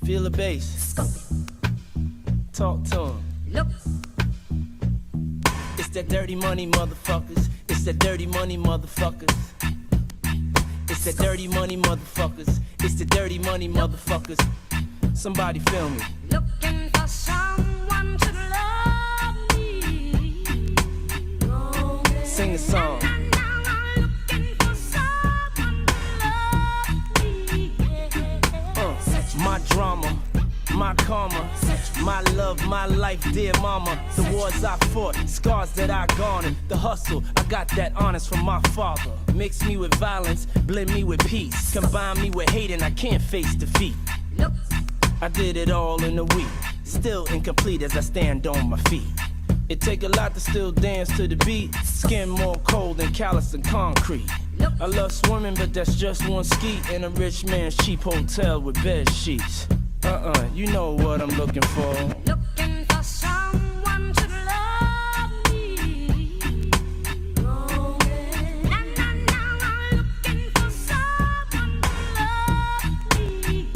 Feel the bass. Talk to him. Look. It's that dirty money, motherfuckers. It's that dirty money, motherfuckers. It's that dirty money, motherfuckers. It's the dirty money, motherfuckers. Somebody feel me. Looking for someone to love me. Sing the song. My drama, my karma, my love, my life, dear mama. The wars I fought, scars that I garnered. The hustle, I got that honest from my father. Mix me with violence, blend me with peace. Combine me with hate and I can't face defeat. Look. I did it all in a week, still incomplete as I stand on my feet. It take a lot to still dance to the beat. Skin more cold than callous and concrete. I love swimming, but that's just one ski in a rich man's cheap hotel with bed sheets. You know what I'm looking for. Looking for someone to love me. Looking for someone to love me.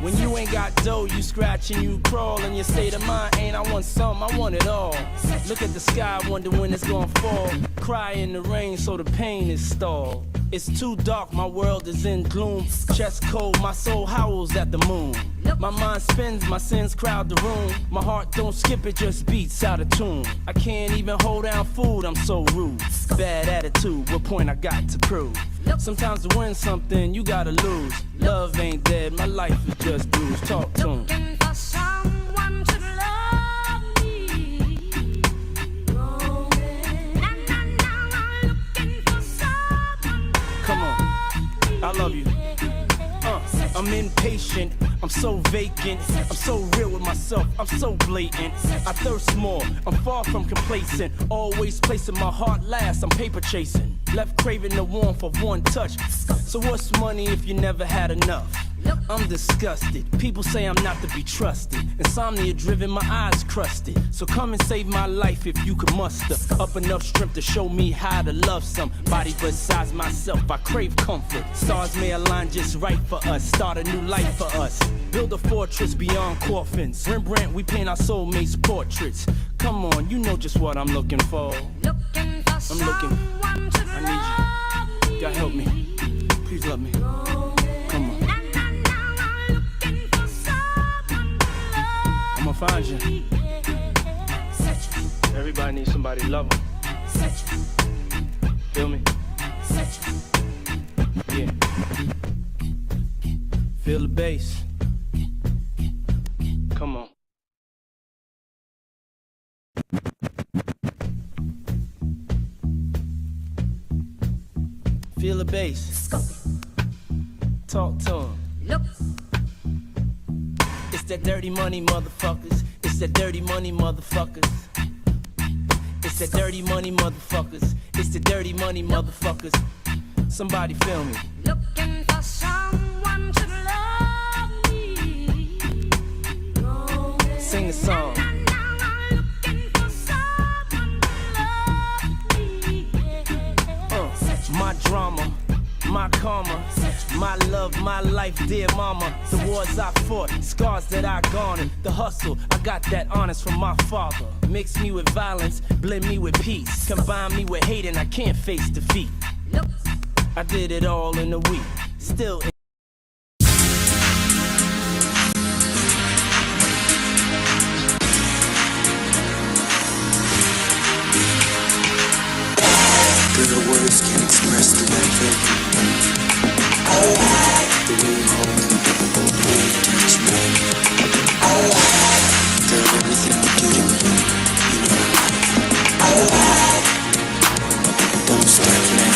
When you ain't got dough, you scratch and you crawl. And your state of mind ain't I want some, I want it all. Look at the sky, wonder when it's gonna fall. Cry in the rain so the pain is stalled. It's too dark, my world is in gloom. Chest cold, my soul howls at the moon. My mind spins, my sins crowd the room. My heart don't skip, it just beats out of tune. I can't even hold down food, I'm so rude. Bad attitude, what point I got to prove? Sometimes to win something, you gotta lose. Love ain't dead, my life is just bruised. Talk to him. Looking for someone to love me. Looking for someone to Come on, I love you. I'm impatient, I'm so vacant, I'm so real with myself, I'm so blatant. I thirst more, I'm far from complacent, always placing my heart last, I'm paper chasing. Left craving the warmth of one touch. So what's money if you never had enough? I'm disgusted, people say I'm not to be trusted. Insomnia driven, my eyes crusted. So come and save my life if you could muster up enough strength to show me how to love somebody besides myself. I crave comfort, stars may align just right for us. Start a new life for us, build a fortress beyond coffins. Rembrandt, we paint our soulmates' portraits. Come on, you know just what I'm looking for. Looking for I'm looking, I need you, God help me, please love me. Come on, I'ma find you. Everybody needs somebody to love them. Feel me? Yeah. Feel the bass. Come on. Feel the bass. Talk to him. Look. It's that dirty money, motherfuckers. It's that dirty money, motherfuckers. It's that dirty money, motherfuckers. It's the dirty money, motherfuckers. Somebody feel me. Looking for someone to love me. Sing the song. Looking for someone to love me. My drama, my karma, my love, my life, dear mama. The wars I fought, scars that I garnered. The hustle, I got that honest from my father. Mix me with violence, blend me with peace. Combine me with hate and I can't face defeat. Look. I did it all in a week, still in the words can't express the way I feel. The way you hold me, the way you touch me. Girl, everything you do to me, you know I like it. Don't stop now.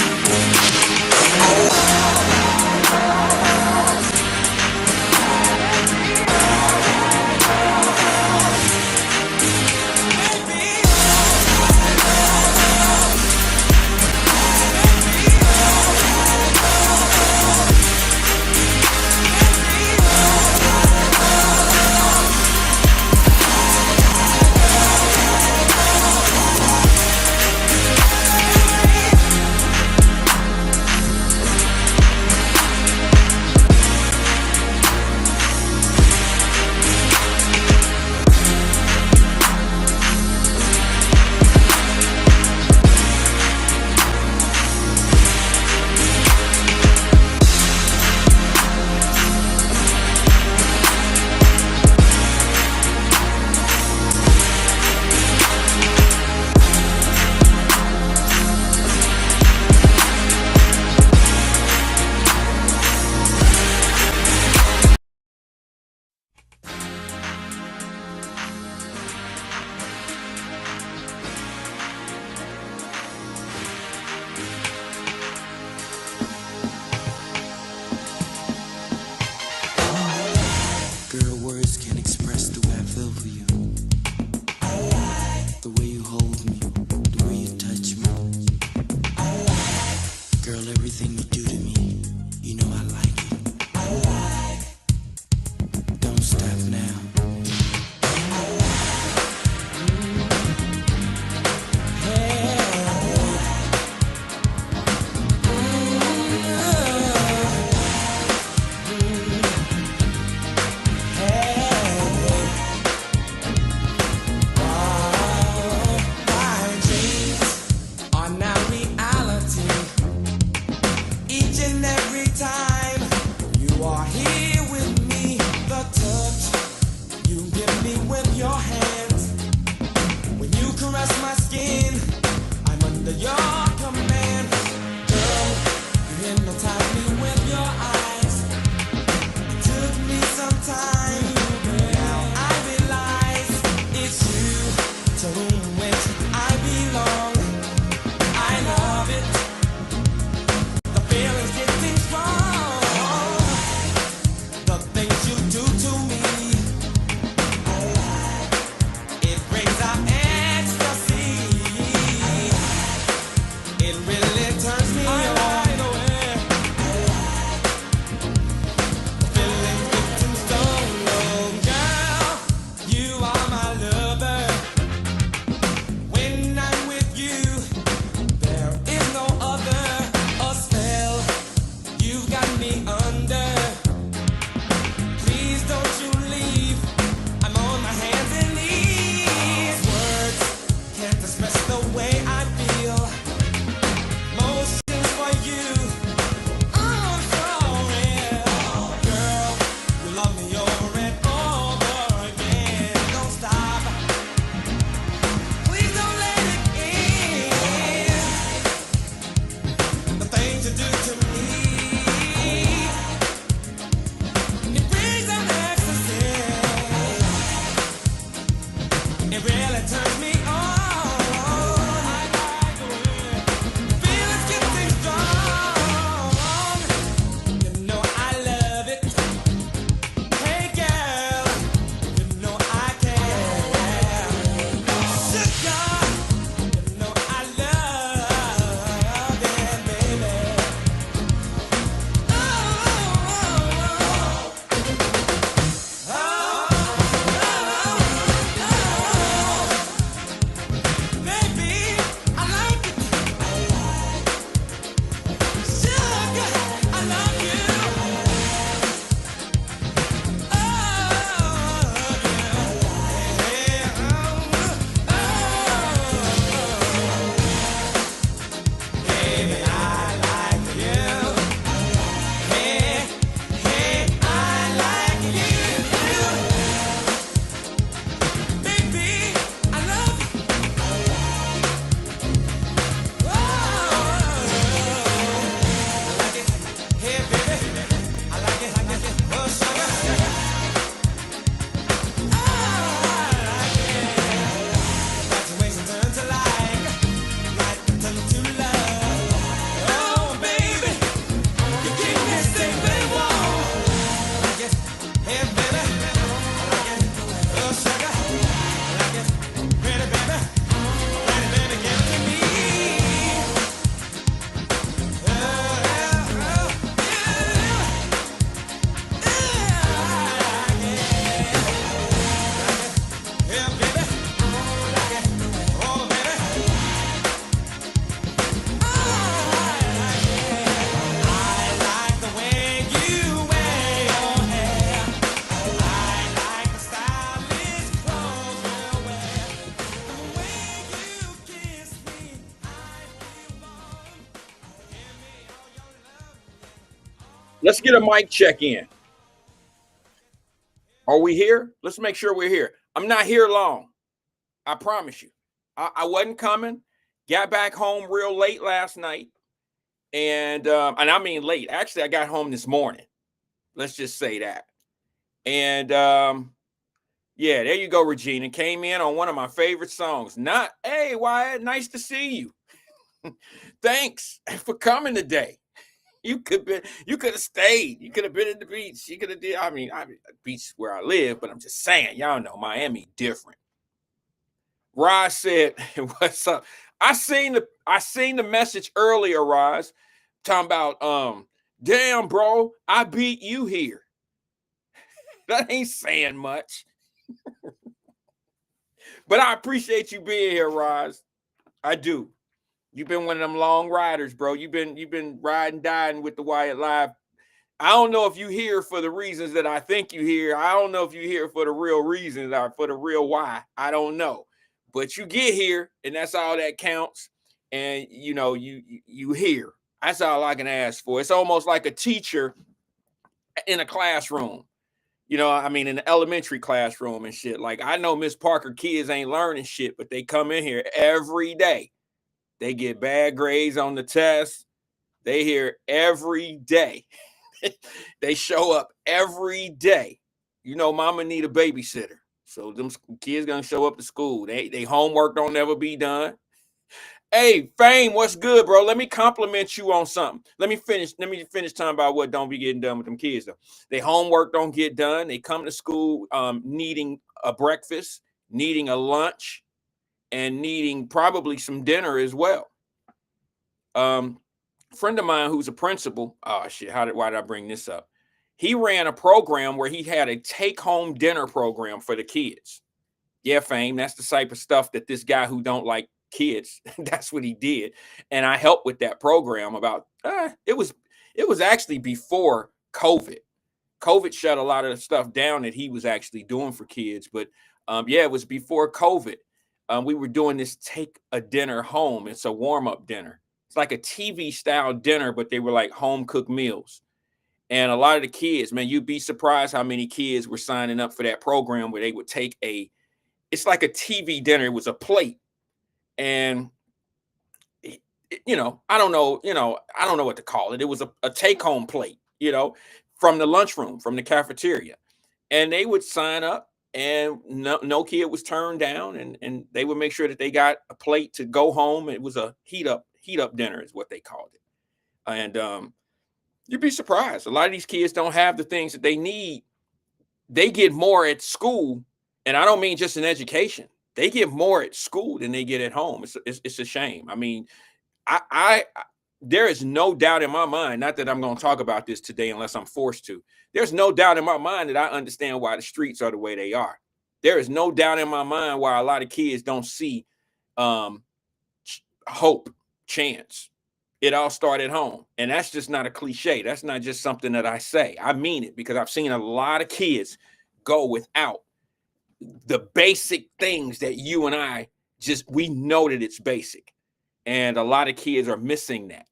Let's get a mic check in. Are we here? Let's make sure we're here. I'm not here long. I promise you. I wasn't coming. Got back home real late last night. And I mean late. Actually, I got home this morning. Let's just say that. And yeah, there you go, Regina. Came in on one of my favorite songs. Hey, Wyatt, nice to see you. Thanks for coming today. You could have stayed. You could have been at the beach. You could have did. I mean, beach is where I live, but I'm just saying, y'all know Miami different. Roz said, "What's up?" I seen the message earlier, Roz, talking about damn, bro, I beat you here. That ain't saying much. But I appreciate you being here, Roz. I do. You've been one of them long riders, bro. You've been riding, dying with the Wyatt Live. I don't know if you here for the reasons that I think you here. I don't know if you here for the real reasons or for the real why. I don't know. But you get here, and that's all that counts. And you know, you here. That's all I can ask for. It's almost like a teacher in a classroom. You know, I mean, in the elementary classroom and shit. Like, I know Miss Parker kids ain't learning shit, but they come in here every day. They get bad grades on the test. They here every day. They show up every day. You know, mama need a babysitter. So them kids gonna show up to school. They homework don't never be done. Hey, Fame, what's good, bro? Let me compliment you on something. Let me finish talking about what don't be getting done with them kids, though. They homework don't get done. They come to school needing a breakfast, needing a lunch, and needing probably some dinner as well. Friend of mine who's a principal, oh shit, why did I bring this up? He ran a program where he had a take-home dinner program for the kids. Yeah, Fame, that's the type of stuff that this guy who don't like kids, that's what he did. And I helped with that program about it was actually before COVID. COVID shut a lot of the stuff down that he was actually doing for kids. But yeah, it was before COVID. We were doing this take a dinner home. It's a warm-up dinner. It's like a TV style dinner, but they were like home cooked meals. And a lot of the kids, man, you'd be surprised how many kids were signing up for that program where they would take it's like a TV dinner. It was a plate. And, you know, I don't know what to call it. It was a take home plate, you know, from the lunchroom, from the cafeteria. And they would sign up and no kid was turned down. And they would make sure that they got a plate to go home. It was a heat up dinner is what they called it. And you'd be surprised. A lot of these kids don't have the things that they need. They get more at school. And I don't mean just in education. They get more at school than they get at home. It's a shame. I mean, I there is no doubt in my mind, not that I'm going to talk about this today unless I'm forced to. There's no doubt in my mind that I understand why the streets are the way they are. There is no doubt in my mind why a lot of kids don't see hope, chance. It all started at home. And that's just not a cliche. That's not just something that I say. I mean it because I've seen a lot of kids go without the basic things that you and I we know that it's basic. And a lot of kids are missing that.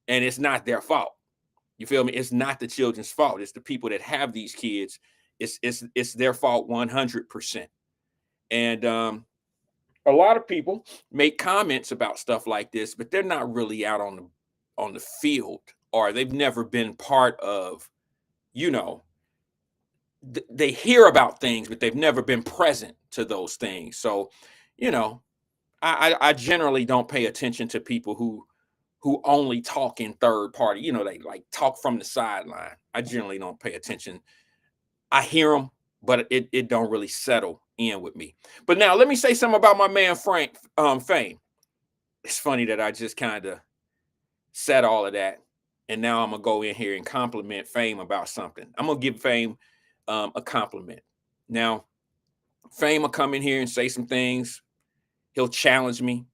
And it's not their fault. You feel me? It's not the children's fault. It's the people that have these kids. It's their fault 100%. And a lot of people make comments about stuff like this, but they're not really out on the field, or they've never been part of, you know, they hear about things, but they've never been present to those things. So, you know, I generally don't pay attention to people who only talk in third party. You know, they like talk from the sideline. I generally don't pay attention. I hear them, but it don't really settle in with me. But now let me say something about my man Frank Fame. It's funny that I just kind of said all of that, and now I'm gonna go in here and compliment Fame about something. I'm gonna give Fame a compliment. Now, Fame will come in here and say some things. He'll challenge me.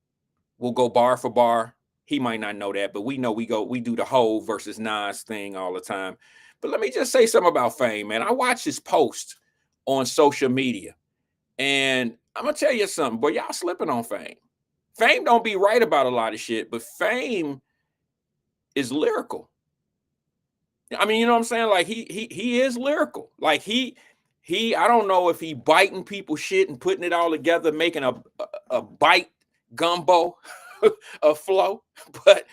We'll go bar for bar. He might not know that, but we know we do the Hov versus Nas thing all the time. But let me just say something about Fame, man. I watch his post on social media, and I'm gonna tell you something, boy. Y'all slipping on Fame. Fame don't be right about a lot of shit, but Fame is lyrical. I mean, you know what I'm saying? Like he is lyrical. Like he I don't know if he biting people's shit and putting it all together, making a bite gumbo of flow, but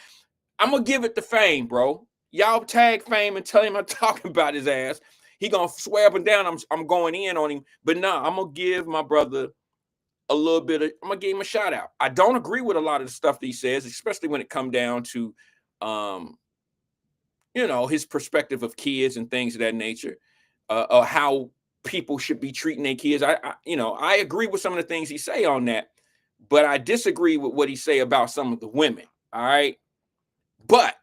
I'm gonna give it to Fame, bro. Y'all tag Fame and tell him I'm talking about his ass. He gonna swear up and down I'm going in on him, but nah, I'm gonna give my brother a little bit of, I'm gonna give him a shout out. I don't agree with a lot of the stuff that he says, especially when it come down to you know, his perspective of kids and things of that nature, how people should be treating their kids. You know, I agree with some of the things he say on that, but I disagree with what he say about some of the women. All right, but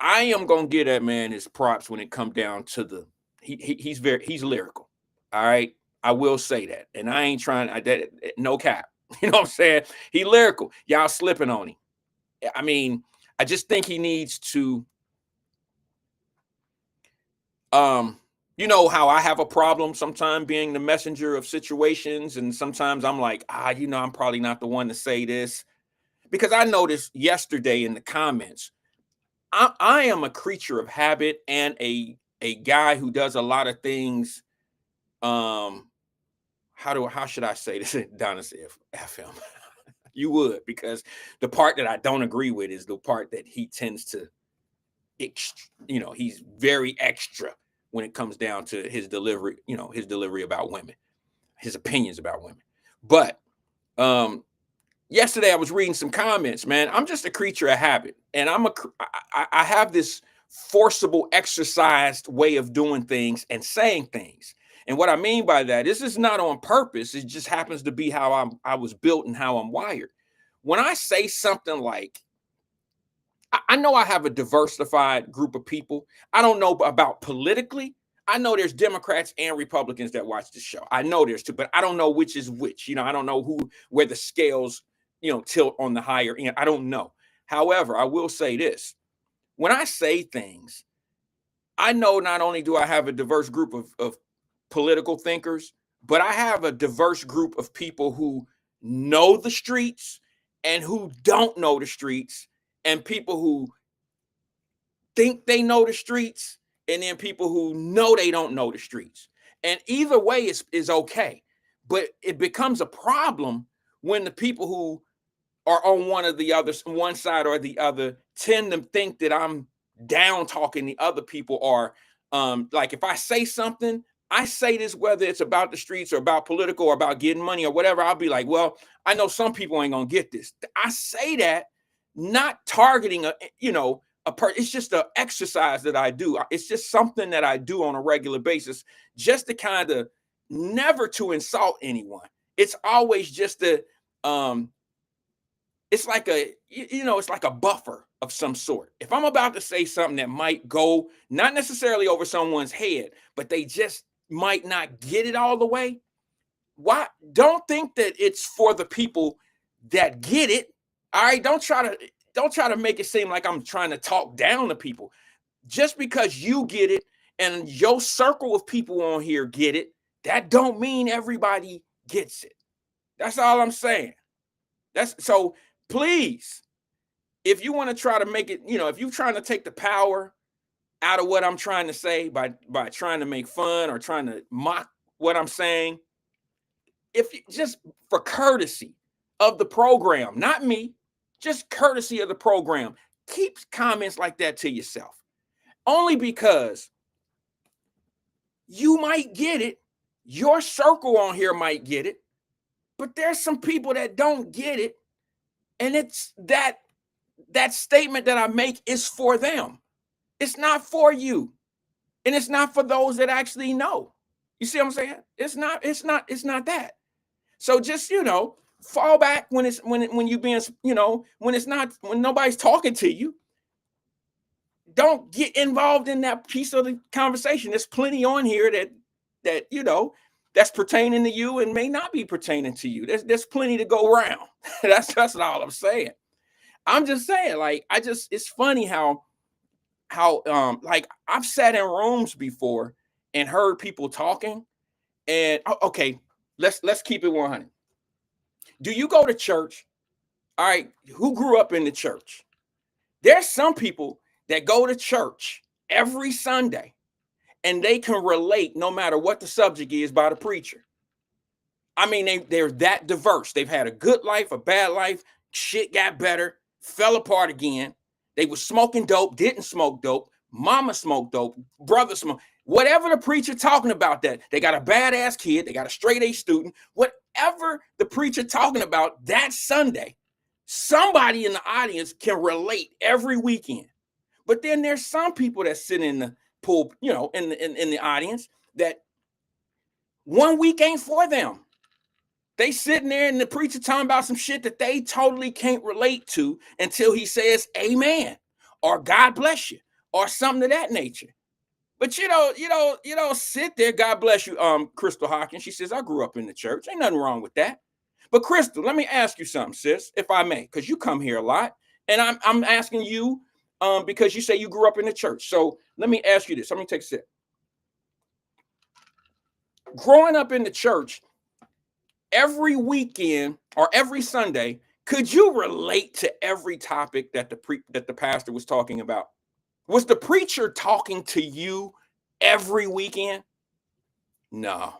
I am gonna give that man his props when it come down to the he's lyrical. All right, I will say that, and I ain't trying no cap. You know what I'm saying? He lyrical. Y'all slipping on him. I mean, I just think he needs to. You know how I have a problem sometimes being the messenger of situations, and sometimes I'm like, you know, I'm probably not the one to say this, because I noticed yesterday in the comments, I am a creature of habit and a guy who does a lot of things. How should I say this? Donna said, F him. You would, because the part that I don't agree with is the part that he tends to, you know, he's very extra when it comes down to his delivery, you know, his delivery about women, his opinions about women. But yesterday I was reading some comments, man. I'm just a creature of habit, and I have this forcible, exercised way of doing things and saying things. And what I mean by that is, this is not on purpose. It just happens to be how I was built and how I'm wired. When I say something like, I know I have a diversified group of people. I don't know about politically. I know there's Democrats and Republicans that watch the show. I know there's two, but I don't know which is which. You know, I don't know where the scales, you know, tilt on the higher end. I don't know. However, I will say this. When I say things, I know not only do I have a diverse group of political thinkers, but I have a diverse group of people who know the streets and who don't know the streets, and people who think they know the streets, and then people who know they don't know the streets. And either way is okay. But it becomes a problem when the people who are on one side or the other, tend to think that I'm down talking the other people, or like if I say something, I say this whether it's about the streets or about political or about getting money or whatever, I'll be like, well, I know some people ain't gonna get this. I say that not targeting it's just an exercise that I do. It's just something that I do on a regular basis, just to kind of never to insult anyone. It's always just it's like it's like a buffer of some sort. If I'm about to say something that might go not necessarily over someone's head, but they just might not get it all the way, why don't think that it's for the people that get it. All right, don't try to make it seem like I'm trying to talk down to people. Just because you get it and your circle of people on here get it, that don't mean everybody gets it. That's all I'm saying. So please, if you want to try to make it, if you're trying to take the power out of what I'm trying to say by trying to make fun or trying to mock what I'm saying, if you, just for courtesy of the program, not me, just courtesy of the program, keep comments like that to yourself. Only because you might get it, your circle on here might get it, but there's some people that don't get it, and it's that statement that I make is for them. It's not for you, and it's not for those that actually know. You see what I'm saying? It's not that. So just fall back when you being when nobody's talking to you. Don't get involved in that piece of the conversation. There's plenty on here that that's pertaining to you and may not be pertaining to you. There's plenty to go around. That's all I'm saying. I'm just saying, like, it's funny how like I've sat in rooms before and heard people talking, and okay, let's keep it 100. Do you go to church? All right, who grew up in the church? There's some people that go to church every Sunday, and they can relate no matter what the subject is by the preacher. I mean, they're that diverse. They've had a good life, a bad life, shit got better, fell apart again. They were smoking dope, didn't smoke dope, mama smoked dope, brother smoked, whatever the preacher talking about that. They got a badass kid, they got a straight A student, whatever the preacher talking about that Sunday, somebody in the audience can relate every weekend. But then there's some people that sit in the pool, you know, in the audience that one week ain't for them. They sitting there and the preacher talking about some shit that they totally can't relate to until he says amen or God bless you or something of that nature. But you don't sit there. God bless you, Crystal Hawkins. She says, I grew up in the church. Ain't nothing wrong with that. But Crystal, let me ask you something, sis, if I may, because you come here a lot. And I'm asking you because you say you grew up in the church. So let me ask you this. Let me take a sip. Growing up in the church, every weekend or every Sunday, could you relate to every topic that the pastor was talking about? Was the preacher talking to you every weekend? No,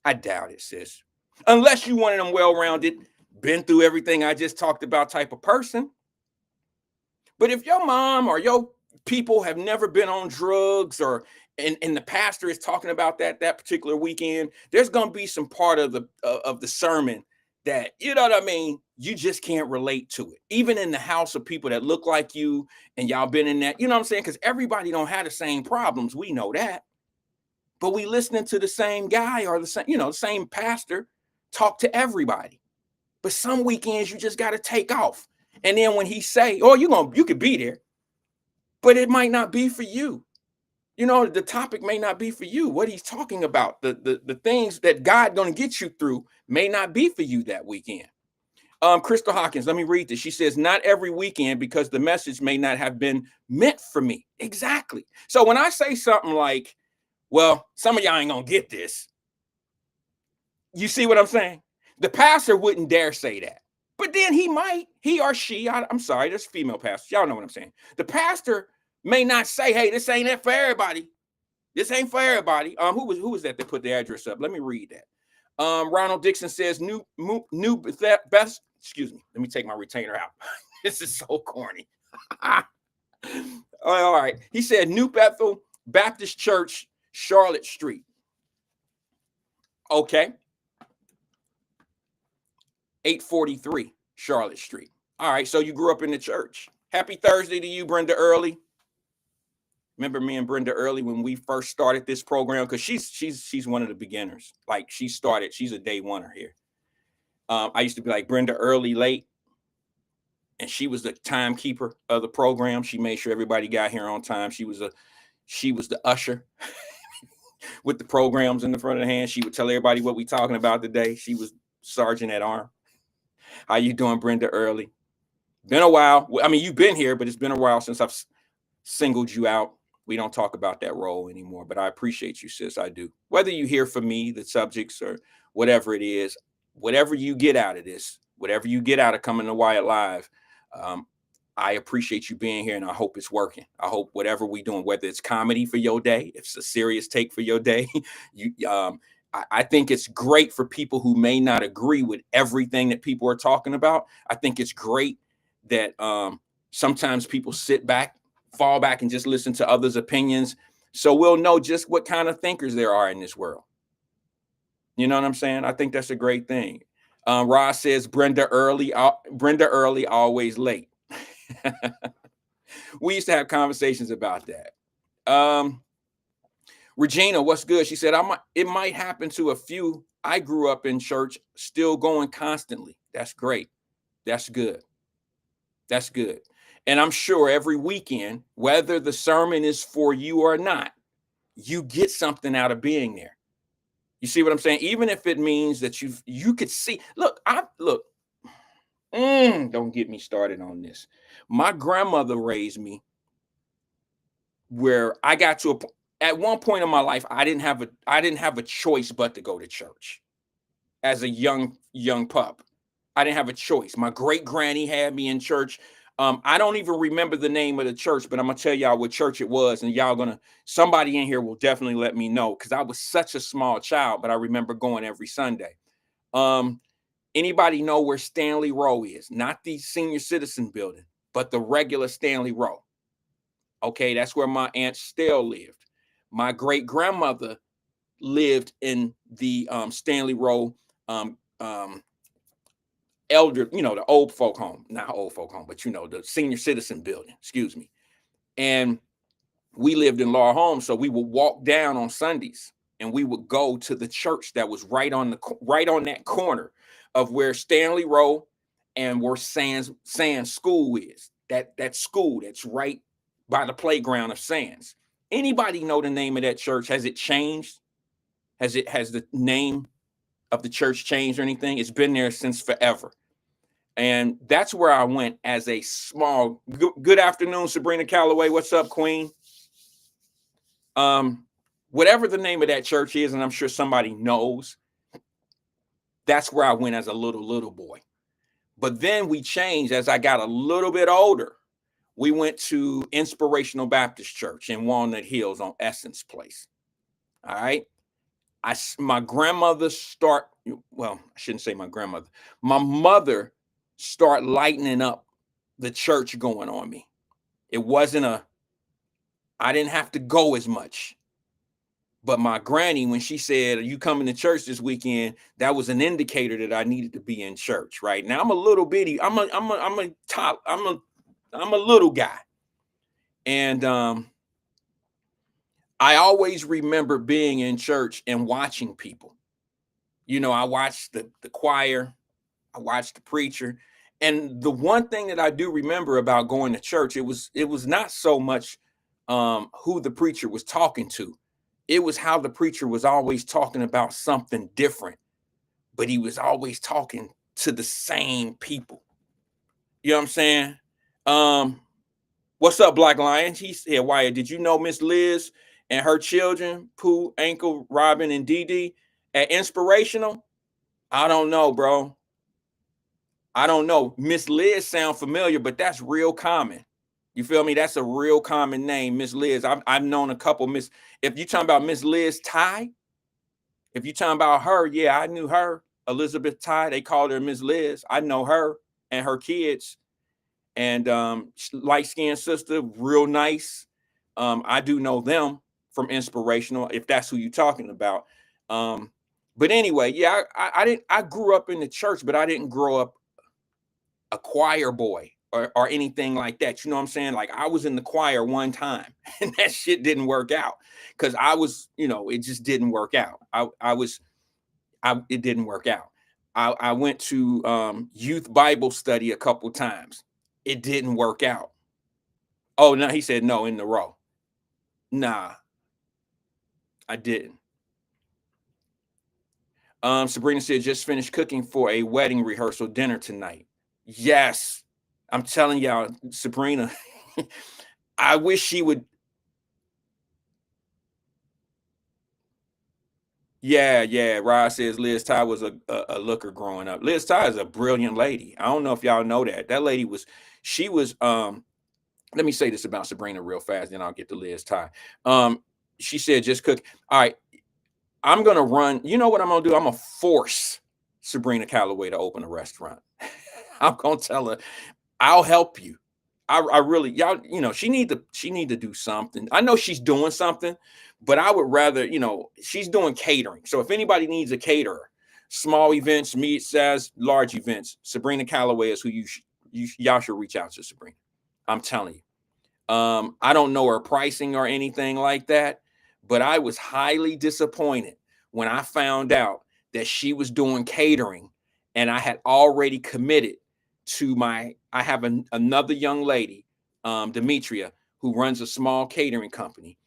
I doubt it, sis. Unless you one of them well-rounded, been through everything I just talked about type of person. But if your mom or your people have never been on drugs or and the pastor is talking about that particular weekend, there's going to be some part of the sermon that, you know what I mean, you just can't relate to it. Even in the house of people that look like you and y'all been in that, you know what I'm saying? Because everybody don't have the same problems. We know that. But we listening to the same guy or the same, you know, the same pastor talk to everybody. But some weekends you just got to take off. And then when he say, oh, you could be there, but it might not be for you. You know, the topic may not be for you. What he's talking about, the things that God going to get you through may not be for you that weekend. Crystal Hawkins, let me read this. She says, not every weekend because the message may not have been meant for me. Exactly. So when I say something like, well, some of y'all ain't going to get this. You see what I'm saying? The pastor wouldn't dare say that. But then he or she, I'm sorry, there's female pastors. Y'all know what I'm saying. The pastor may not say, hey, this ain't it for everybody. This ain't for everybody. Who was that put the address up? Let me read that. Ronald Dixon says new best. Excuse me. Let me take my retainer out. This is so corny. All right. He said New Bethel Baptist Church, Charlotte Street. Okay. 843 Charlotte Street. All right. So you grew up in the church. Happy Thursday to you, Brenda Early. Remember me and Brenda Early when we first started this program? Because she's one of the beginners. Like she's a day oneer here. I used to be like Brenda Early late, and she was the timekeeper of the program. She made sure everybody got here on time. She was the usher with the programs in the front of the hand. She would tell everybody what we talking about today. She was sergeant at arm. How you doing, Brenda Early? Been a while. I mean, you've been here, but it's been a while since I've singled you out. We don't talk about that role anymore, but I appreciate you, sis. I do. Whether you hear from me, the subjects or whatever it is, whatever you get out of this, whatever you get out of coming to Wyatt Live, I appreciate you being here, and I hope it's working. I hope whatever we're doing, whether it's comedy for your day, if it's a serious take for your day, I think it's great for people who may not agree with everything that people are talking about. I think it's great that sometimes people fall back and just listen to others' opinions. So we'll know just what kind of thinkers there are in this world. You know what I'm saying? I think that's a great thing. Ross says Brenda Early always late. We used to have conversations about that. Regina, what's good? She said, it might happen to a few. I grew up in church, still going constantly. That's great. That's good. That's good. And I'm sure every weekend, whether the sermon is for you or not, you get something out of being there. You see what I'm saying? Even if it means that you could see. Look, don't get me started on this. My grandmother raised me where I got to at one point in my life, I didn't have a choice but to go to church as a young pup. I didn't have a choice. My great granny had me in church. I don't even remember the name of the church, but I'm gonna tell y'all what church it was, and somebody in here will definitely let me know, because I was such a small child, but I remember going every Sunday. Anybody know where Stanley Row is? Not the senior citizen building, but the regular Stanley Row. Okay, that's where my Aunt Stell lived. My great grandmother lived in the Stanley Row elder, the old folk home, not old folk home, but the senior citizen building, excuse me. And we lived in Laurel Home, so we would walk down on Sundays and we would go to the church that was right on that corner of where Stanley Row and where Sands School is. That school that's right by the playground of Sands. Anybody know the name of that church? Has it changed? Has the name of the church changed or anything? It's been there since forever. And that's where I went as a small. Good afternoon, Sabrina Calloway. What's up, Queen? Whatever the name of that church is, and I'm sure somebody knows, that's where I went as a little boy. But then we changed as I got a little bit older. We went to Inspirational Baptist Church in Walnut Hills on Essence Place. All right. My grandmother I shouldn't say my grandmother. My mother start lightening up the church going on me. It wasn't I didn't have to go as much. But my granny, when she said, "Are you coming to church this weekend?" that was an indicator that I needed to be in church. Right now, I'm a little bitty. I'm a little guy, and I always remember being in church and watching people. I watched the choir, I watched the preacher, and the one thing that I do remember about going to church, it was not so much who the preacher was talking to. It was how the preacher was always talking about something different, but he was always talking to the same people. You know what I'm saying? What's up, Black Lion? He said, "Wyatt, did you know Miss Liz and her children, Pooh, Ankle, Robin, and Dee Dee at Inspirational?" I don't know, bro. I don't know. Miss Liz sound familiar, but that's real common. You feel me? That's a real common name, Miss Liz. I've known a couple Miss. If you're talking about Miss Liz Ty, if you're talking about her, yeah, I knew her. Elizabeth Ty, they called her Miss Liz. I know her and her kids. And light-skinned sister, real nice. I do know them from Inspirational, if that's who you're talking about. But anyway, yeah, I grew up in the church, but I didn't grow up a choir boy or anything like that. You know what I'm saying? Like, I was in the choir one time and that shit didn't work out because I was, it just didn't work out. It didn't work out. I went to youth Bible study a couple times. It didn't work out. Oh, no, he said no in the row. Nah, I didn't. Sabrina said, "Just finished cooking for a wedding rehearsal dinner tonight." Yes, I'm telling y'all, Sabrina, I wish she would. Yeah. Rod says Liz Ty was a looker growing up. Liz Ty is a brilliant lady. I don't know if y'all know that. That lady was, let me say this about Sabrina real fast, then I'll get to Liz Ty. She said, "Just cook." All right, I'm gonna run. You know what I'm gonna do? I'm gonna force Sabrina Calloway to open a restaurant. I'm gonna tell her, "I'll help you." I really, y'all, she need to do something. I know she's doing something, but I would rather, she's doing catering. So if anybody needs a caterer, small events, mid-size, large events, Sabrina Calloway is who y'all should reach out to. Sabrina, I'm telling you. I don't know her pricing or anything like that, but I was highly disappointed when I found out that she was doing catering, and I had already committed to I have another young lady, Demetria, who runs a small catering company.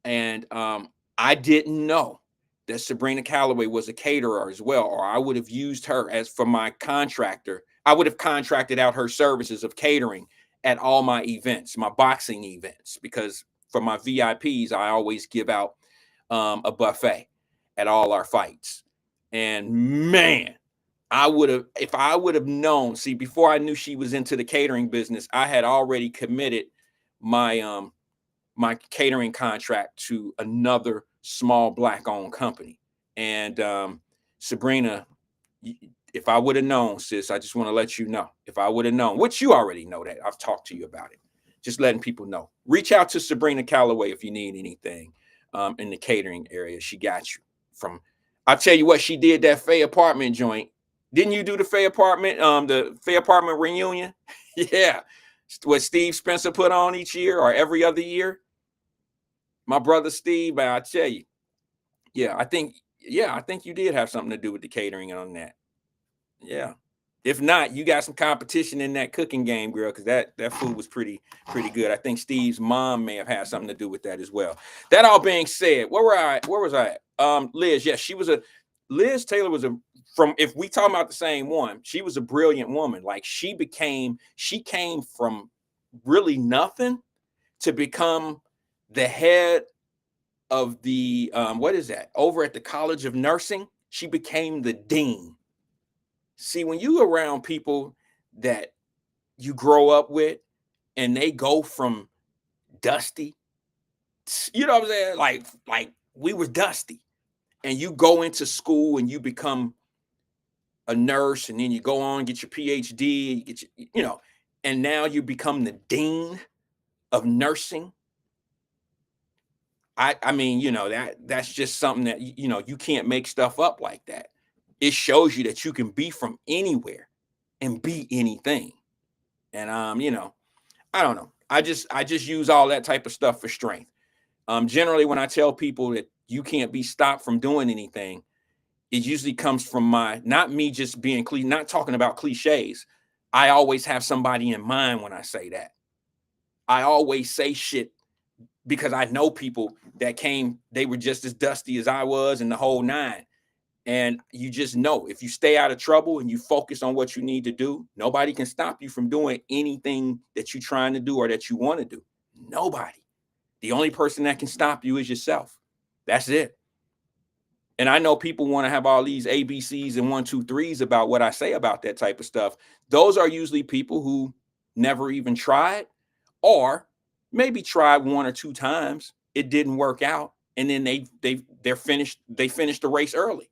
And I didn't know that Sabrina Calloway was a caterer as well, or I would have used her as for my contractor. I would have contracted out her services of catering at all my events, my boxing events, because for my VIPs, I always give out a buffet at all our fights. And man, if I would have known, see, before I knew she was into the catering business, I had already committed my my catering contract to another small black owned company. And Sabrina, if I would have known, sis, I just want to let you know, if I would have known, which you already know that I've talked to you about it, just letting people know. Reach out to Sabrina Calloway if you need anything in the catering area. She got you. From, I'll tell you what, she did that Fay apartment joint. Didn't you do the Fay apartment reunion? Yeah. What Steve Spencer put on each year or every other year. My brother Steve, I tell you, I think you did have something to do with the catering on that. Yeah. If not, you got some competition in that cooking game, girl, because that food was pretty good. I think Steve's mom may have had something to do with that as well. That all being said, where was I at? Liz, yes, Liz Taylor was if we talk about the same one, she was a brilliant woman. Like she came from really nothing to become the head of the what is that, over at the College of Nursing. She became the dean. See, when you around people that you grow up with and they go from dusty, you know what I'm saying? Like we were dusty, and you go into school and you become a nurse, and then you go on, get your PhD, you get your, and now you become the dean of nursing. I mean, that's just something that, you can't make stuff up like that. It shows you that you can be from anywhere and be anything. And I don't know. I just use all that type of stuff for strength. Generally, when I tell people that you can't be stopped from doing anything, it usually comes from not me just being not talking about cliches. I always have somebody in mind when I say that. I always say shit because I know people that they were just as dusty as I was and the whole nine. And you just know, if you stay out of trouble and you focus on what you need to do, nobody can stop you from doing anything that you're trying to do or that you want to do. Nobody. The only person that can stop you is yourself. That's it. And I know people want to have all these ABCs and 1, 2, 3s about what I say about that type of stuff. Those are usually people who never even tried, or maybe tried 1 or 2 times. It didn't work out. And then they finished the race early.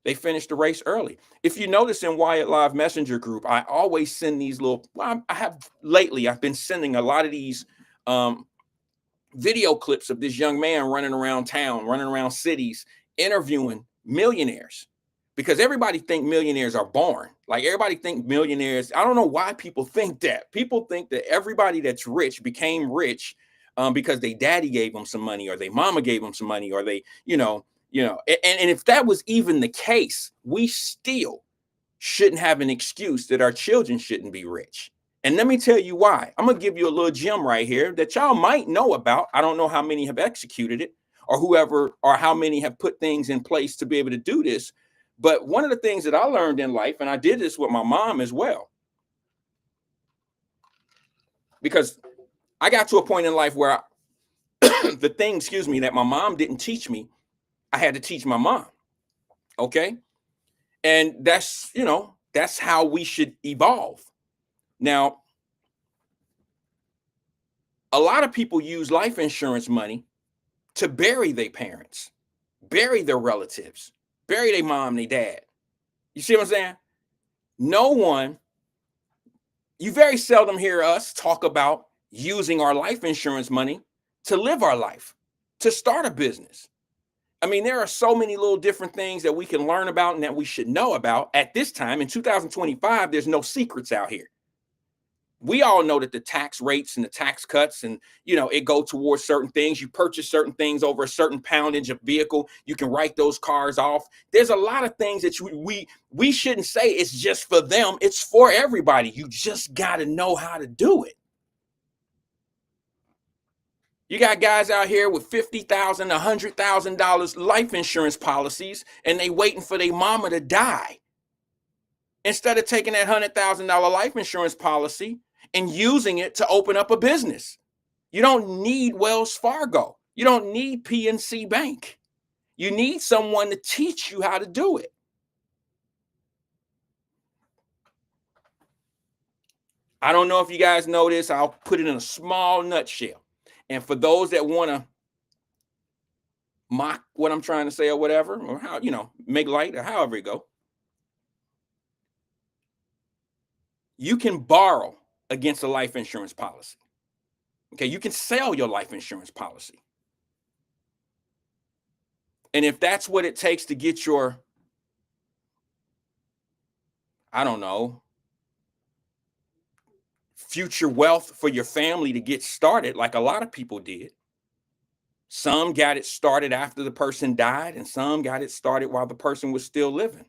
They finished the race early. If you notice in Wyatt Live Messenger group, I always send these I've been sending a lot of these video clips of this young man running around town, running around cities, interviewing millionaires, because everybody think millionaires are born. Like everybody think millionaires. I don't know why people think that. People think that everybody that's rich became rich because they daddy gave them some money, or they mama gave them some money, or they, and if that was even the case, we still shouldn't have an excuse that our children shouldn't be rich. And let me tell you why. I'm going to give you a little gem right here that y'all might know about. I don't know how many have executed it, or how many have put things in place to be able to do this. But one of the things that I learned in life, and I did this with my mom as well, because I got to a point in life where the thing, that my mom didn't teach me, I had to teach my mom. Okay. And that's how we should evolve. Now, a lot of people use life insurance money to bury their parents, bury their relatives, bury their mom, their dad. You see what I'm saying? You very seldom hear us talk about using our life insurance money to live our life, to start a business. I mean, there are so many little different things that we can learn about and that we should know about at this time. In 2025, there's no secrets out here. We all know that the tax rates and the tax cuts and, it go towards certain things. You purchase certain things over a certain poundage of vehicle. You can write those cars off. There's a lot of things that we shouldn't say it's just for them. It's for everybody. You just got to know how to do it. You got guys out here with $50,000, $100,000 life insurance policies, and they waiting for their mama to die. Instead of taking that $100,000 life insurance policy and using it to open up a business. You don't need Wells Fargo. You don't need PNC Bank. You need someone to teach you how to do it. I don't know if you guys know this. I'll put it in a small nutshell. And for those that want to mock what I'm trying to say or whatever, or how, make light or however it go, you can borrow against a life insurance policy. Okay, you can sell your life insurance policy. And if that's what it takes to get your, I don't know, future wealth for your family to get started, like a lot of people did. Some got it started after the person died, and some got it started while the person was still living.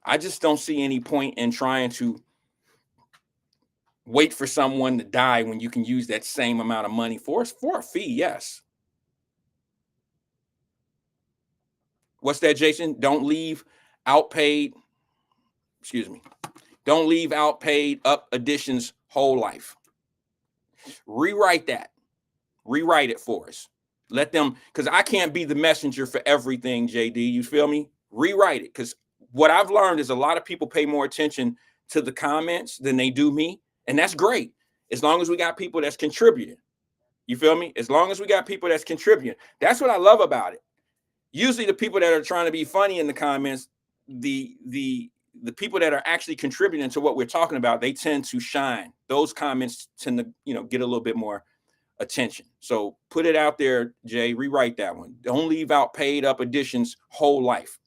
I just don't see any point in trying to wait for someone to die when you can use that same amount of money for a fee. Yes. What's that, Jason? Don't leave outpaid up additions whole life. Rewrite that. Rewrite it for us. Let them, because I can't be the messenger for everything, JD. You feel me? Rewrite it. Because what I've learned is a lot of people pay more attention to the comments than they do me. And that's great. As long as we got people that's contributing. You feel me? As long as we got people that's contributing. That's what I love about it. Usually the people that are trying to be funny in the comments, the people that are actually contributing to what we're talking about, they tend to shine. Those comments tend to, get a little bit more attention. So put it out there, Jay. Rewrite that one. Don't leave out paid up additions whole life.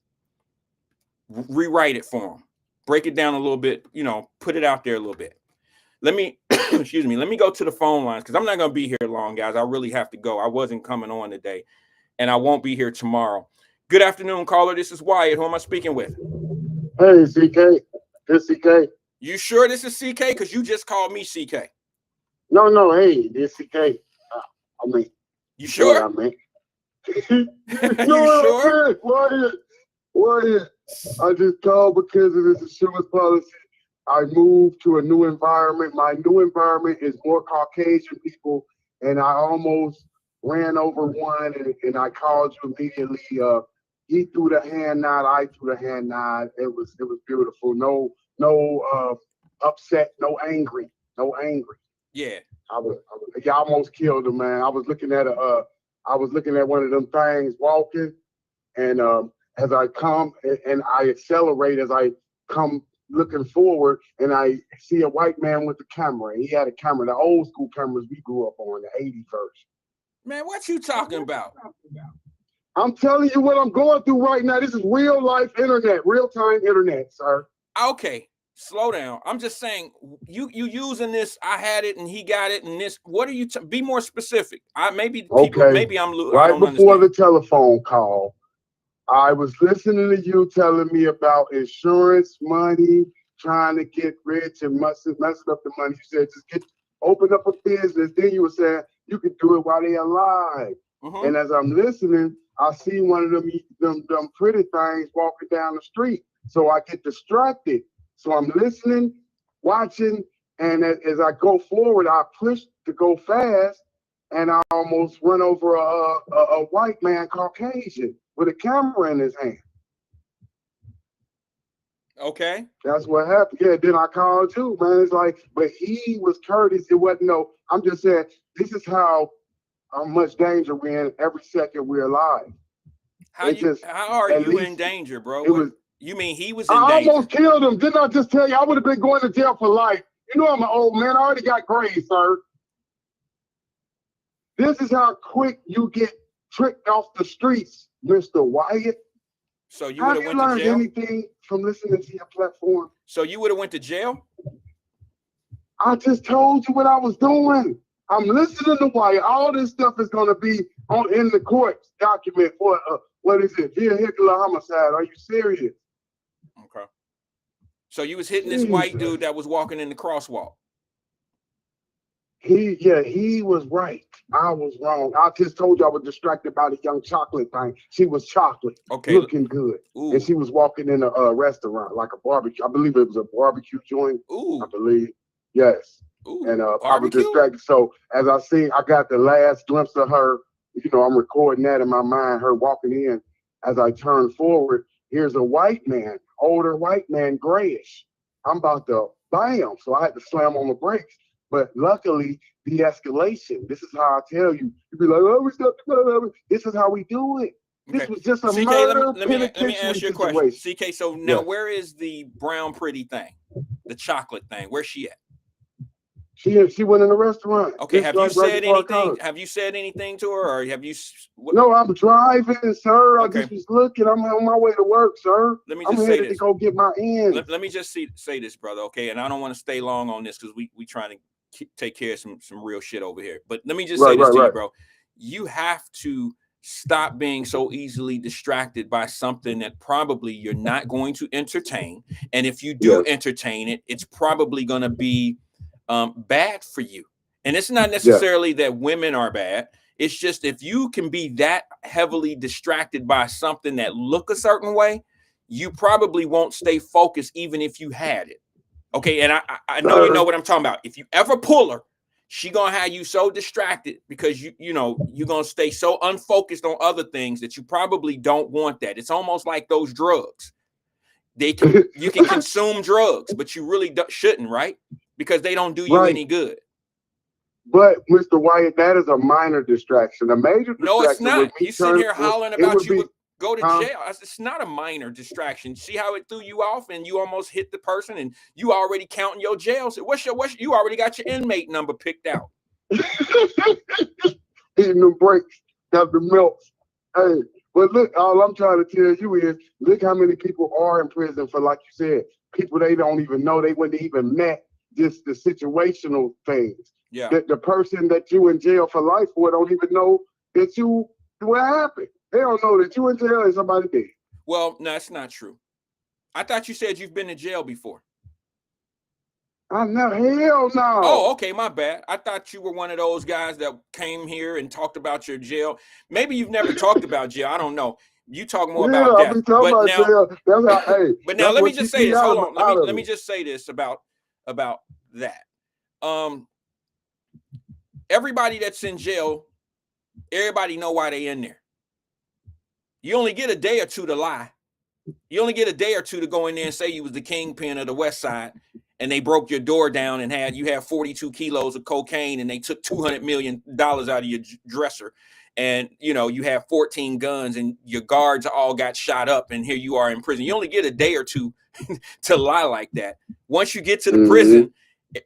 Rewrite it for them. Break it down a little bit, put it out there a little bit. Let me, excuse me, let me go to the phone lines because I'm not going to be here long, guys. I really have to go. I wasn't coming on today, and I won't be here tomorrow. Good afternoon, caller. This is Wyatt. Who am I speaking with? Hey, CK. This CK. You sure this is CK? Because you just called me CK. No. Hey, this CK. You sure? You sure? Wyatt. I just called because of this insurance policy. I moved to a new environment. My new environment is more Caucasian people, and I almost ran over one, and I called you immediately. He threw the hand nod, I threw the hand nod. It was beautiful. No upset, no angry. Yeah. I almost killed him, man. I was looking at one of them things walking, and as I come and I accelerate as I come looking forward, and I see a white man with a camera. And he had a camera, the old school cameras we grew up on, the 80s version. Man, what you talking about? I'm telling you what I'm going through right now. This is real life internet, real time internet, sir. Okay, slow down. I'm just saying, you using this. I had it and he got it, and this. What are you? Be more specific. Maybe I'm right before the telephone call. I was listening to you telling me about insurance money, trying to get rich and messing up the money. You said open up a business. Then you were saying you can do it while they're alive. Mm-hmm. And as I'm listening, I see one of them pretty things walking down the street. So I get distracted. So I'm listening, watching, and as I go forward, I push to go fast, and I almost run over a white man, Caucasian, with a camera in his hand. Okay. That's what happened. Yeah, then I called you, man. It's like, but he was courteous. It wasn't I'm just saying, this is how much danger we're in every second we're alive. How are you in danger, bro? You mean he was in danger? I almost killed him. Didn't I just tell you I would have been going to jail for life? You know I'm an old man. I already got grades, sir. This is how quick you get tricked off the streets, Mr. Wyatt. So you would have went to jail? Have you learned anything from listening to your platform? So you would have went to jail? I just told you what I was doing. I'm listening to Wyatt. All this stuff is going to be in the court document for, what is it? Vehicular homicide. Are you serious? Okay. So you was hitting this white dude that was walking in the crosswalk. He was right. I was wrong. I just told you I was distracted by the young chocolate thing. She was chocolate, looking good. Ooh. And she was walking in a restaurant, like a barbecue. I believe it was a barbecue joint. Ooh. I believe. Yes. Ooh, and I was distracted. So as I got the last glimpse of her. I'm recording that in my mind, her walking in. As I turn forward, here's a white man, older white man, grayish. I'm about to bam. So I had to slam on the brakes. But luckily, de-escalation. This is how I tell you. You be like, oh, we stuck together. This is how we do it. This Okay. was just a CK, murder let me ask penitentiary you a question. situation. CK, so now Yes. where is the brown pretty thing? The chocolate thing? Where's she at? She went in the restaurant. Okay, Just have you like right said before anything? college. Have you said anything to her, or have you? No, I'm driving, sir. I Okay. just was looking. I'm on my way to work, sir. Let me I'm just say headed to this. go get my ends. Let me just say this, brother. Okay, and I don't want to stay long on this because we trying to take care of some real shit over here. But let me just say this to you, bro. You have to stop being so easily distracted by something that probably you're not going to entertain. And if you do entertain it, it's probably going to be bad for you. And it's not necessarily that women are bad. It's just if you can be that heavily distracted by something that look a certain way, you probably won't stay focused even if you had it. Okay, and I know you know what I'm talking about. If you ever pull her, she gonna have you so distracted because you know you're gonna stay so unfocused on other things that you probably don't want that. It's almost like those drugs. You can consume drugs, but you really shouldn't, right? Because they don't do you any good. But Mr. Wyatt, that is a minor distraction. A major distraction. No, it's not. You sitting here hollering about you would go to jail. It's not a minor distraction. See how it threw you off and you almost hit the person and you already counting your jail. So you already got your inmate number picked out. Eating the breaks, got the melts. Hey, but look, all I'm trying to tell you is look how many people are in prison for, like you said, people they don't even know, they wouldn't even met, just the situational things. Yeah. The person that you in jail for life for don't even know that what happened. They don't know that you in jail and somebody dead. Well, no, that's not true. I thought you said you've been in jail before. I know, hell no. Oh, okay, my bad. I thought you were one of those guys that came here and talked about your jail. Maybe you've never talked about jail. I don't know. You talk more about that. I'll be talking about jail. That's how, hey, but now let me just say this. Hold on. Let me just say this about that. Everybody that's in jail, everybody know why they in there. You only get a day or two to lie. You only get a day or two to go in there and say you was the kingpin of the West Side, and they broke your door down and you had 42 kilos of cocaine, and they took $200 million out of your dresser, and you have 14 guns, and your guards all got shot up, and here you are in prison. You only get a day or two to lie like that. Once you get to the prison,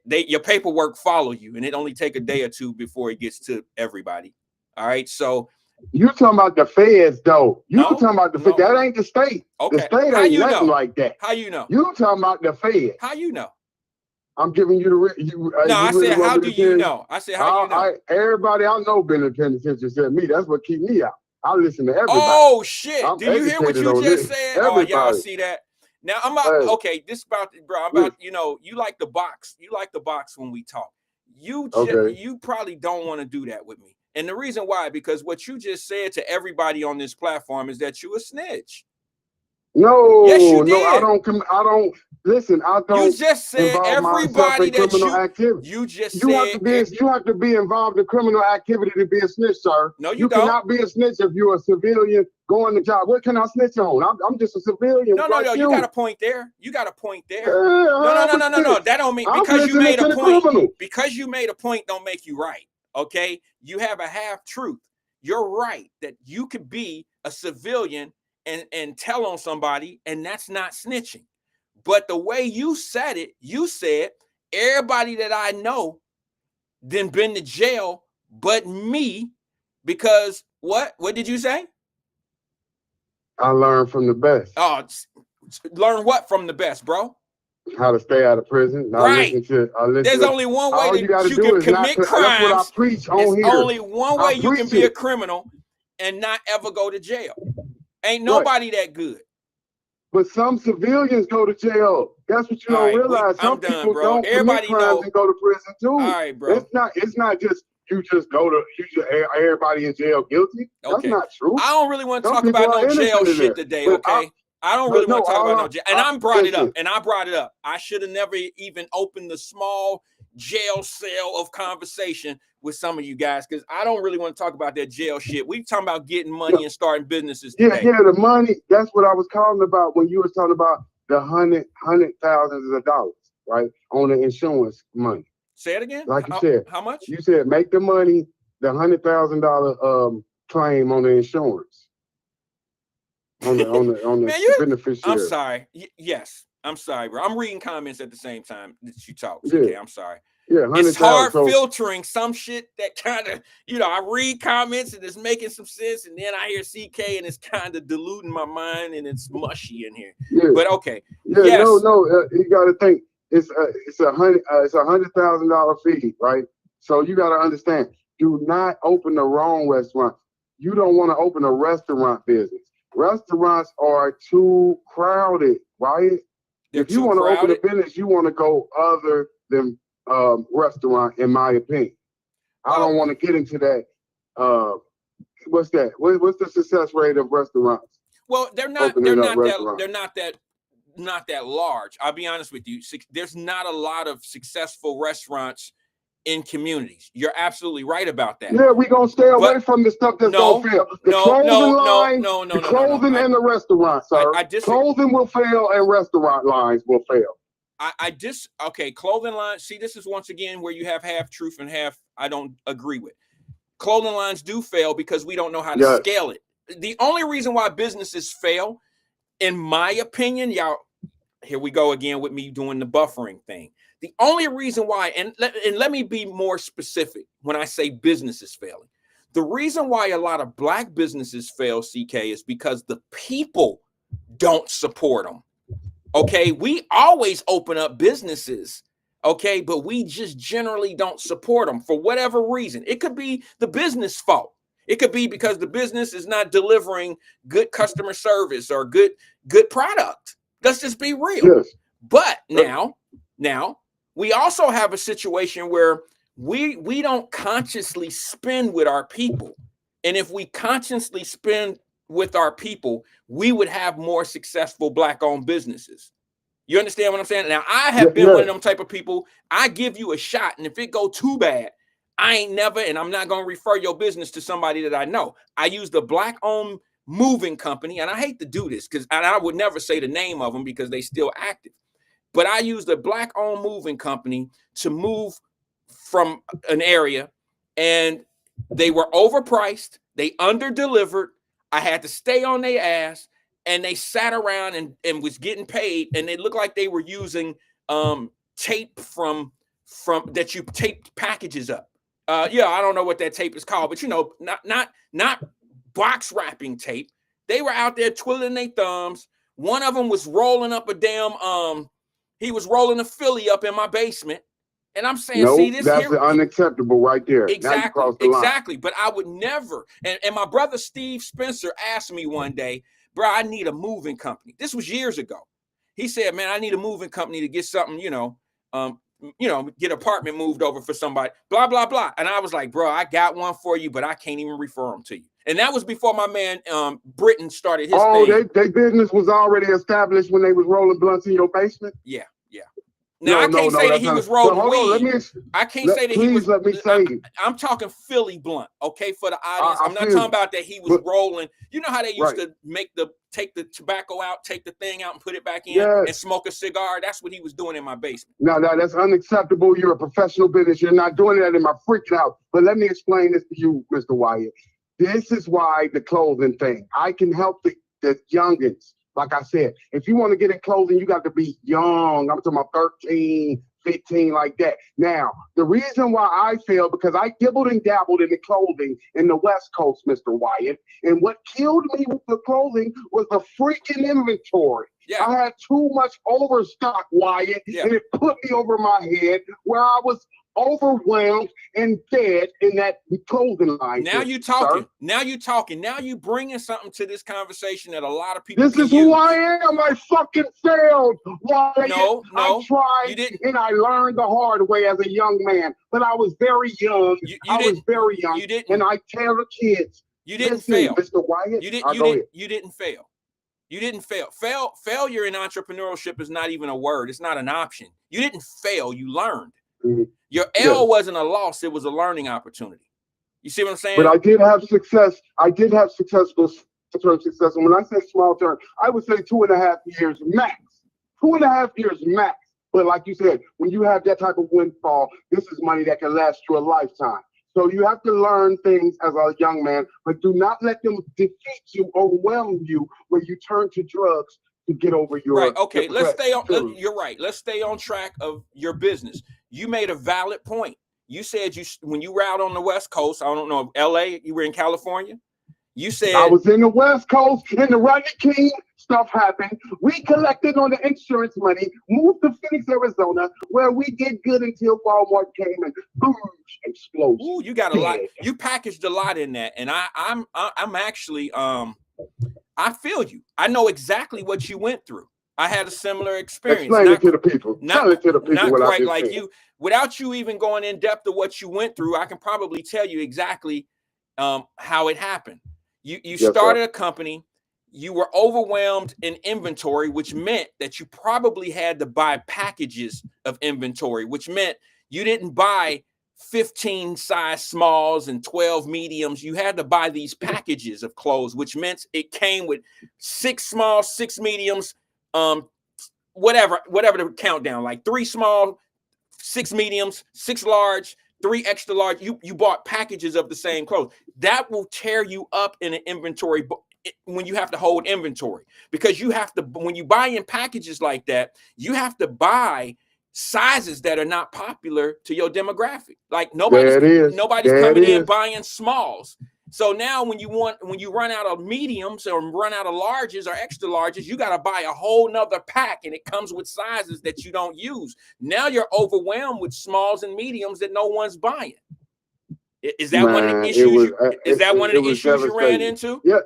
your paperwork follow you, and it only take a day or two before it gets to everybody. All right, so you talking about the feds, though. You talking about the feds. That ain't the state. Okay. The state ain't nothing like that. How you know? You talking about the feds. How you know? I'm giving you the I said, how do you know? I said, how you know? Everybody I know been in penitentiary said me. That's what keep me out. I listen to everybody. Oh shit! Do you hear what you just said? Everybody. Oh, y'all see that? Now I'm about okay. This about bro. I'm about you like the box. You like the box when we talk. You probably don't want to do that with me. And the reason why, because what you just said to everybody on this platform is that you a snitch. No, yes, you did. No, I don't listen. I don't. You just said everybody that activity. You just you have to be involved in criminal activity to be a snitch, sir. No, you don't. Cannot be a snitch if you're a civilian going to job. What can I snitch on? I'm just a civilian. No. You got a point there. You got a point there. No. That don't mean because you made a point. Because you made a point don't make you right. Okay, you have a half truth. You're right that you could be a civilian and tell on somebody, and that's not snitching. But the way you said it, you said everybody that I know then been to jail but me, because what did you say? I learned from the best. Oh, learn what from the best, bro? How to stay out of prison. Right. There's only one way that you can commit crimes. That's what I preach on here. There's only one way you can be a criminal and not ever go to jail. Ain't nobody that good. But some civilians go to jail. That's what you don't realize. Some people don't commit crimes and go to prison too. All right, bro. It's not just everybody in jail guilty. That's not true. I don't really want to talk about no jail shit today, okay? I don't really want to talk about no jail. And I brought it up. I should have never even opened the small jail cell of conversation with some of you guys, because I don't really want to talk about that jail shit. We talking about getting money and starting businesses today. Yeah, the money. That's what I was calling about when you was talking about the hundred thousands of dollars, right, on the insurance money. Say it again. Like you said, how much? You said make the money, the $100,000 claim on the insurance. On the Man, you, beneficiary. I'm sorry. Yes, I'm sorry, bro. I'm reading comments at the same time that you talk. Yeah. Okay, I'm sorry. Yeah, It's hard so, filtering some shit that kind of, I read comments and it's making some sense, and then I hear CK and it's kind of diluting my mind and it's mushy in here. Yeah. But okay. Yeah, yes. no, you got to think it's $100,000 fee, right? So you got to understand, do not open the wrong restaurant. You don't want to open a restaurant business. Restaurants are too crowded, right? If you want to open a business, you want to go other than restaurant, in my opinion. I don't want to get into that. What's that? What's the success rate of restaurants? Well, they're not that large. I'll be honest with you. There's not a lot of successful restaurants in communities. You're absolutely right about that. Yeah, we're gonna stay away from the stuff that's gonna fail. The clothing and the restaurant, sir. Clothing will fail and restaurant lines will fail. Okay, clothing lines. See, this is once again where you have half truth and half I don't agree with. Clothing lines do fail because we don't know how to scale it. The only reason why businesses fail, in my opinion, y'all, here we go again with me doing the buffering thing. The only reason why, and let me be more specific when I say businesses failing. The reason why a lot of Black businesses fail, CK, is because the people don't support them. Okay, we always open up businesses, okay, but we just generally don't support them for whatever reason. It could be the business fault. It could be because the business is not delivering good customer service or good product. Let's just be real. Yes. But now we also have a situation where we don't consciously spend with our people. And if we consciously spend with our people, we would have more successful Black-owned businesses. You understand what I'm saying? Now, I have been one of them type of people. I give you a shot, and if it go too bad, I ain't never, and I'm not going to refer your business to somebody that I know. I use the Black-owned moving company, and I hate to do this because I would never say the name of them because they still active. But I use the Black-owned moving company to move from an area, and they were overpriced. They under-delivered. I had to stay on their ass, and they sat around and was getting paid, and they looked like they were using tape from that you taped packages up. I don't know what that tape is called, but not box wrapping tape. They were out there twiddling their thumbs. One of them was rolling up a damn he was rolling a Philly up in my basement. And I'm saying, see, this that's unacceptable right there. Exactly. But I would never. And my brother Steve Spencer asked me one day, bro, I need a moving company. This was years ago. He said, man, I need a moving company to get something, get apartment moved over for somebody, blah, blah, blah. And I was like, bro, I got one for you, but I can't even refer them to you. And that was before my man Britton started his thing. Oh, their business was already established when they was rolling blunts in your basement? Yeah. Now, I can't say that he was rolling weed. I can't say that he was. Let me say. I'm talking Philly blunt, okay, for the audience. I'm not talking about that he was rolling. You know how they used to take the tobacco out, take the thing out and put it back in and smoke a cigar? That's what he was doing in my basement. No, that's unacceptable. You're a professional business. You're not doing that in my freaking out. But let me explain this to you, Mr. Wyatt. This is why the clothing thing. I can help the youngins. Like I said, if you want to get in clothing, you got to be young. I'm talking about 13, 15, like that. Now, the reason why I failed, because I dibbled and dabbled in the clothing in the West Coast, Mr. Wyatt. And what killed me with the clothing was the freaking inventory. Yeah. I had too much overstock, Wyatt, and it put me over my head where I was overwhelmed and dead in that clothing line. Now you talking. Sir. Now you talking. Now you bringing something to this conversation that a lot of people. This is who I am. I fucking failed. Wyatt. No, I tried and I learned the hard way as a young man. But I was very young. I was very young. You didn't. And I tell the kids. You didn't fail, Mr. Wyatt. You didn't fail. You didn't fail. Failure in entrepreneurship is not even a word. It's not an option. You didn't fail. You learned. Mm-hmm. Your L wasn't a loss. It was a learning opportunity. You see what I'm saying? But I did have success. I did have successful term success. And when I say small term, I would say 2.5 years max. 2.5 years max. But like you said, when you have that type of windfall, this is money that can last you a lifetime. So you have to learn things as a young man, but do not let them defeat you, overwhelm you, when you turn to drugs to get over your right. Okay, let's stay on. feelings. You're right. Let's stay on track of your business. You made a valid point. You said when you were out on the West Coast, I don't know, LA, you were in California. You said I was in the West Coast, and the Rodney King stuff happened. We collected on the insurance money, moved to Phoenix, Arizona, where we did good until Walmart came and boom, explosion. ooh, you got a lot. You packaged a lot in that, and I'm actually I feel you. I know exactly what you went through. I had a similar experience. Explain it to the people. Tell it to the people. Not what quite I like said. you. Without you even going in depth of what you went through, I can probably tell you exactly how it happened. You started a company. You were overwhelmed in inventory, which meant that you probably had to buy packages of inventory, which meant you didn't buy 15 size smalls and 12 mediums. You had to buy these packages of clothes, which meant it came with 6 smalls, 6 mediums, whatever the countdown, like 3 small, 6 mediums, 6 large, 3 extra large. You bought packages of the same clothes. That will tear you up in an inventory when you have to hold inventory, because you have to, when you buy in packages like that, you have to buy sizes that are not popular to your demographic. Like nobody's coming in buying smalls. So now when you run out of mediums or run out of larges or extra larges, you got to buy a whole nother pack, and it comes with sizes that you don't use. Now you're overwhelmed with smalls and mediums that no one's buying. Is that one of the issues? Is that one of the issues you ran into? Yeah.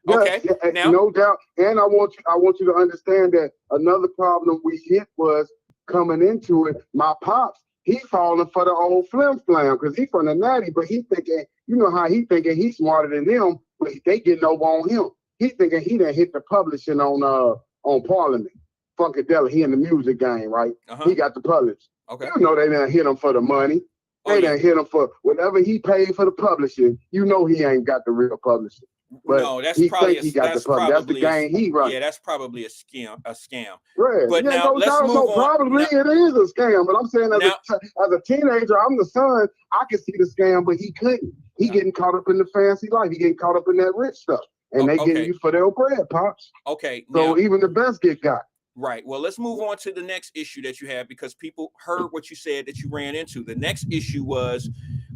Okay. Yeah, now, no doubt. And I want you to understand that another problem we hit was coming into it. My pops, he falling for the old flim flam because he from the natty, but he thinking, you know how he thinking he's smarter than them, but they getting over on him. He thinking he done hit the publishing on Parliament. Funkadelic, he in the music game, right? He got the publish. Okay. You know they done hit him for the money. They done hit him for whatever he paid for the publishing. You know he ain't got the real publishing. But no, that's probably that's the game he runs. Yeah, that's probably a scam. Right. But now let's move on. Probably it is a scam. But I'm saying as a teenager, I'm the son. I can see the scam, but he couldn't. He getting caught up in the fancy life. He getting caught up in that rich stuff, and they getting you for their bread, pops. Okay. So even the best get got. Right. Well, let's move on to the next issue that you have, because people heard what you said that you ran into. The next issue was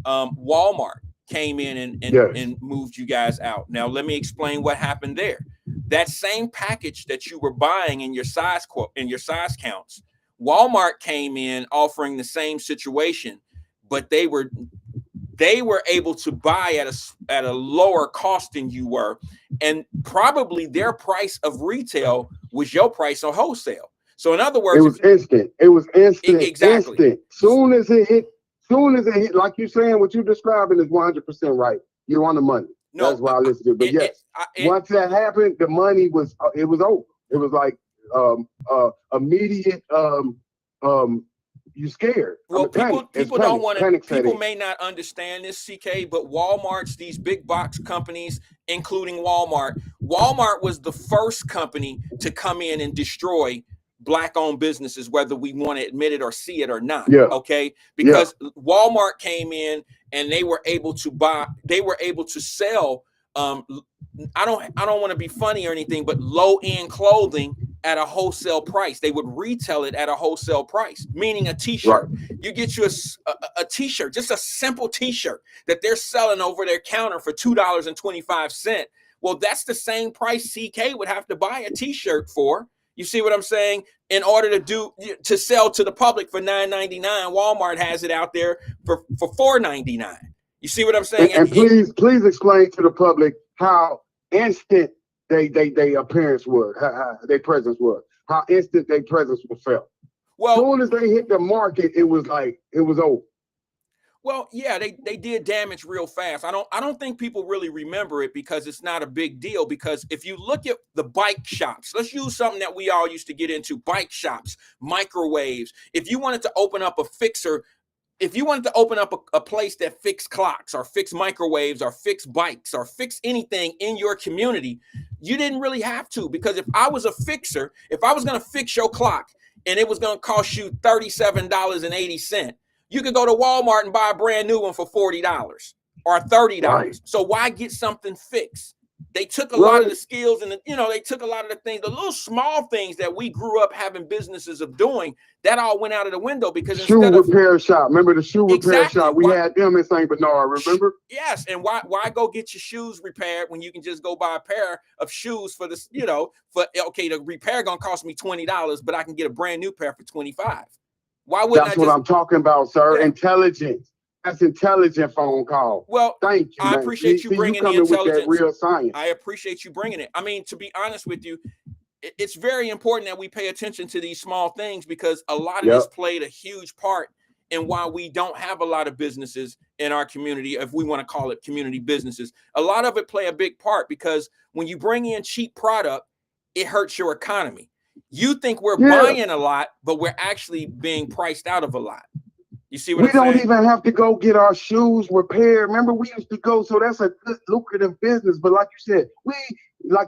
Walmart came in and moved you guys out. Now, let me explain what happened there. That same package that you were buying in your size counts, Walmart came in offering the same situation, but they were able to buy at a lower cost than you were, and probably their price of retail was your price on wholesale. So in other words, it was instant. Exactly. Instant. Soon as it hit, like you're saying, what you're describing is 100% right. You're on the money. No, that's why I listen to it. But yes, once that happened, the money was it was over. It was like immediate. You scared. Well, people don't want to. People may not understand this, CK, but Walmart's, these big box companies, including Walmart. Walmart was the first company to come in and destroy Black-owned businesses, whether we want to admit it or see it or not. Yeah. Okay, because Walmart came in and they were able to buy. They were able to sell. I don't want to be funny or anything, but low-end clothing at a wholesale price. They would retail it at a wholesale price, meaning a t-shirt. Right. You get you a t-shirt, just a simple t-shirt that they're selling over their counter for $2.25. Well, that's the same price CK would have to buy a t-shirt for. You see what I'm saying? In order to sell to the public for $9.99, Walmart has it out there for $4.99. You see what I'm saying? And please explain to the public how instant they appearance was, how their presence was, how instant their presence was felt. Well, as soon as they hit the market, it was over. Well, yeah, they did damage real fast. I don't think people really remember it because it's not a big deal. Because if you look at the bike shops, let's use something that we all used to get into: bike shops, microwaves. If you wanted to open up a fixer if you wanted to open up a place that fixed clocks or fix microwaves or fix bikes or fix anything in your community, you didn't really have to, because if I was a fixer, if I was going to fix your clock and it was going to cost you $37.80, you could go to Walmart and buy a brand new one for $40 or $30. Right. So why get something fixed? They took a lot of the skills and they took a lot of the things, the little small things that we grew up having businesses of doing, that all went out of the window because shoe repair shop. Remember the shoe repair shop? We had them in St. Bernard, remember? Yes. And why go get your shoes repaired when you can just go buy a pair of shoes for this, the repair gonna cost me $20, but I can get a brand new pair for $25. Why wouldn't That's what I'm talking about, sir. Yeah. Intelligence. That's intelligent phone call. Well, thank you. I appreciate you bringing the intelligence. With that real science. I appreciate you bringing it. I mean, to be honest with you, it's very important that we pay attention to these small things, because a lot of this played a huge part in why we don't have a lot of businesses in our community, if we want to call it community businesses. A lot of it play a big part, because when you bring in cheap product, it hurts your economy. You think we're buying a lot, but we're actually being priced out of a lot. You see what I'm saying? We don't even have to go get our shoes repaired. Remember, we used to go, so that's a good lucrative business. But like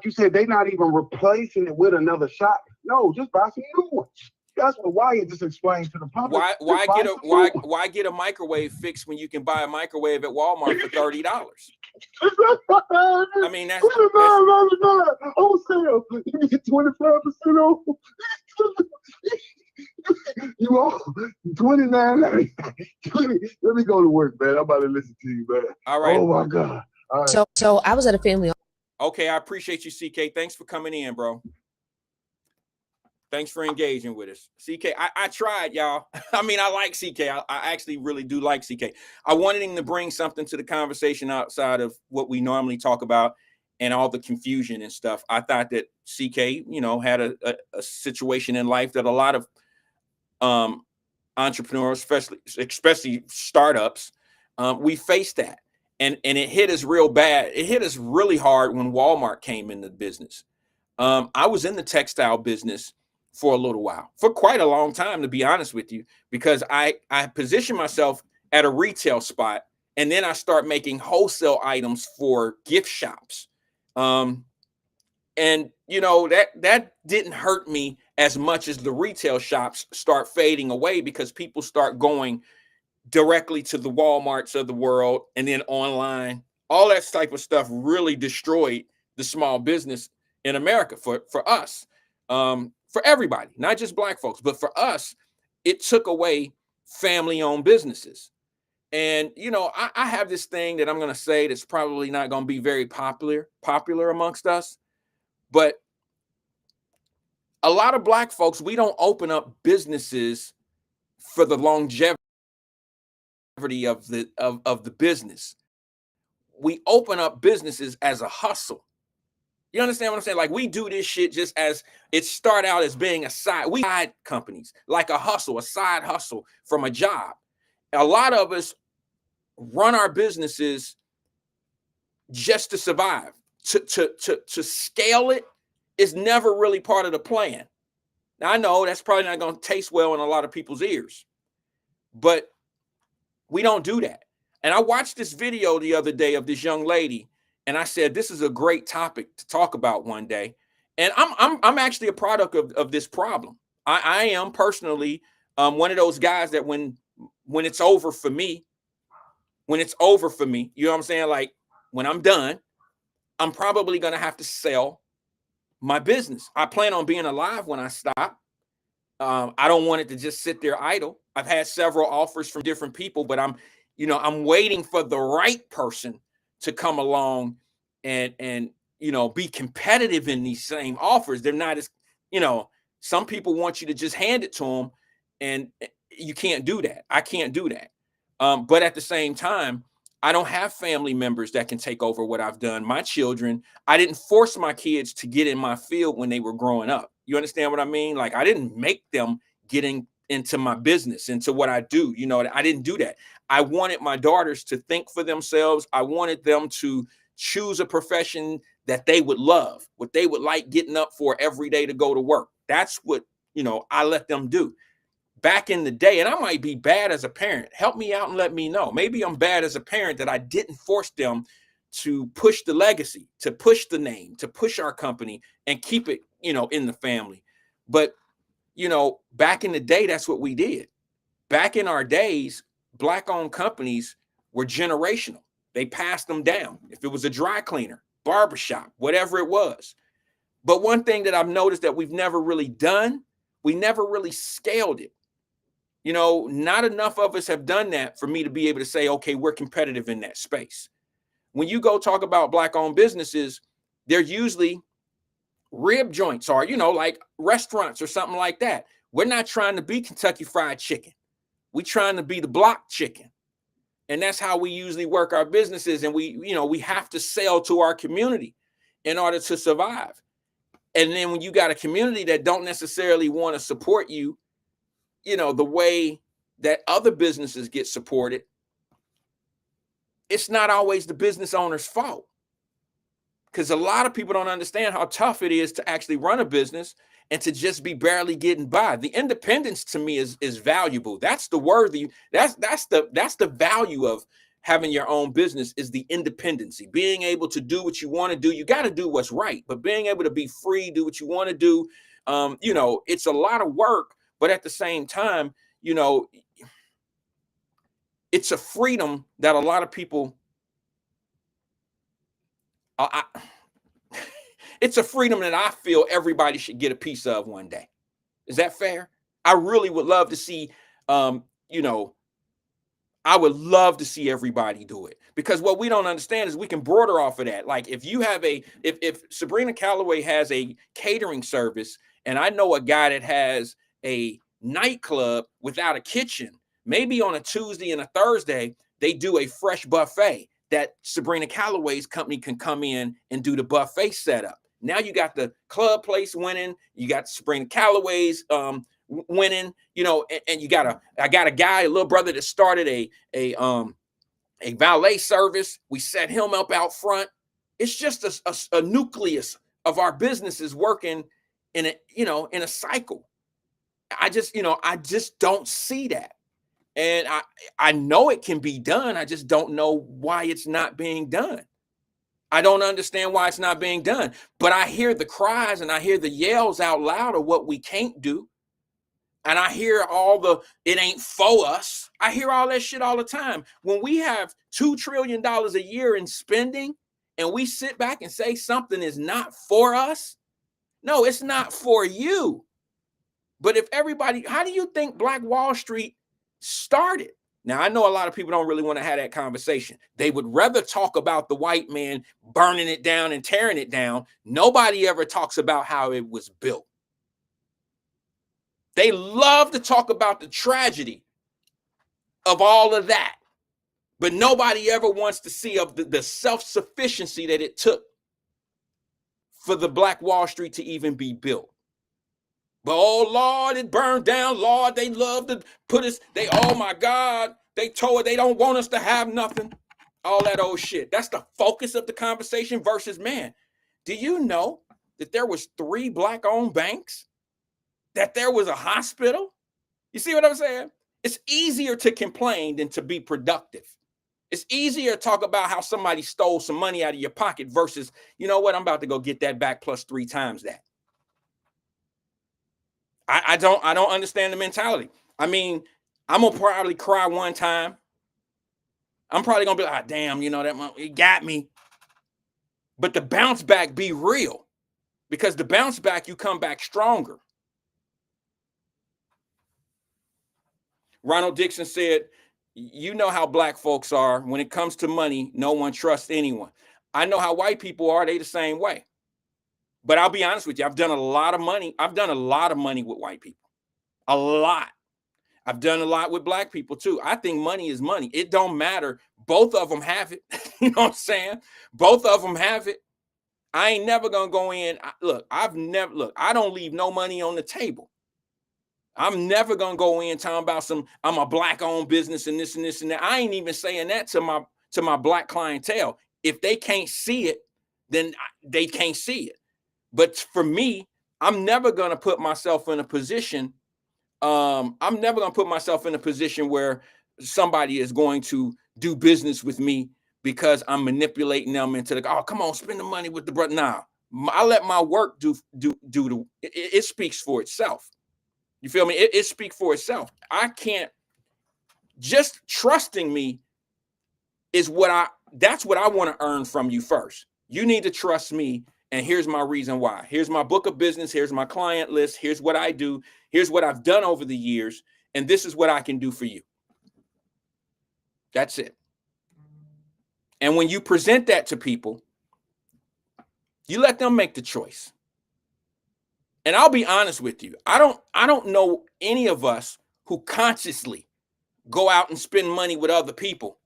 you said, they're not even replacing it with another shop. No, just buy some new ones. That's what Wyatt just explained to the public. Why get a microwave fixed when you can buy a microwave at Walmart for $30? I mean, that's on sale. You get 25% off. You all $29.99. Let me go to work, man. I'm about to listen to you, man. All right. Oh my God. All right. So I was at a family. Okay, I appreciate you, CK. Thanks for coming in, bro. Thanks for engaging with us. CK, I tried, y'all. I mean, I like CK. I actually really do like CK. I wanted him to bring something to the conversation outside of what we normally talk about and all the confusion and stuff. I thought that CK, had a situation in life that a lot of entrepreneurs, especially startups, we faced that. And it hit us real bad. It hit us really hard when Walmart came into the business. I was in the textile business for a little while, for quite a long time, to be honest with you, because I positioned myself at a retail spot, and then I start making wholesale items for gift shops. And that didn't hurt me as much as the retail shops start fading away, because people start going directly to the Walmarts of the world and then online. All that type of stuff really destroyed the small business in America for us. For everybody, not just Black folks, but for us, it took away family-owned businesses. And, I have this thing that I'm going to say that's probably not going to be very popular amongst us, but a lot of Black folks, we don't open up businesses for the longevity of the business. We open up businesses as a hustle. You understand what I'm saying? Like, we do this shit just as it start out as being a side companies, like a hustle, a side hustle from a job. A lot of us run our businesses just to survive. To scale it is never really part of the plan. Now, I know that's probably not going to taste well in a lot of people's ears, but we don't do that. And I watched this video the other day of this young lady, and I said, this is a great topic to talk about one day. And I'm actually a product of this problem. I am personally one of those guys that when it's over for me, you know what I'm saying? Like, when I'm done, I'm probably going to have to sell my business. I plan on being alive when I stop. I don't want it to just sit there idle. I've had several offers from different people, but I'm waiting for the right person to come along and be competitive in these same offers. They're not as, some people want you to just hand it to them, and you can't do that. I can't do that. But at the same time, I don't have family members that can take over what I've done. My children, I didn't force my kids to get in my field when they were growing up. You understand what I mean? Like, I didn't make them getting into my business, into what I do. I didn't do that. I wanted my daughters to think for themselves. I wanted them to choose a profession that they would love, what they would like getting up for every day to go to work. That's what, I let them do. back in the day, and I might be bad as a parent. Help me out and let me know. Maybe I'm bad as a parent that I didn't force them to push the legacy, to push the name, to push our company and keep it, in the family. But, back in the day, that's what we did. Back in our days, Black-owned companies were generational. They passed them down. If it was a dry cleaner, barbershop, whatever it was. But one thing that I've noticed that we've never really done, we never really scaled it. Not enough of us have done that for me to be able to say, okay, we're competitive in that space. When you go talk about Black-owned businesses, they're usually rib joints or, like restaurants or something like that. We're not trying to be Kentucky Fried Chicken. We're trying to be the block chicken. And that's how we usually work our businesses. And we have to sell to our community in order to survive. And then when you got a community that don't necessarily want to support you, the way that other businesses get supported, it's not always the business owner's fault. Because a lot of people don't understand how tough it is to actually run a business and to just be barely getting by. The independence to me is valuable. That's the that's the value of having your own business, is the independency, being able to do what you want to do. You got to do what's right, but being able to be free, do what you want to do. It's a lot of work, but at the same time, it's a freedom that a lot of people, it's a freedom that I feel everybody should get a piece of one day. Is that fair? I really would love to see, I would love to see everybody do it, because what we don't understand is we can broader off of that. Like if you have if Sabrina Calloway has a catering service, and I know a guy that has a nightclub without a kitchen, maybe on a Tuesday and a Thursday, they do a fresh buffet that Sabrina Calloway's company can come in and do the buffet setup. Now you got the club place winning, you got Sabrina Calloway's winning, and I got a guy, a little brother that started a valet service. We set him up out front. It's just a nucleus of our businesses working in a cycle. I just don't see that. And I know it can be done. I just don't know why it's not being done. I don't understand why it's not being done. But I hear the cries and I hear the yells out loud of what we can't do. And I hear it ain't for us. I hear all that shit all the time. When we have $2 trillion a year in spending and we sit back and say something is not for us, no, it's not for you. But if everybody, how do you think Black Wall Street started? Now, I know a lot of people don't really want to have that conversation. They would rather talk about the white man burning it down and tearing it down. Nobody ever talks about how it was built. They love to talk about the tragedy of all of that, but nobody ever wants to see of the self-sufficiency that it took for the Black Wall Street to even be built. But oh Lord, it burned down. Lord, they love to put us, oh my God, they told it they don't want us to have nothing. All that old shit. That's the focus of the conversation versus, man, do you know that there was 3 Black-owned banks? That there was a hospital? You see what I'm saying? It's easier to complain than to be productive. It's easier to talk about how somebody stole some money out of your pocket versus, you know what, I'm about to go get that back plus 3 times that. I don't understand the mentality. I mean, I'm gonna probably cry one time. I'm probably gonna be like, damn, that it got me. But the bounce back be real, because the bounce back, you come back stronger. Ronald Dixon said, you know how Black folks are. When it comes to money, no one trusts anyone. I know how white people are. They the same way. But I'll be honest with you. I've done a lot of money. I've done a lot of money with white people. A lot. I've done a lot with Black people too. I think money is money. It don't matter. Both of them have it. You know what I'm saying? Both of them have it. I ain't never going to go in. I don't leave no money on the table. I'm never going to go in talking about I'm a Black-owned business and this and this and that. I ain't even saying that to my Black clientele. If they can't see it, then they can't see it. But for me, I'm never going to put myself in a position I'm never going to put myself in a position where somebody is going to do business with me because I'm manipulating them into the, oh, come on, spend the money with the brother. Nah, I let my work do it speaks for itself. You feel me? It speaks for itself. I can't, just trusting me is that's what I want to earn from you first. You need to trust me. And here's my reason why. Here's my book of business. Here's my client list. Here's what I do. Here's what I've done over the years. And this is what I can do for you. That's it. And when you present that to people, you let them make the choice. And I'll be honest with you. I don't know any of us who consciously go out and spend money with other people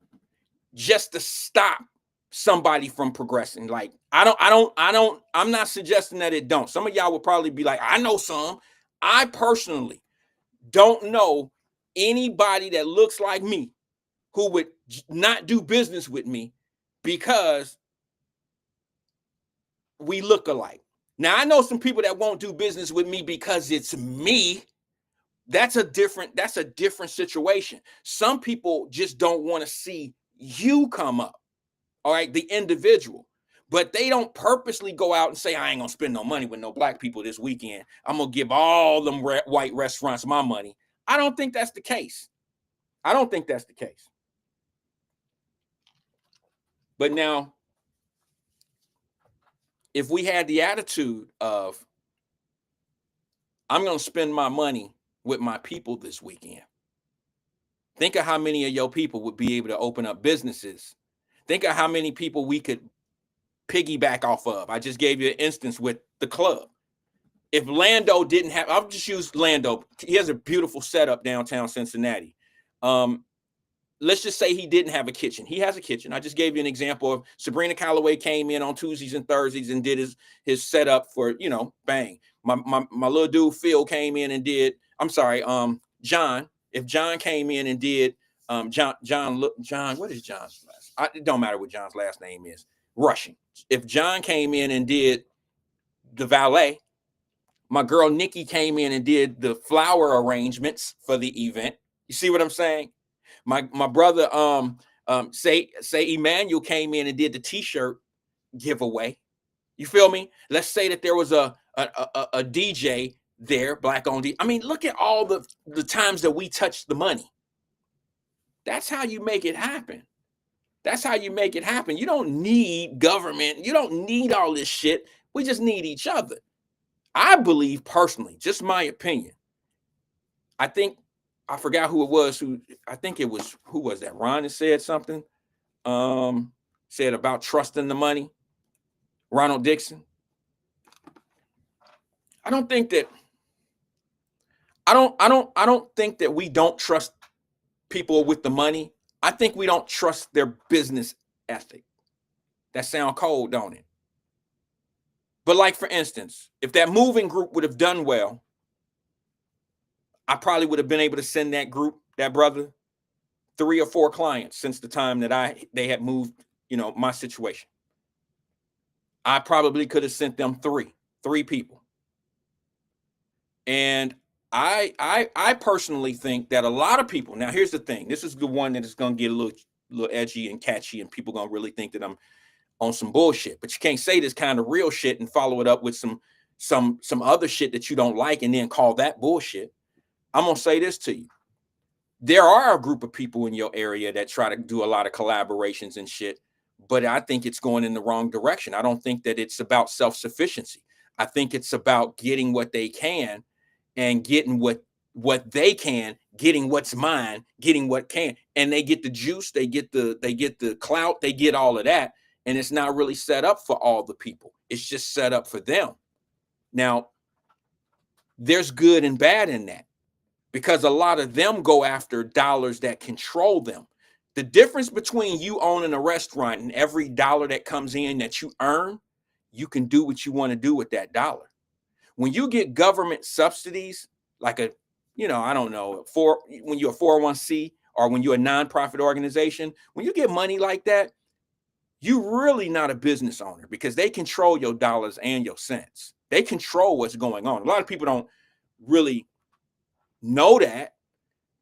just to stop somebody from progressing. Like, I'm not suggesting that it don't. Some of y'all would probably be like, I know some. I personally don't know anybody that looks like me who would not do business with me because we look alike. Now, I know some people that won't do business with me because it's me. That's a different situation. Some people just don't want to see you come up. All right, the individual. But they don't purposely go out and say, I ain't gonna spend no money with no black people this weekend. I'm gonna give all them white restaurants my money. I don't think that's the case. I don't think that's the case. But now, if we had the attitude of, I'm gonna spend my money with my people this weekend, think of how many of your people would be able to open up businesses. Think of how many people we could piggyback off of. I just gave you an instance with the club. If Lando didn't have, I'll just use Lando. He has a beautiful setup downtown Cincinnati. Let's just say he didn't have a kitchen. He has a kitchen. I just gave you an example of Sabrina Calloway came in on Tuesdays and Thursdays and did his setup for, bang. My little dude Phil came in and did, John. If John came in and did John, what is John's last? It don't matter what John's last name is. Rushing. If John came in and did the valet, my girl Nikki came in and did the flower arrangements for the event. You see what I'm saying? My brother say Emmanuel came in and did the t-shirt giveaway. You feel me? Let's say that there was a DJ there, black owned. I mean, look at all the times that we touched the money. That's how you make it happen. That's how you make it happen. You don't need government. You don't need all this shit. We just need each other. I believe personally, just my opinion. I think, I forgot who it was, who was that? Ron that said something, said about trusting the money. Ronald Dixon. I don't think that we don't trust people with the money. I think we don't trust their business ethic. That sound cold, don't it? But like, for instance, if that moving group would have done well, I probably would have been able to send that group, that brother, 3 or 4 clients since the time that they had moved, my situation. I probably could have sent them 3 people. And I personally think that a lot of people, now here's the thing, this is the one that is going to get a little edgy and catchy, and people going to really think that I'm on some bullshit. But you can't say this kind of real shit and follow it up with some other shit that you don't like and then call that bullshit. I'm going to say this to you. There are a group of people in your area that try to do a lot of collaborations and shit, but I think it's going in the wrong direction. I don't think that it's about self-sufficiency. I think it's about getting what they can and getting what they can, getting what's mine, getting what can. And they get the juice, they get the clout, they get all of that. And it's not really set up for all the people. It's just set up for them. Now, there's good and bad in that, because a lot of them go after dollars that control them. The difference between you owning a restaurant and every dollar that comes in that you earn, you can do what you want to do with that dollar. When you get government subsidies, like when you're a 401c or when you're a nonprofit organization, when you get money like that, you're really not a business owner, because they control your dollars and your cents. They control what's going on. A lot of people don't really know that,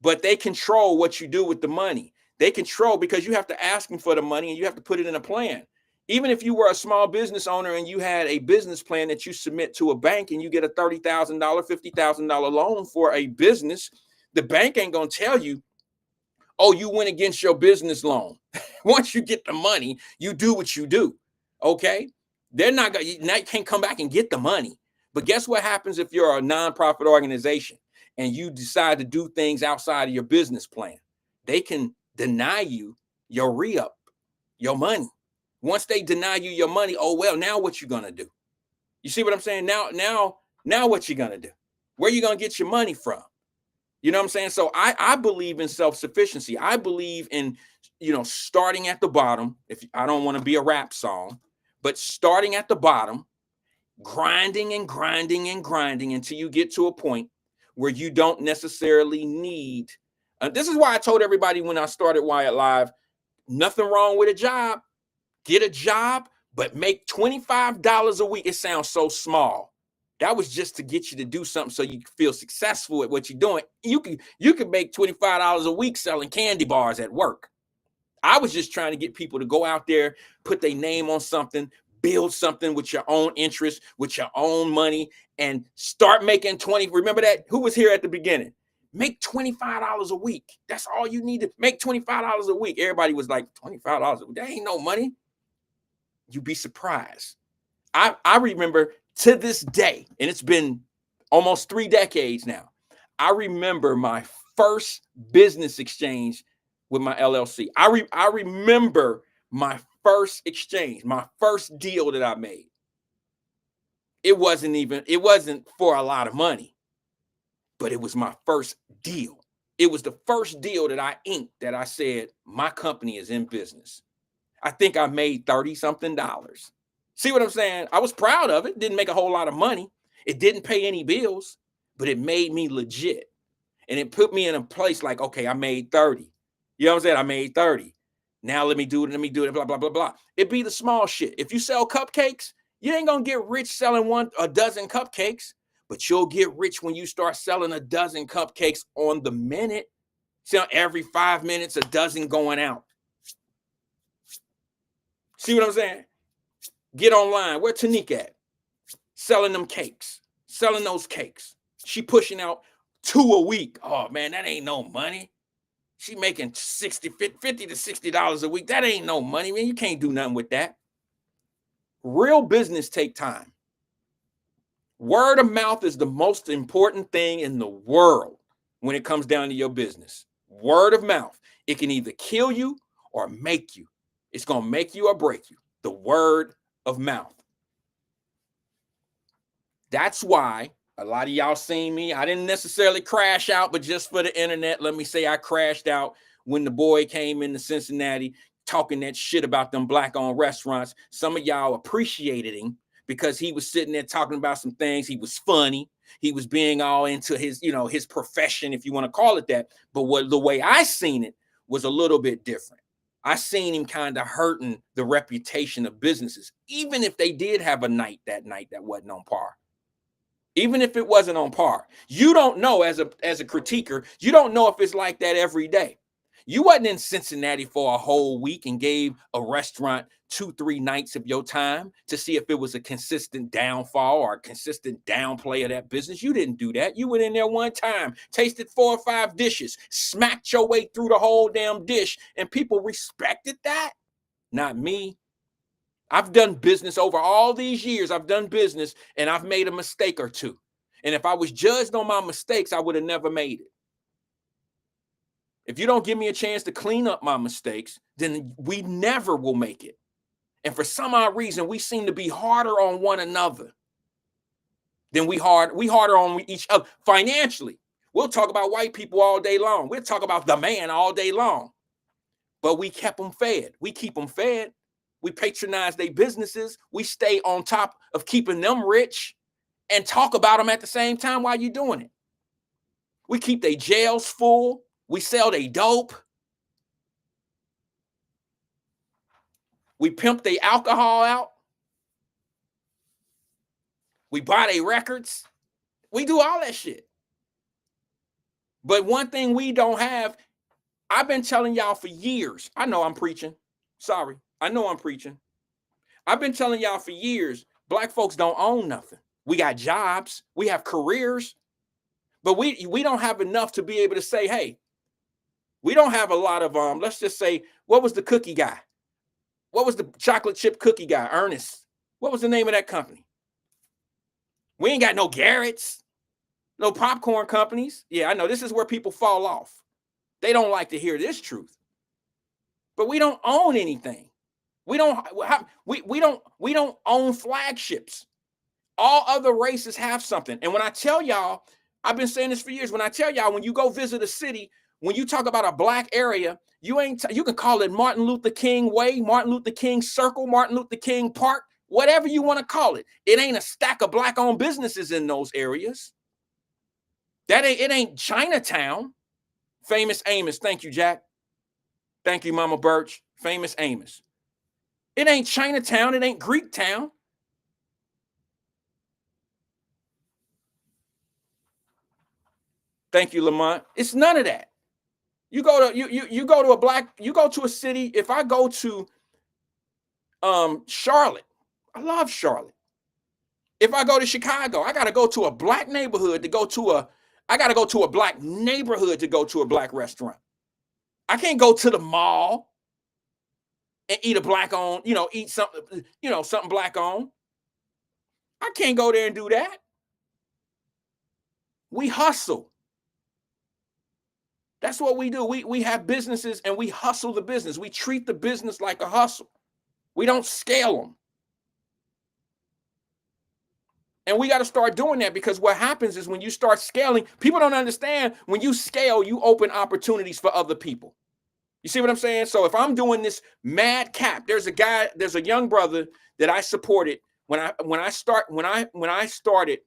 but they control what you do with the money. They control, because you have to ask them for the money and you have to put it in a plan. Even if you were a small business owner and you had a business plan that you submit to a bank and you get a $30,000, $50,000 loan for a business, the bank ain't going to tell you, oh, you went against your business loan. Once you get the money, you do what you do. Okay. They're not going to, now you can't come back and get the money. But guess what happens if you're a nonprofit organization and you decide to do things outside of your business plan? They can deny you your re-up, your money. Once they deny you your money, oh, well, now what you going to do? You see what I'm saying? Now what you going to do? Where you going to get your money from? You know what I'm saying? So I believe in self-sufficiency. I believe in, starting at the bottom. If I don't want to be a rap song, but starting at the bottom, grinding and grinding and grinding until you get to a point where you don't necessarily need. This is why I told everybody when I started Wyatt Live, nothing wrong with a job. Get a job, but make $25 a week. It sounds so small. That was just to get you to do something so you feel successful at what you're doing. You can make $25 a week selling candy bars at work. I was just trying to get people to go out there, put their name on something, build something with your own interest, with your own money, and start making 20. Remember that? Who was here at the beginning? Make $25 a week. That's all you need to make, $25 a week. Everybody was like, $25 a week? That ain't no money. You'd be surprised. I remember to this day, and it's been almost 3 decades now, I remember my first business exchange with my LLC. I remember my first exchange, my first deal that I made. It wasn't for a lot of money, but it was my first deal. It was the first deal that I inked that I said, my company is in business. I think I made $30-something. See what I'm saying? I was proud of it. Didn't make a whole lot of money. It didn't pay any bills, but it made me legit. And it put me in a place like, okay, I made 30. You know what I'm saying? I made 30. Now let me do it, blah, blah, blah, blah. It be the small shit. If you sell cupcakes, you ain't going to get rich selling a dozen cupcakes, but you'll get rich when you start selling a dozen cupcakes on the minute. So every 5 minutes, a dozen going out. See what I'm saying? Get online. Where Tanika at? Selling them cakes. Selling those cakes. She pushing out 2 a week. Oh, man, that ain't no money. She making $50 to $60 a week. That ain't no money, man. You can't do nothing with that. Real business take time. Word of mouth is the most important thing in the world when it comes down to your business. Word of mouth. It can either kill you or make you. It's going to make you or break you. The word of mouth. That's why a lot of y'all seen me. I didn't necessarily crash out, but just for the internet, let me say I crashed out when the boy came into Cincinnati talking that shit about them black-owned restaurants. Some of y'all appreciated him because he was sitting there talking about some things. He was funny. He was being all into his, his profession, if you want to call it that. But the way I seen it was a little bit different. I seen him kind of hurting the reputation of businesses, even if they did have a night that wasn't on par. Even if it wasn't on par. You don't know, as a critiquer, you don't know if it's like that every day. You wasn't in Cincinnati for a whole week and gave a restaurant 2-3 nights of your time to see if it was a consistent downfall or a consistent downplay of that business. You didn't do that. You went in there one time, tasted 4 or 5 dishes, smacked your way through the whole damn dish, and people respected that. Not me. I've done business over all these years. I've done business and I've made a mistake or two. And if I was judged on my mistakes, I would have never made it. If you don't give me a chance to clean up my mistakes, then we never will make it. And for some odd reason, we seem to be harder on one another than we harder on each other financially. We'll talk about white people all day long. We'll talk about the man all day long. But we kept them fed. We keep them fed. We patronize their businesses. We stay on top of keeping them rich and talk about them at the same time while you're doing it. We keep their jails full. We sell their dope. We pimp their alcohol out. We buy their records. We do all that shit. But one thing we don't have, I've been telling y'all for years. I know I'm preaching. Sorry. I know I'm preaching. I've been telling y'all for years, black folks don't own nothing. We got jobs, we have careers, but we don't have enough to be able to say, hey, we don't have a lot of let's just say, what was the cookie guy? What was the chocolate chip cookie guy? Ernest. What was the name of that company? We ain't got no Garrett's, no popcorn companies. Yeah, I know this is where people fall off. They don't like to hear this truth. But we don't own anything. We don't own flagships. All other races have something. And when I tell y'all, I've been saying this for years. When I tell y'all, when you go visit a city, when you talk about a black area, you can call it Martin Luther King Way, Martin Luther King Circle, Martin Luther King Park, whatever you want to call it. It ain't a stack of black-owned businesses in those areas. It ain't Chinatown. Famous Amos. Thank you, Jack. Thank you, Mama Birch. Famous Amos. It ain't Chinatown. It ain't Greek Town. Thank you, Lamont. It's none of that. You go to a city. If I go to Charlotte, I love Charlotte. If I go to Chicago, I got to go to a black neighborhood to go to a black neighborhood to go to a black restaurant. I can't go to the mall and eat a black owned, eat something, something black owned. I can't go there and do that. We hustle. That's what we do. We have businesses and we hustle the business. We treat the business like a hustle. We don't scale them. And we got to start doing that, because what happens is when you start scaling, people don't understand, when you scale, you open opportunities for other people. You see what I'm saying? So if I'm doing this mad cap, there's a young brother that I supported when I started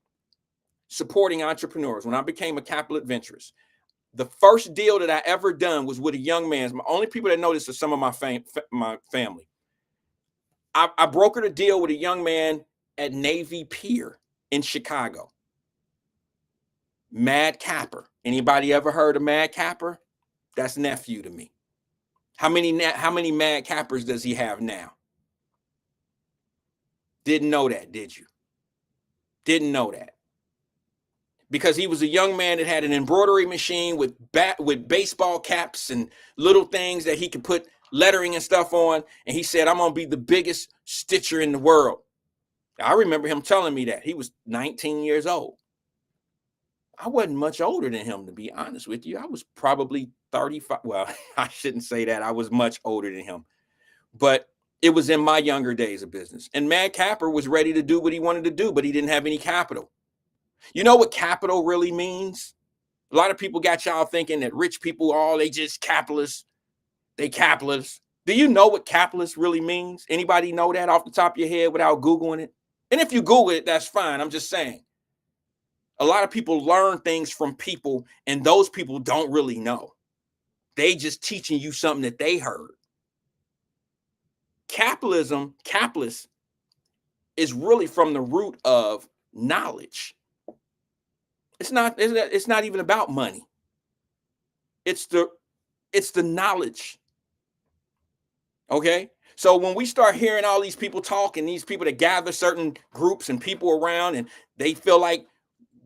supporting entrepreneurs, when I became a capital adventurist. The first deal that I ever done was with a young man. My only people that know this are some of my family. I brokered a deal with a young man at Navy Pier in Chicago. Mad Capper. Anybody ever heard of Mad Capper? That's nephew to me. How many Mad Cappers does he have now? Didn't know that, did you? Didn't know that. Because he was a young man that had an embroidery machine with baseball caps and little things that he could put lettering and stuff on. And he said, I'm going to be the biggest stitcher in the world. I remember him telling me that. He was 19 years old. I wasn't much older than him, to be honest with you. I was probably 35. Well, I shouldn't say that. I was much older than him. But it was in my younger days of business. And Mad Capper was ready to do what he wanted to do, but he didn't have any capital. You know what capital really means? A lot of people got y'all thinking that rich people, they just capitalists. They capitalists. Do you know what capitalist really means? Anybody know that off the top of your head without Googling it? And if you Google it, that's fine. I'm just saying. A lot of people learn things from people, and those people don't really know. They just teaching you something that they heard. Capitalist, is really from the root of knowledge. It's not even about money. It's the knowledge. Okay? So when we start hearing all these people talk, and these people that gather certain groups and people around, and they feel like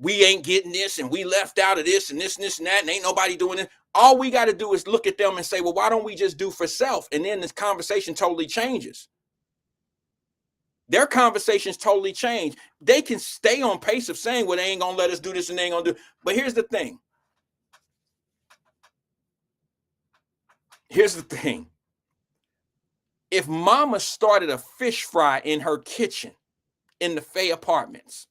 we ain't getting this and we left out of this and this and this and that, and ain't nobody doing it. All we got to do is look at them and say, well, why don't we just do for self? And then this conversation totally changes. Their conversations totally change. They can stay on pace of saying, well, they ain't going to let us do this and they ain't going to do. But here's the thing. If mama started a fish fry in her kitchen in the Fay Apartments,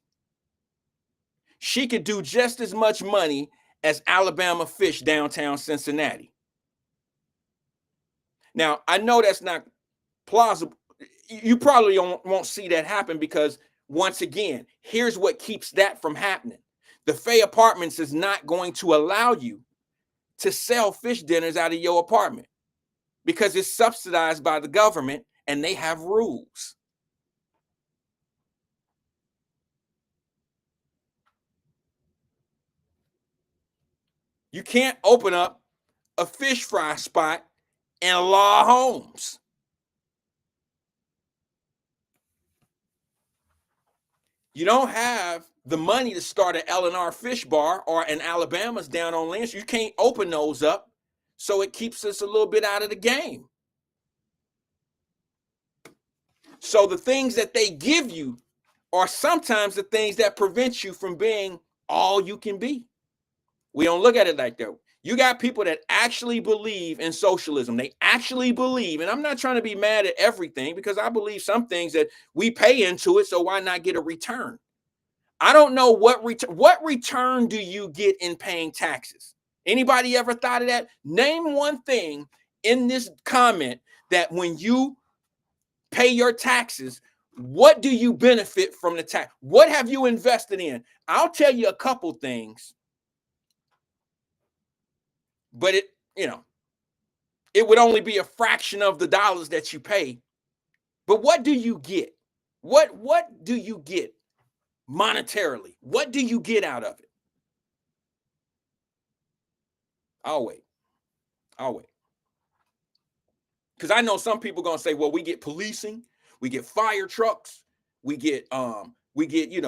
she could do just as much money as Alabama Fish downtown Cincinnati. Now, I know that's not plausible. You probably won't see that happen, because once again, here's what keeps that from happening. The Fay Apartments is not going to allow you to sell fish dinners out of your apartment, because it's subsidized by the government and they have rules. You can't open up a fish fry spot in Law Homes. You don't have the money to start an L&R fish bar or an Alabama's down on Lynch. You can't open those up, so it keeps us a little bit out of the game. So the things that they give you are sometimes the things that prevent you from being all you can be. We don't look at it like that. You got people that actually believe in socialism. They actually believe, and I'm not trying to be mad at everything, because I believe some things that we pay into it, so why not get a return? I don't know what return do you get in paying taxes? Anybody ever thought of that? Name one thing in this comment that when you pay your taxes, what do you benefit from the tax? What have you invested in? I'll tell you a couple things, but it would only be a fraction of the dollars that you pay. But what do you get? What do you get monetarily? What do you get out of it? I'll wait. Because I know some people gonna say, well, we get policing, we get fire trucks, we get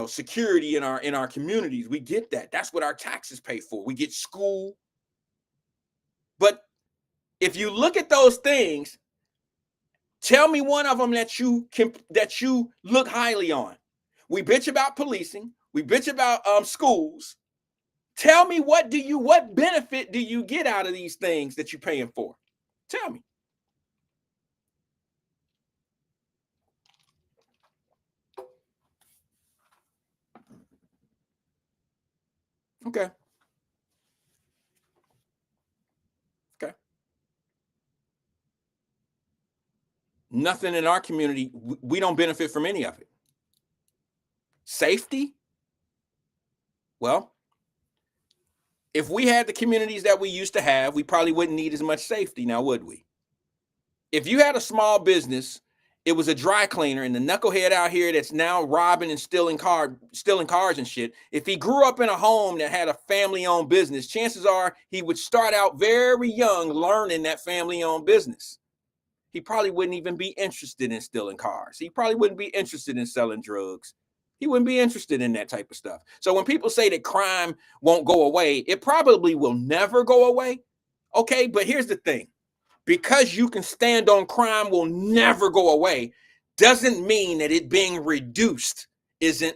security in our communities. We get that. That's what our taxes pay for. We get school. But if you look at those things, tell me one of them that you look highly on. We bitch about policing, we bitch about schools. Tell me what benefit do you get out of these things that you're paying for? Tell me. Okay. Nothing in our community, we don't benefit from any of it. Safety? Well, if we had the communities that we used to have, we probably wouldn't need as much safety now, would we? If you had a small business, it was a dry cleaner, and the knucklehead out here that's now robbing and stealing cars and shit, if he grew up in a home that had a family-owned business, chances are he would start out very young learning that family-owned business. He probably wouldn't even be interested in stealing cars. He probably wouldn't be interested in selling drugs. He wouldn't be interested in that type of stuff. So when people say that crime won't go away, it probably will never go away. Okay, but here's the thing. Because you can stand on crime will never go away, doesn't mean that it being reduced isn't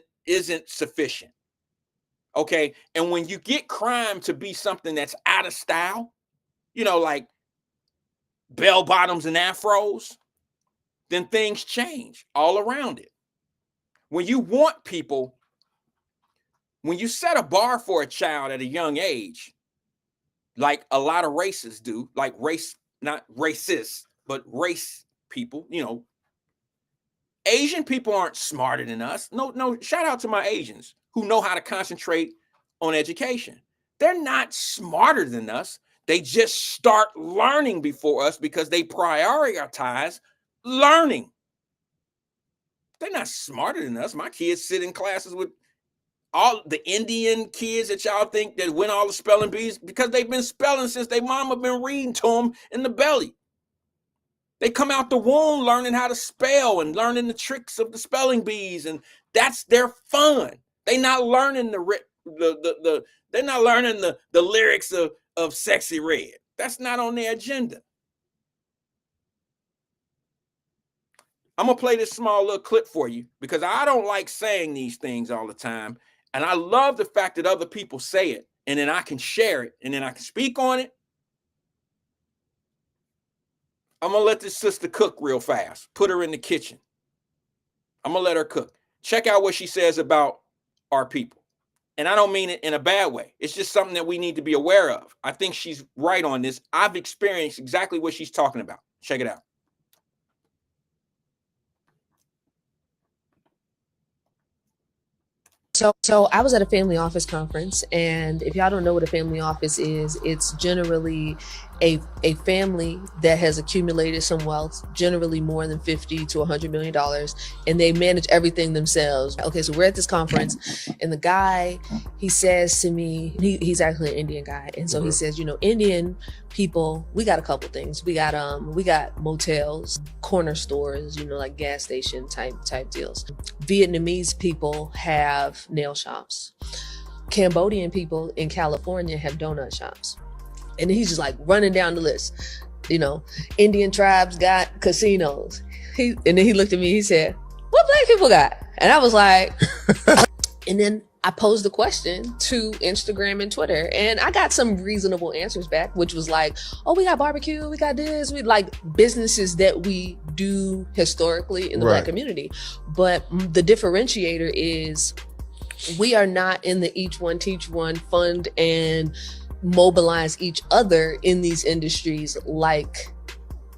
sufficient. Okay, and when you get crime to be something that's out of style, like bell bottoms and afros, then things change all around it. When you set a bar for a child at a young age, like a lot of races do, like not racists, but race people, Asian people aren't smarter than us. No, shout out to my Asians who know how to concentrate on education. They're not smarter than us. They just start learning before us because they prioritize learning. They're not smarter than us. My kids sit in classes with all the Indian kids that y'all think that win all the spelling bees because they've been spelling since their mama been reading to them in the belly. They come out the womb learning how to spell and learning the tricks of the spelling bees, and that's their fun. They're not learning they're not learning the lyrics of Sexy Red. That's not on their agenda. I'm going to play this small little clip for you because I don't like saying these things all the time. And I love the fact that other people say it and then I can share it and then I can speak on it. I'm going to let this sister cook real fast. Put her in the kitchen. I'm going to let her cook. Check out what she says about our people. And I don't mean it in a bad way. It's just something that we need to be aware of. I think she's right on this. I've experienced exactly what she's talking about. Check it out. So I was at a family office conference, and if y'all don't know what a family office is, it's generally a family that has accumulated some wealth, generally more than 50 to $100 million, and they manage everything themselves. Okay, so we're at this conference, and the guy, he says to me, he's actually an Indian guy, and so he says, Indian people, we got a couple things. We got motels, corner stores, like gas station type deals. Vietnamese people have nail shops. Cambodian people in California have donut shops. And he's just like running down the list. Indian tribes got casinos. And then he looked at me, he said, what black people got? And I was like, and then I posed the question to Instagram and Twitter, and I got some reasonable answers back, which was like, oh, we got barbecue, we got this, we like businesses that we do historically in the Black community. But the differentiator is we are not in the each one, teach one, fund and mobilize each other in these industries like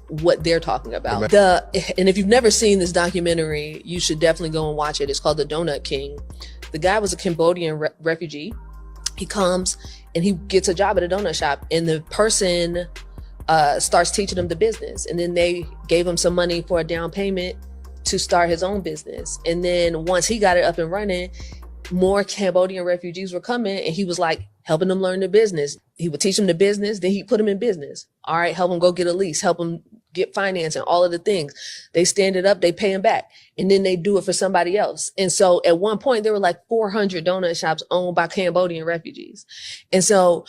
what they're talking about. And if you've never seen this documentary, you should definitely go and watch it. It's called The Donut King. The guy was a Cambodian refugee. He comes and he gets a job at a donut shop, and the person starts teaching him the business. And then they gave him some money for a down payment to start his own business. And then once he got it up and running, more Cambodian refugees were coming, and he was like helping them learn the business. He would teach them the business, then he'd put them in business. All right, help them go get a lease, help them get financing, all of the things. They stand it up, they pay him back, and then they do it for somebody else. And so at one point, there were like 400 donut shops owned by Cambodian refugees. And so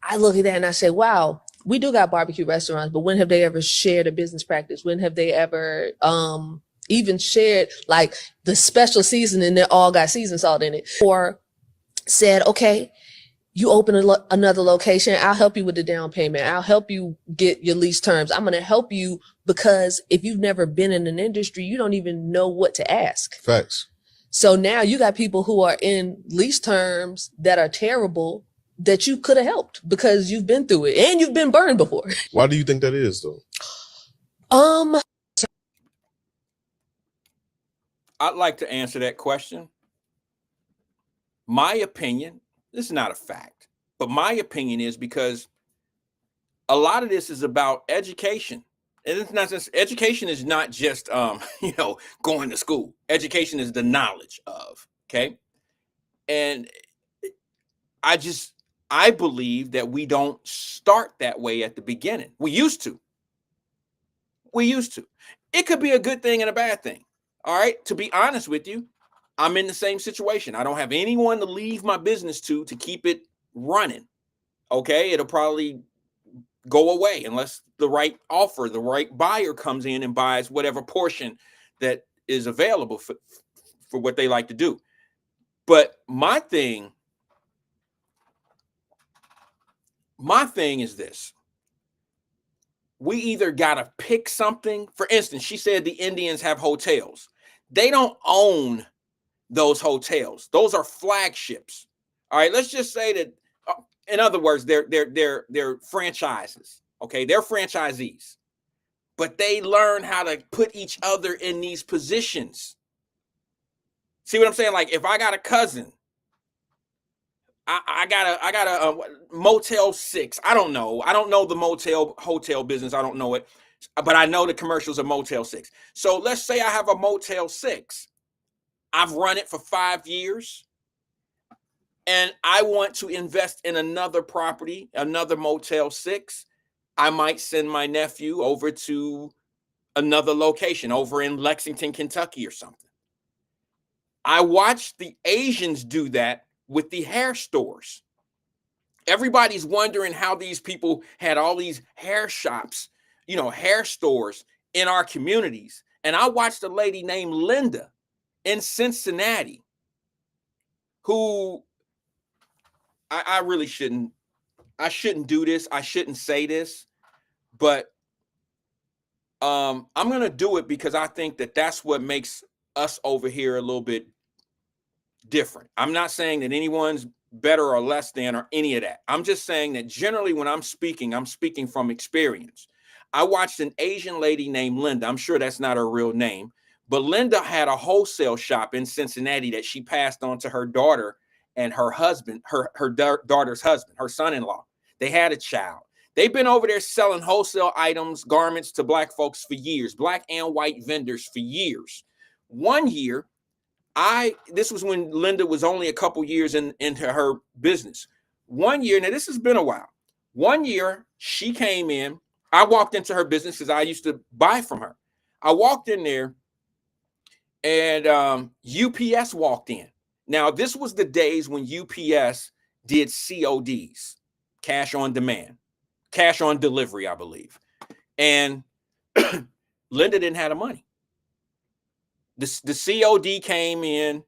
I look at that and I say, wow, we do got barbecue restaurants, but when have they ever shared a business practice? When have they ever even shared like the special seasoning that all got seasoned salt in it? Or said, okay, you open another location, I'll help you with the down payment. I'll help you get your lease terms. I'm going to help you, because if you've never been in an industry, you don't even know what to ask. Facts. So now you got people who are in lease terms that are terrible that you could have helped because you've been through it and you've been burned before. Why do you think that is, though? I'd like to answer that question. My opinion, this is not a fact, but my opinion is because a lot of this is about education. And it's not just education is not just going to school. Education is the knowledge of, okay? And I believe that we don't start that way at the beginning. We used to. It could be a good thing and a bad thing. All right. To be honest with you, I'm in the same situation. I don't have anyone to leave my business to keep it running. Okay. It'll probably go away unless the right offer, the right buyer comes in and buys whatever portion that is available for what they like to do. But my thing is this. We either got to pick something. For instance, she said the Indians have hotels. They don't own those hotels. Those are flagships. All right, let's just say that, in other words, they're franchises. Okay, they're franchisees. But they learn how to put each other in these positions. See what I'm saying? Like if I got a cousin, I got a Motel 6. I don't know the hotel business. I don't know it, but I know the commercials of Motel 6. So let's say I have a Motel 6. I've run it for 5 years, and I want to invest in another property, another Motel 6. I might send my nephew over to another location over in Lexington, Kentucky or something. I watched the Asians do that with the hair stores. Everybody's wondering how these people had all these hair shops, hair stores in our communities. And I watched a lady named Linda in Cincinnati who I really shouldn't do this. I shouldn't say this, but I'm going to do it because I think that that's what makes us over here a little bit different. I'm not saying that anyone's better or less than or any of that. I'm just saying that generally when I'm speaking from experience. I watched an Asian lady named Linda. I'm sure that's not her real name, but Linda had a wholesale shop in Cincinnati that she passed on to her daughter and her husband, her daughter's husband, her son-in-law. They had a child. They've been over there selling wholesale items, garments to black folks for years, black and white vendors for years. One year, this was when Linda was only a couple years into her business. One year, now this has been a while. One year, she came in. I walked into her business because I used to buy from her. I walked in there, and UPS walked in. Now, this was the days when UPS did CODs, cash on demand, cash on delivery, I believe. And Linda didn't have the money. The COD came in,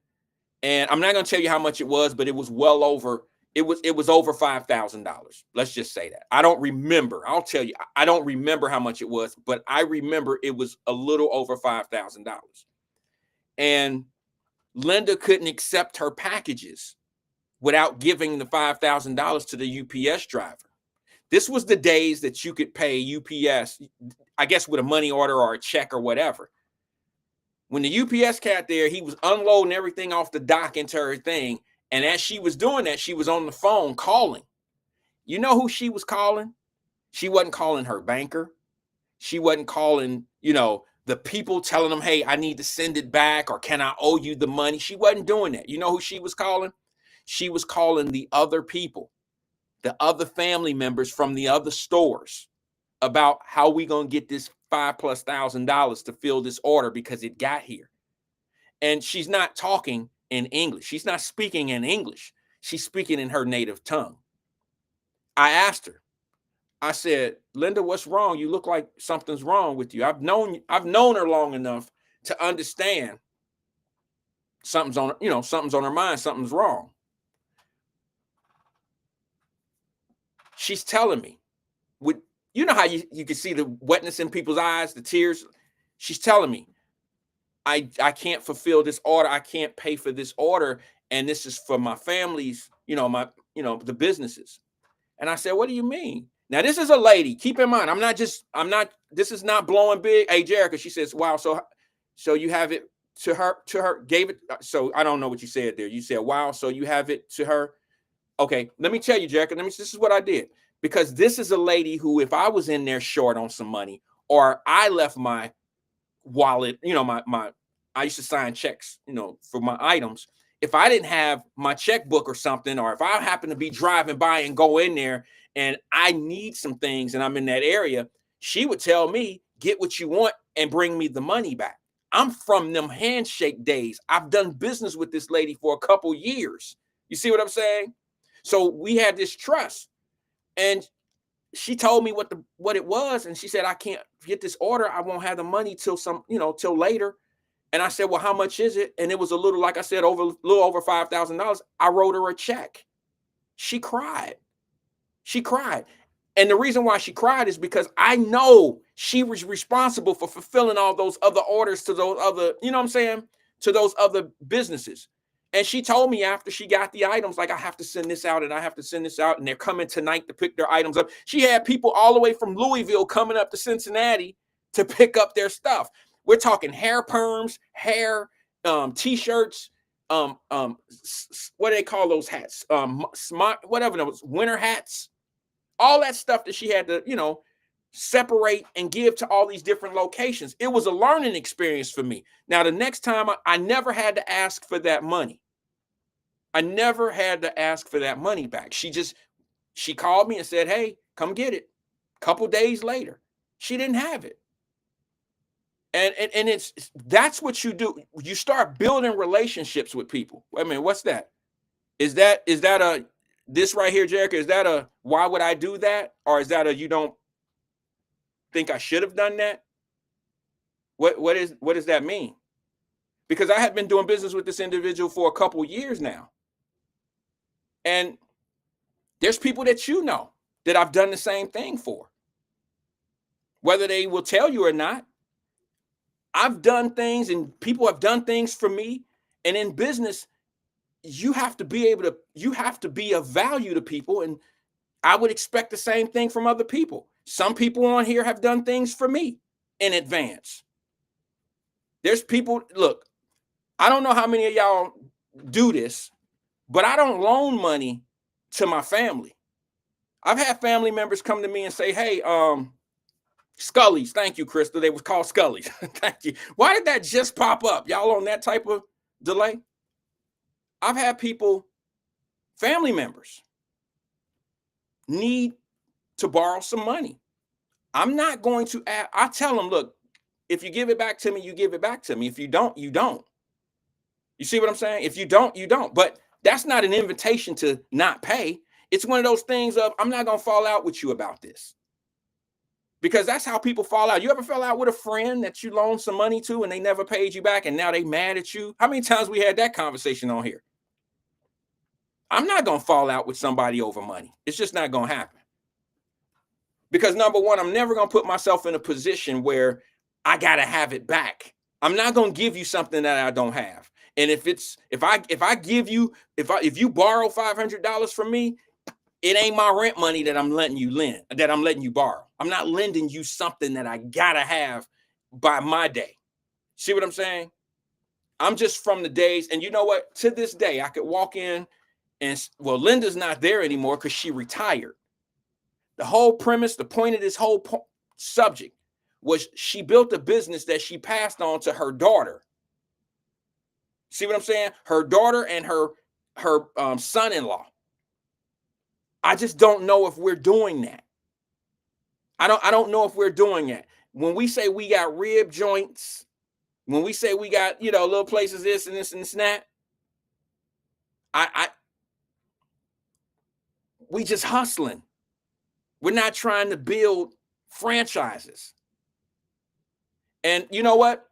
and I'm not going to tell you how much it was, but it was well over. It was over $5,000. Let's just say that. I don't remember. I'll tell you, I don't remember how much it was, but I remember it was a little over $5,000. And Linda couldn't accept her packages without giving the $5,000 to the UPS driver. This was the days that you could pay UPS, I guess, with a money order or a check or whatever. When the UPS cat there, he was unloading everything off the dock into her thing. And as she was doing that, she was on the phone calling. You know who she was calling? She wasn't calling her banker. She wasn't calling, the people telling them, hey, I need to send it back, or can I owe you the money? She wasn't doing that. You know who she was calling? She was calling the other people, the other family members from the other stores, about how we going to get this $5,000+ to fill this order because it got here. And she's not talking in English. She's not speaking in English. She's speaking in her native tongue. I asked her, I said, Linda, what's wrong? You look like something's wrong with you. I've known her long enough to understand something's on her mind, something's wrong. She's telling me, you know how you can see the wetness in people's eyes, the tears. She's telling me, I can't fulfill this order. I can't pay for this order. And this is for my family's, the businesses. And I said, what do you mean? Now, this is a lady. Keep in mind, this is not blowing big. Hey, Jerica, she says, wow. So you have it to her, gave it. So I don't know what you said there. You said, wow. So you have it to her. Okay. Let me tell you, Jerica, this is what I did, because this is a lady who, if I was in there short on some money, or I left my wallet, I used to sign checks, for my items. If I didn't have my checkbook or something, or if I happen to be driving by and go in there and I need some things and I'm in that area, she would tell me, get what you want and bring me the money back. I'm from them handshake days. I've done business with this lady for a couple years. You see what I'm saying? So we had this trust, and she told me what it was. And she said, I can't get this order. I won't have the money till till later. And I said, well, how much is it? And it was a little, like I said, a little over $5,000. I wrote her a check. She cried. And the reason why she cried is because I know she was responsible for fulfilling all those other orders to those other, to those other businesses. And she told me after she got the items, like, I have to send this out and I have to send this out. And they're coming tonight to pick their items up. She had people all the way from Louisville coming up to Cincinnati to pick up their stuff. We're talking hair perms, hair, t-shirts, what do they call those hats? Whatever those winter hats, all that stuff that she had to, separate and give to all these different locations. It was a learning experience for me. Now, the next time I never had to ask for that money. I never had to ask for that money back. She called me and said, hey, come get it. A couple days later, she didn't have it. And that's what you do. You start building relationships with people. Wait a minute, what's that? Is that this right here, Jerica? Is that a why would I do that? Or is that a you don't think I should have done that? What does that mean? Because I have been doing business with this individual for a couple years now. And there's people that that I've done the same thing for. Whether they will tell you or not, I've done things and people have done things for me. And in business, you have to be of value to people. And I would expect the same thing from other people. Some people on here have done things for me in advance. There's people, look, I don't know how many of y'all do this, but I don't loan money to my family. I've had family members come to me and say, hey, Scully's, thank you, Crystal. They was called Scully's. Thank you. Why did that just pop up? Y'all on that type of delay? I've had people, family members, need to borrow some money. I'm not going to add, I tell them, look, if you give it back to me, you give it back to me. If you don't, you don't. You see what I'm saying? If you don't, you don't. But that's not an invitation to not pay. It's one of those things of, I'm not going to fall out with you about this. Because that's how people fall out. You ever fell out with a friend that you loaned some money to and they never paid you back and now they mad at you? How many times we had that conversation on here? I'm not going to fall out with somebody over money. It's just not going to happen. Because number one, I'm never going to put myself in a position where I got to have it back. I'm not going to give you something that I don't have. And if you borrow $500 from me, it ain't my rent money that I'm letting you borrow. I'm not lending you something that I gotta have by my day. See what I'm saying? I'm just from the days, and you know what? To this day, I could walk in and, well, Linda's not there anymore because she retired. The whole premise, the point of this whole subject was she built a business that she passed on to her daughter. See what I'm saying? Her daughter and her son-in-law. I just don't know if we're doing that. I don't know if we're doing that. When we say we got rib joints, when we say we got, little places, this and this and that, we just hustling. We're not trying to build franchises. And you know what?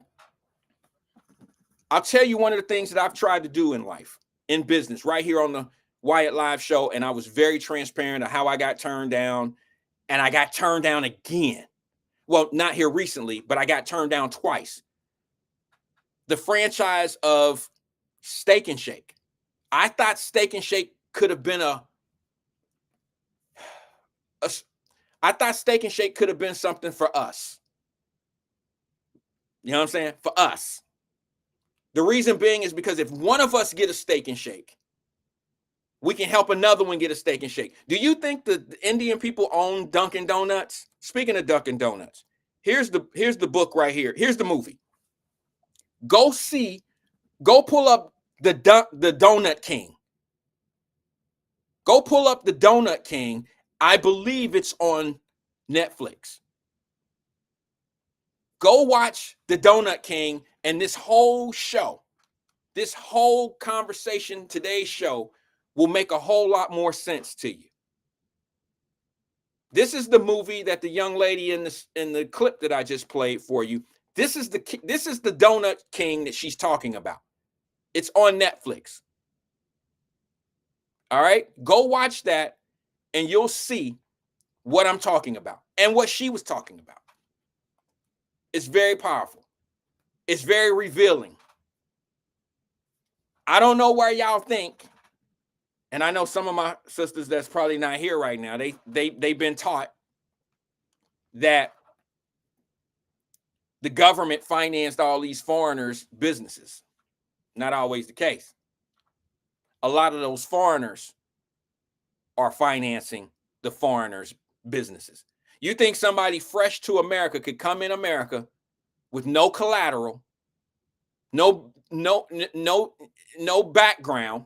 I'll tell you one of the things that I've tried to do in life, in business, right here on the Wyatt Live show, and I was very transparent of how I got turned down, and I got turned down again. Well, not here recently, but I got turned down twice. The franchise of Steak and Shake. I thought Steak and Shake could have been I thought Steak and Shake could have been something for us. You know what I'm saying? For us. The reason being is because if one of us get a Steak and Shake, we can help another one get a Steak and Shake. Do you think the Indian people own Dunkin' Donuts? Speaking of Dunkin' Donuts, here's the book right here. Here's the movie. Go pull up the Donut King. Go pull up the Donut King. I believe it's on Netflix. Go watch the Donut King, and this whole show, this whole conversation, today's show, will make a whole lot more sense to you. This is the movie that the young lady in the clip that I just played for you. This is the Donut King that she's talking about. It's on Netflix. All right, go watch that, and you'll see what I'm talking about and what she was talking about. It's very powerful. It's very revealing. I don't know where y'all think. And I know some of my sisters that's probably not here right now, they've been taught that the government financed all these foreigners' businesses. Not always the case. A lot of those foreigners are financing the foreigners' businesses. You think somebody fresh to America could come in America with no collateral, no background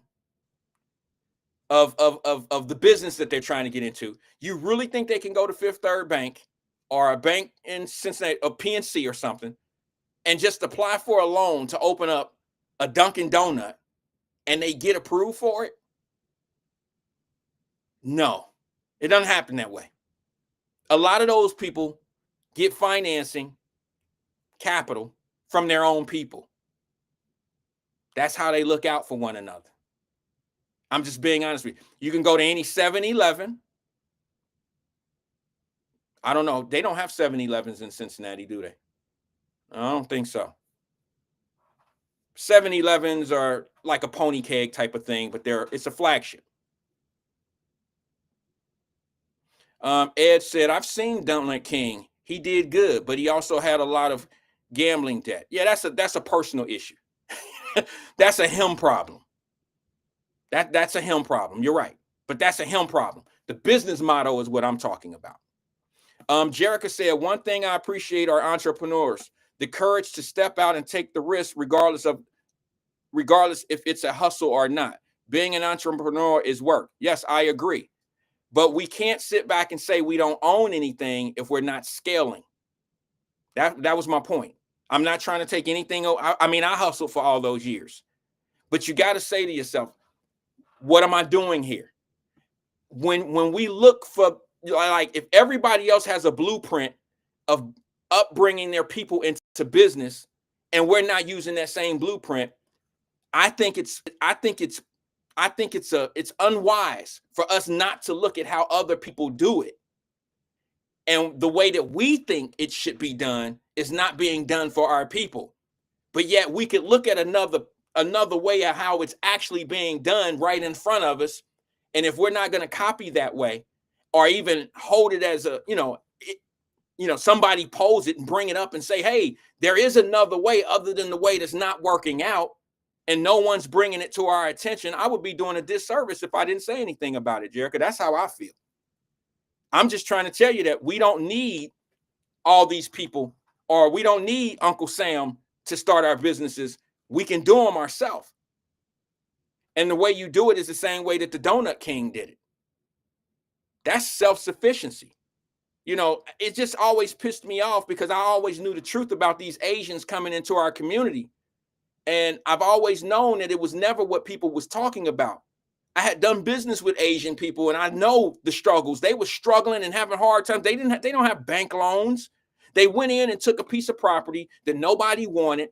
of the business that they're trying to get into? You really think they can go to Fifth Third Bank or a bank in Cincinnati, a PNC or something, and just apply for a loan to open up a Dunkin' Donut and they get approved for it? No, it doesn't happen that way. A lot of those people get financing capital from their own people. That's how they look out for one another. I'm just being honest with you. You can go to any 7-Eleven. I don't know. They don't have 7-Elevens in Cincinnati, do they? I don't think so. 7-Elevens are like a pony keg type of thing, but it's a flagship. Ed said, I've seen Donut King. He did good, but he also had a lot of gambling debt. Yeah, that's a personal issue. That's a him problem. That's a him problem. You're right. But that's a him problem. The business model is what I'm talking about. Jerica said, one thing I appreciate are entrepreneurs, the courage to step out and take the risk, regardless if it's a hustle or not. Being an entrepreneur is work. Yes, I agree. But we can't sit back and say we don't own anything if we're not scaling. That was my point. I'm not trying to take anything. I mean, I hustled for all those years. But you got to say to yourself, what am I doing here? When we look for, like, if everybody else has a blueprint of upbringing their people into business and we're not using that same blueprint, I think it's unwise for us not to look at how other people do it. And the way that we think it should be done is not being done for our people. But yet we could look at another way of how it's actually being done right in front of us. And if we're not going to copy that way, or even hold it as a, somebody pose it and bring it up and say, hey, there is another way other than the way that's not working out, and no one's bringing it to our attention, I would be doing a disservice if I didn't say anything about it, Jerica. That's how I feel. I'm just trying to tell you that we don't need all these people, or we don't need Uncle Sam to start our businesses. We can do them ourselves. And the way you do it is the same way that the Donut King did it. That's self-sufficiency. It just always pissed me off because I always knew the truth about these Asians coming into our community. And I've always known that it was never what people was talking about. I had done business with Asian people, and I know the struggles. They were struggling and having hard times. They don't have bank loans. They went in and took a piece of property that nobody wanted.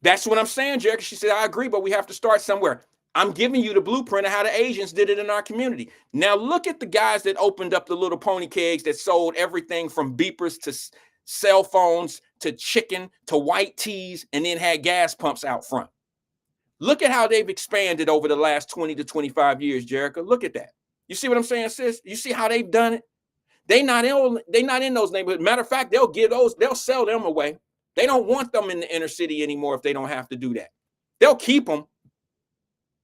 That's what I'm saying, Jerica. She said, I agree, but we have to start somewhere. I'm giving you the blueprint of how the Asians did it in our community. Now look at the guys that opened up the little pony kegs that sold everything from beepers to cell phones to chicken to white teas, and then had gas pumps out front. Look at how they've expanded over the last 20 to 25 years, Jerica. Look at that. You see what I'm saying, sis? You see how they've done it? They not in those neighborhoods. Matter of fact, they'll sell them away. They don't want them in the inner city anymore if they don't have to do that. They'll keep them.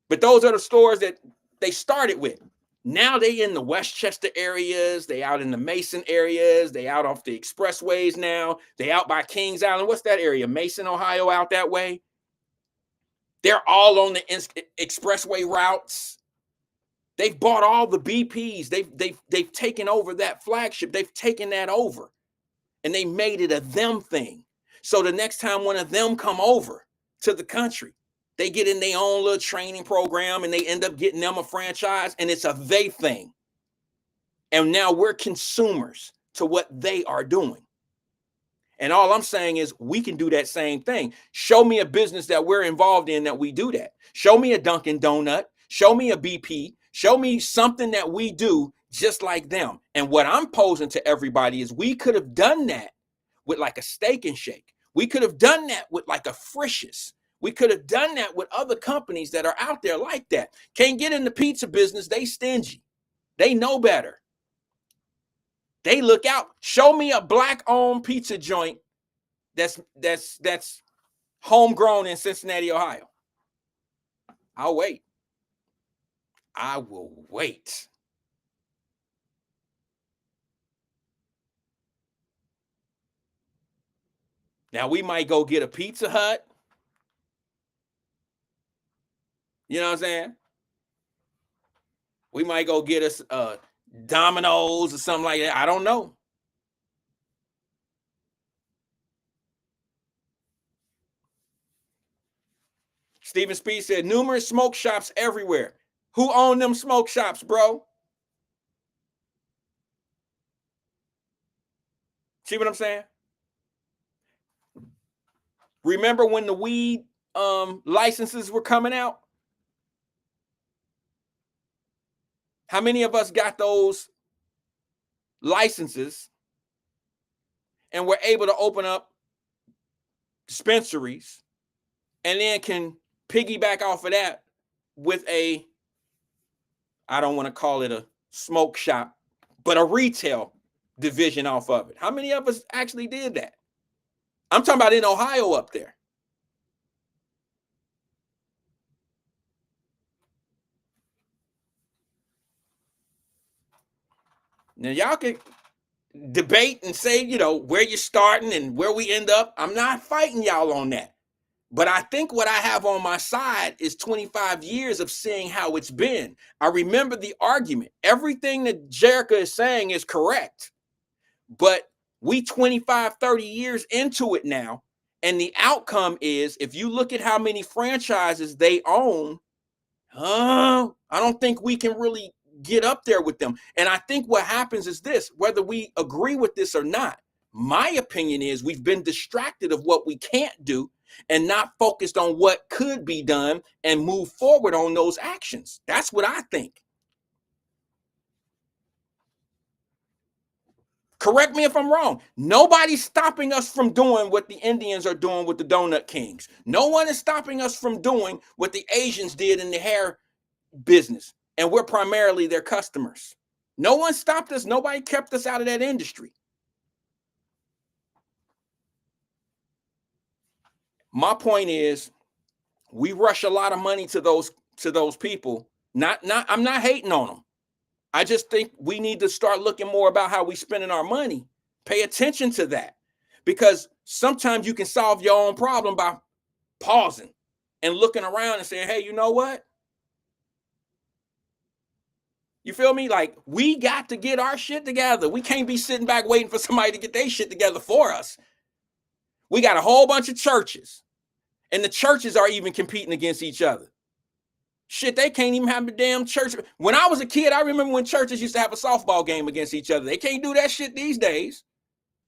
But those are the stores that they started with. Now they in the Westchester areas, they out in the Mason areas, they out off the expressways now, they out by Kings Island. What's that area? Mason, Ohio, out that way. They're all on the expressway routes. They've bought all the BPs. They've taken over that flagship. They've taken that over, and they made it a them thing. So the next time one of them come over to the country, they get in their own little training program and they end up getting them a franchise, and it's a they thing. And now we're consumers to what they are doing. And all I'm saying is we can do that same thing. Show me a business that we're involved in that we do that. Show me a Dunkin' Donut. Show me a BP. Show me something that we do just like them. And what I'm posing to everybody is we could have done that with like a Steak and Shake. We could have done that with like a Frisch's. We could have done that with other companies that are out there like that. Can't get in the pizza business. They stingy. They know better. They look out. Show me a black-owned pizza joint that's homegrown in Cincinnati, Ohio. I'll wait. I will wait. Now we might go get a Pizza Hut. You know what I'm saying? We might go get us Domino's or something like that. I don't know. Stephen Speed said, numerous smoke shops everywhere. Who own them smoke shops, bro? See what I'm saying? Remember when the weed licenses were coming out? How many of us got those licenses and were able to open up dispensaries and then can piggyback off of that with a, I don't want to call it a smoke shop, but a retail division off of it? How many of us actually did that? I'm talking about in Ohio up there. Now y'all can debate and say, you know, where you're starting and where we end up. I'm not fighting y'all on that. But I think what I have on my side is 25 years of seeing how it's been. I remember the argument. Everything that Jerica is saying is correct. But we 25, 30 years into it now. And the outcome is, if you look at how many franchises they own, I don't think we can really get up there with them. And I think what happens is this, whether we agree with this or not, my opinion is we've been distracted of what we can't do and not focused on what could be done and move forward on those actions. That's what I think. Correct me if I'm wrong. Nobody's stopping us from doing what the Indians are doing with the Donut Kings. No one is stopping us from doing what the Asians did in the hair business. And we're primarily their customers. No one stopped us. Nobody kept us out of that industry. My point is, we rush a lot of money to those people. I'm not hating on them. I just think we need to start looking more about how we spending our money. Pay attention to that, because sometimes you can solve your own problem by pausing and looking around and saying, hey, you know what? You feel me? Like, we got to get our shit together. We can't be sitting back waiting for somebody to get their shit together for us. We got a whole bunch of churches, and the churches are even competing against each other. Shit, they can't even have a damn church. When I was a kid, I remember when churches used to have a softball game against each other. They can't do that shit these days.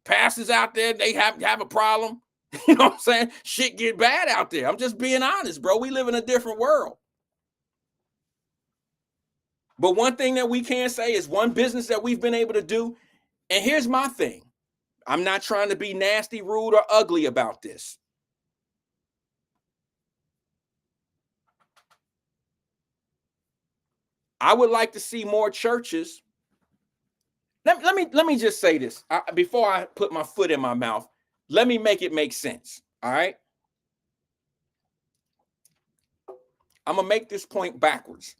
Pastors out there, they have a problem. You know what I'm saying? Shit get bad out there. I'm just being honest, bro. We live in a different world. But one thing that we can say is one business that we've been able to do, and here's my thing. I'm not trying to be nasty, rude, or ugly about this. I would like to see more churches. Let me just say this before I put my foot in my mouth. Let me make it make sense. All right. I'm gonna make this point backwards.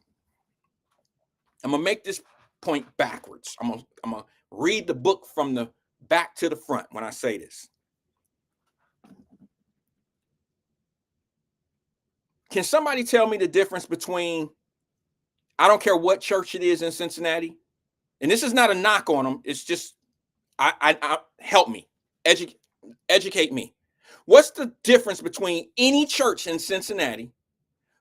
I'm gonna read the book from the back to the front when I say this. Can somebody tell me the difference between, I don't care what church it is in Cincinnati, and this is not a knock on them, it's just, I help me, educate me. What's the difference between any church in Cincinnati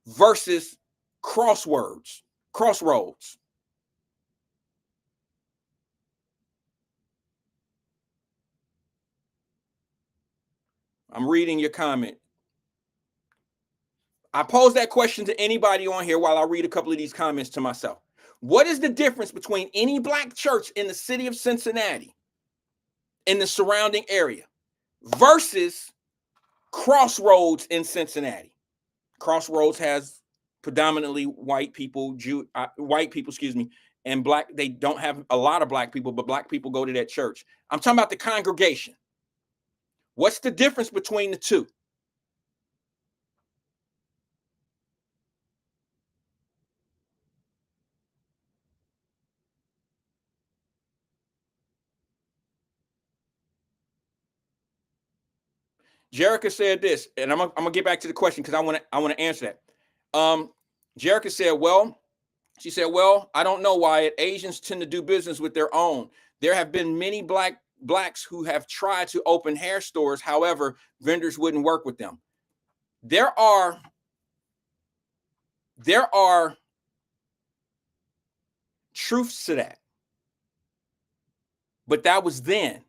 versus Crossroads? I'm reading your comment. I pose that question to anybody on here while I read a couple of these comments to myself. What is the difference between any black church in the city of Cincinnati, in the surrounding area, versus Crossroads in Cincinnati? Crossroads has predominantly white people, and black. They don't have a lot of black people, but black people go to that church. I'm talking about the congregation. What's the difference between the two? Jerica said this, and I'm gonna get back to the question because I want to answer that. Jerica said, she said, I don't know, Wyatt. Asians tend to do business with their own. There have been many blacks who have tried to open hair stores. However, vendors wouldn't work with them. There are truths to that, but that was then,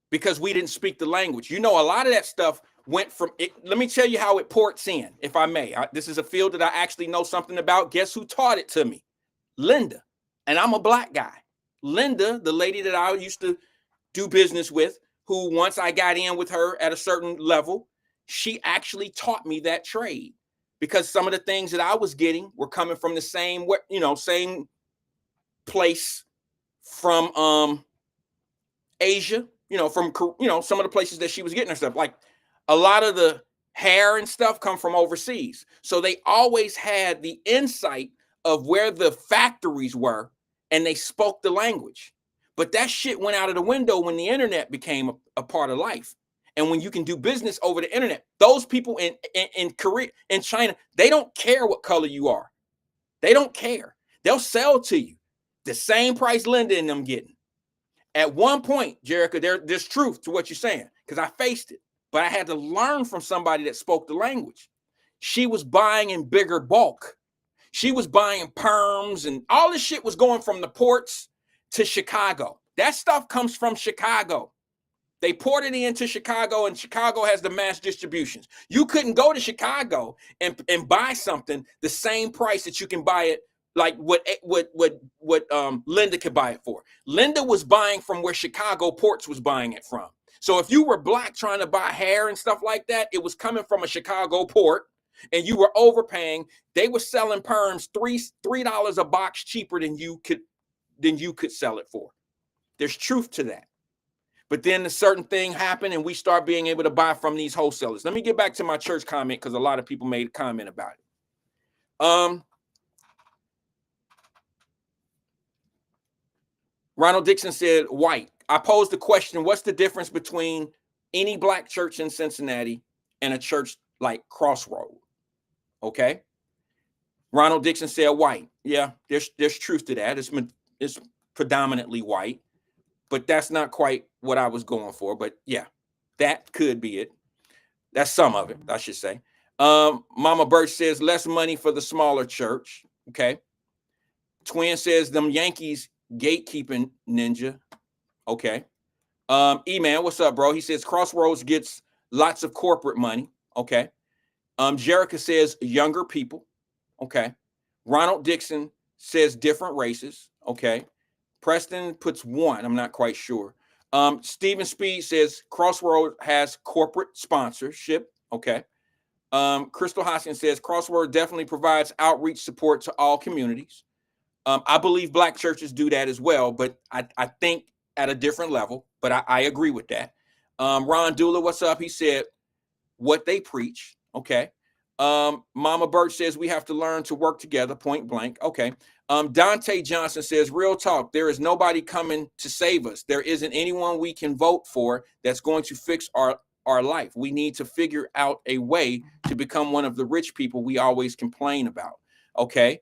because we didn't speak the language. You know, a lot of that stuff went from it. Let me tell you how it ports in, if I may. This is a field that I actually know something about. Guess who taught it to me? Linda. And I'm a black guy. Linda, the lady that I used to do business with, who once I got in with her at a certain level, she actually taught me that trade, because some of the things that I was getting were coming from the same place from Asia, from some of the places that she was getting her stuff. Like a lot of the hair and stuff come from overseas. So they always had the insight of where the factories were and they spoke the language. But that shit went out of the window when the internet became a part of life. And when you can do business over the internet, those people in Korea, in China, they don't care what color you are. They don't care. They'll sell to you the same price Linda and them getting. At one point, Jerica, there's truth to what you're saying, because I faced it. But I had to learn from somebody that spoke the language. She was buying in bigger bulk. She was buying perms, and all this shit was going from the ports to Chicago. That stuff comes from Chicago. They ported it into Chicago, and Chicago has the mass distributions. You couldn't go to Chicago and buy something the same price that you can buy it, like what Linda could buy it for. Linda was buying from where Chicago ports was buying it from. So if you were black trying to buy hair and stuff like that, it was coming from a Chicago port, and you were overpaying. They were selling perms $3 a box cheaper than you could sell it for. There's truth to that. But then a certain thing happened, and we start being able to buy from these wholesalers. Let me get back to my church comment, because a lot of people made a comment about it. Ronald Dixon said, white. I posed the question, what's the difference between any black church in Cincinnati and a church like Crossroad? Okay. Ronald Dixon said white. Yeah, there's truth to that. It's predominantly white, but that's not quite what I was going for. But yeah, that could be it. That's some of it, I should say. Mama Birch says less money for the smaller church. Okay. Twin says them Yankees gatekeeping ninja. Okay. E-Man, what's up, bro? He says Crossroads gets lots of corporate money. Okay. Jerica says younger people. Okay. Ronald Dixon says different races. Okay. Preston puts one. I'm not quite sure. Stephen Speed says Crossroad has corporate sponsorship. Okay. Crystal Hoskins says Crossroad definitely provides outreach support to all communities. I believe black churches do that as well, but I think at a different level, but I agree with that. Ron Dula, what's up? He said what they preach. Okay. Mama Birch says we have to learn to work together, point blank. Okay. Dante Johnson says real talk. There is nobody coming to save us. There isn't anyone we can vote for that's going to fix our life. We need to figure out a way to become one of the rich people we always complain about. Okay.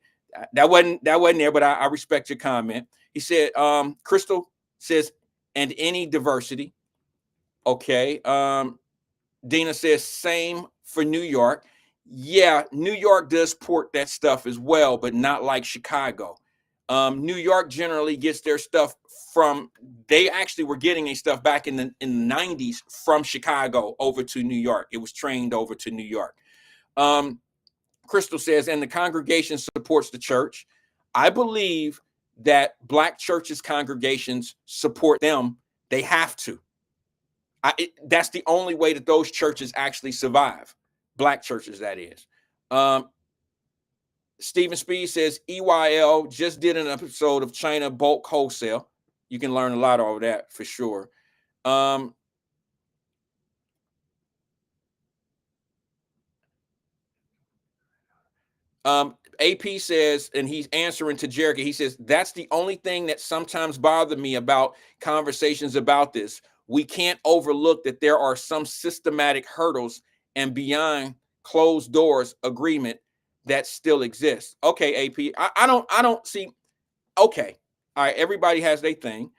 That wasn't there, but I respect your comment. He said, Crystal says, and any diversity. Okay. Dina says same for New York. Yeah, New York does port that stuff as well, but not like Chicago. New York generally gets their stuff from, they actually were getting their stuff back in the 90s from Chicago over to New York. It was trained over to New York. Crystal says, and the congregation supports the church. I believe that black churches' congregations support them. They have to. That's the only way that those churches actually survive. Black churches, that is. Stephen Speed says, EYL just did an episode of China bulk wholesale. You can learn a lot over that for sure. AP says, and he's answering to Jerica, he says, that's the only thing that sometimes bothers me about conversations about this. We can't overlook that there are some systematic hurdles and beyond closed doors agreement that still exists. Okay, AP, I don't see. Okay, all right, everybody has their thing.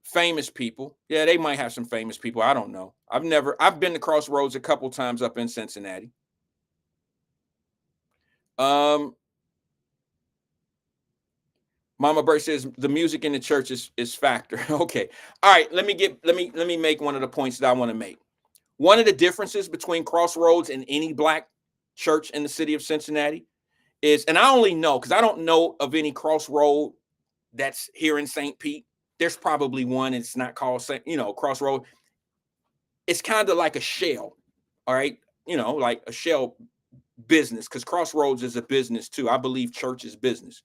Famous people, yeah, they might have some famous people. I don't know. I've been to Crossroads a couple times up in Cincinnati. Mama Bird says the music in the church is factor. Okay, all right. Let me make one of the points that I want to make. One of the differences between Crossroads and any black church in the city of Cincinnati is, and I only know because I don't know of any Crossroad that's here in St. Pete. There's probably one. It's not called, Crossroad. It's kind of like a shell. All right, like a shell business, because Crossroads is a business too. I believe church is business,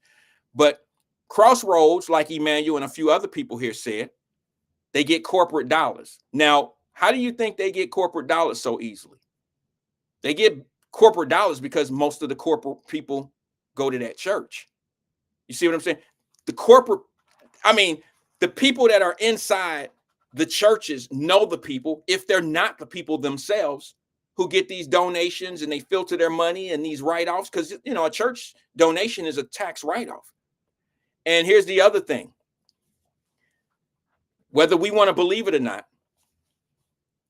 but Crossroads, like Emmanuel and a few other people here said, they get corporate dollars. Now, how do you think they get corporate dollars so easily? They get corporate dollars because most of the corporate people go to that church. You see what I'm saying? the corporate, I mean, the people that are inside the churches know the people, if they're not the people themselves who get these donations and they filter their money and these write-offs, because, you know, a church donation is a tax write-off. And here's the other thing. Whether we want to believe it or not,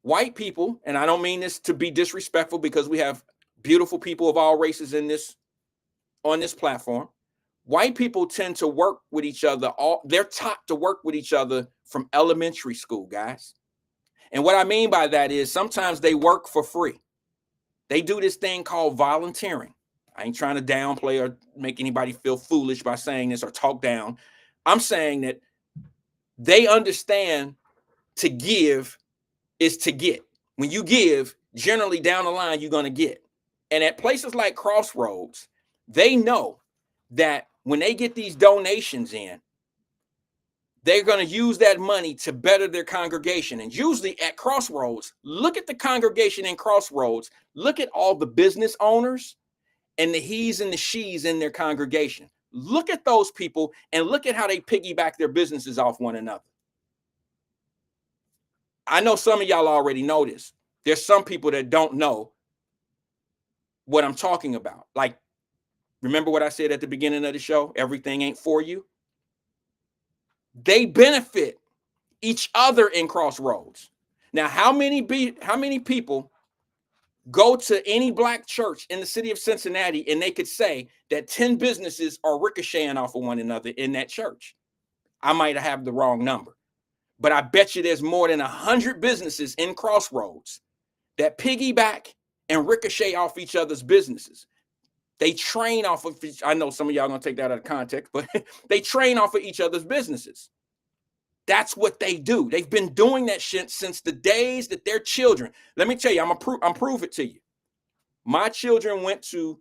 white people, and I don't mean this to be disrespectful because we have beautiful people of all races on this platform. White people tend to work with each other. They're taught to work with each other from elementary school, guys. And what I mean by that is sometimes they work for free. They do this thing called volunteering. I ain't trying to downplay or make anybody feel foolish by saying this or talk down. I'm saying that they understand to give is to get. When you give, generally down the line, you're going to get. And at places like Crossroads, they know that when they get these donations in, they're going to use that money to better their congregation. And usually at Crossroads, look at the congregation in Crossroads. Look at all the business owners and the he's and the she's in their congregation. Look at those people and look at how they piggyback their businesses off one another. I know some of y'all already know this. There's some people that don't know what I'm talking about. Like, remember what I said at the beginning of the show? Everything ain't for you. They benefit each other in Crossroads. Now, how many people go to any black church in the city of Cincinnati and they could say that 10 businesses are ricocheting off of one another in that church? I might have the wrong number, but I bet you there's more than 100 businesses in Crossroads that piggyback and ricochet off each other's businesses. They train off of, I know some of y'all gonna take that out of context, but they train off of each other's businesses. That's what they do. They've been doing that shit since the days that they're children. Let me tell you, I'm prove it to you. My children went to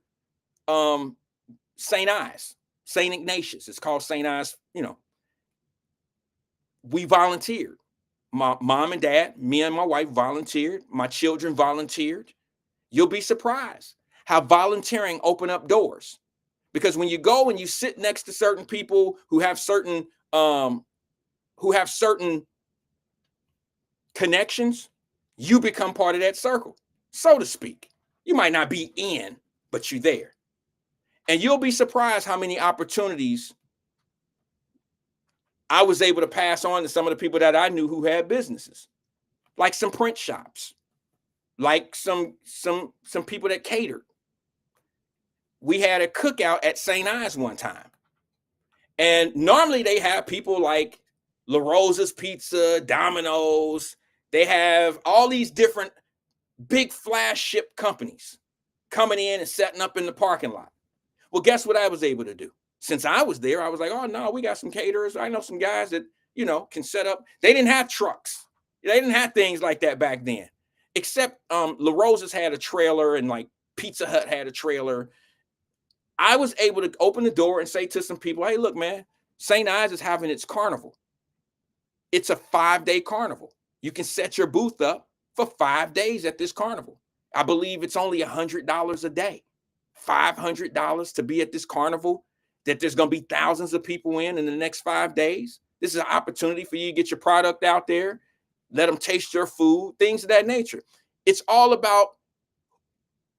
St. Ignatius. It's called St. Ives. You know, we volunteered. My mom and dad, me and my wife volunteered. My children volunteered. You'll be surprised how volunteering open up doors. Because when you go and you sit next to certain people who have certain connections, you become part of that circle, so to speak. You might not be in, but you're there. And you'll be surprised how many opportunities I was able to pass on to some of the people that I knew who had businesses, like some print shops, like some people that catered. We had a cookout at St. Ives one time. And normally they have people like La Rosa's Pizza, Domino's. They have all these different big flash ship companies coming in and setting up in the parking lot. Well, guess what I was able to do? Since I was there, I was like, oh, no, we got some caterers. I know some guys that, you know, can set up. They didn't have trucks. They didn't have things like that back then. Except La Rosa's had a trailer and like Pizza Hut had a trailer. I was able to open the door and say to some people, hey, look, man, St. Ives is having its carnival. It's a 5-day carnival. You can set your booth up for 5 days at this carnival. I believe it's only $100 a day, $500 to be at this carnival that there's going to be thousands of people in the next 5 days. This is an opportunity for you to get your product out there, let them taste your food, things of that nature. It's all about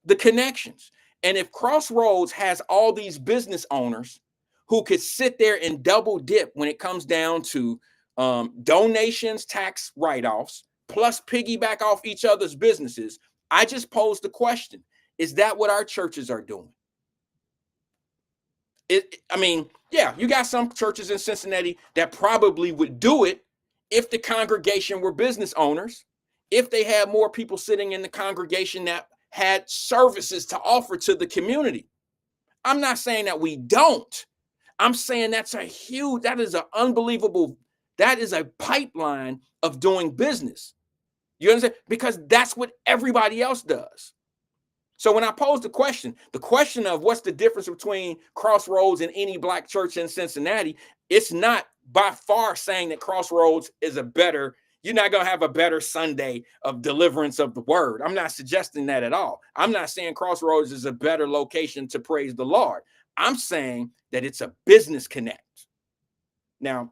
the connections. And if Crossroads has all these business owners who could sit there and double dip when it comes down to donations, tax write-offs, plus piggyback off each other's businesses, I just posed the question, is that what our churches are doing? I mean, yeah, you got some churches in Cincinnati that probably would do it if the congregation were business owners, if they had more people sitting in the congregation that had services to offer to the community. I'm not saying that we don't. I'm saying that is an unbelievable, that is a pipeline of doing business. You understand? Because that's what everybody else does. So when I posed the question of what's the difference between Crossroads and any black church in Cincinnati, it's not by far saying that Crossroads is you're not going to have a better Sunday of deliverance of the word. I'm not suggesting that at all. I'm not saying Crossroads is a better location to praise the Lord. I'm saying that it's a business connect. Now,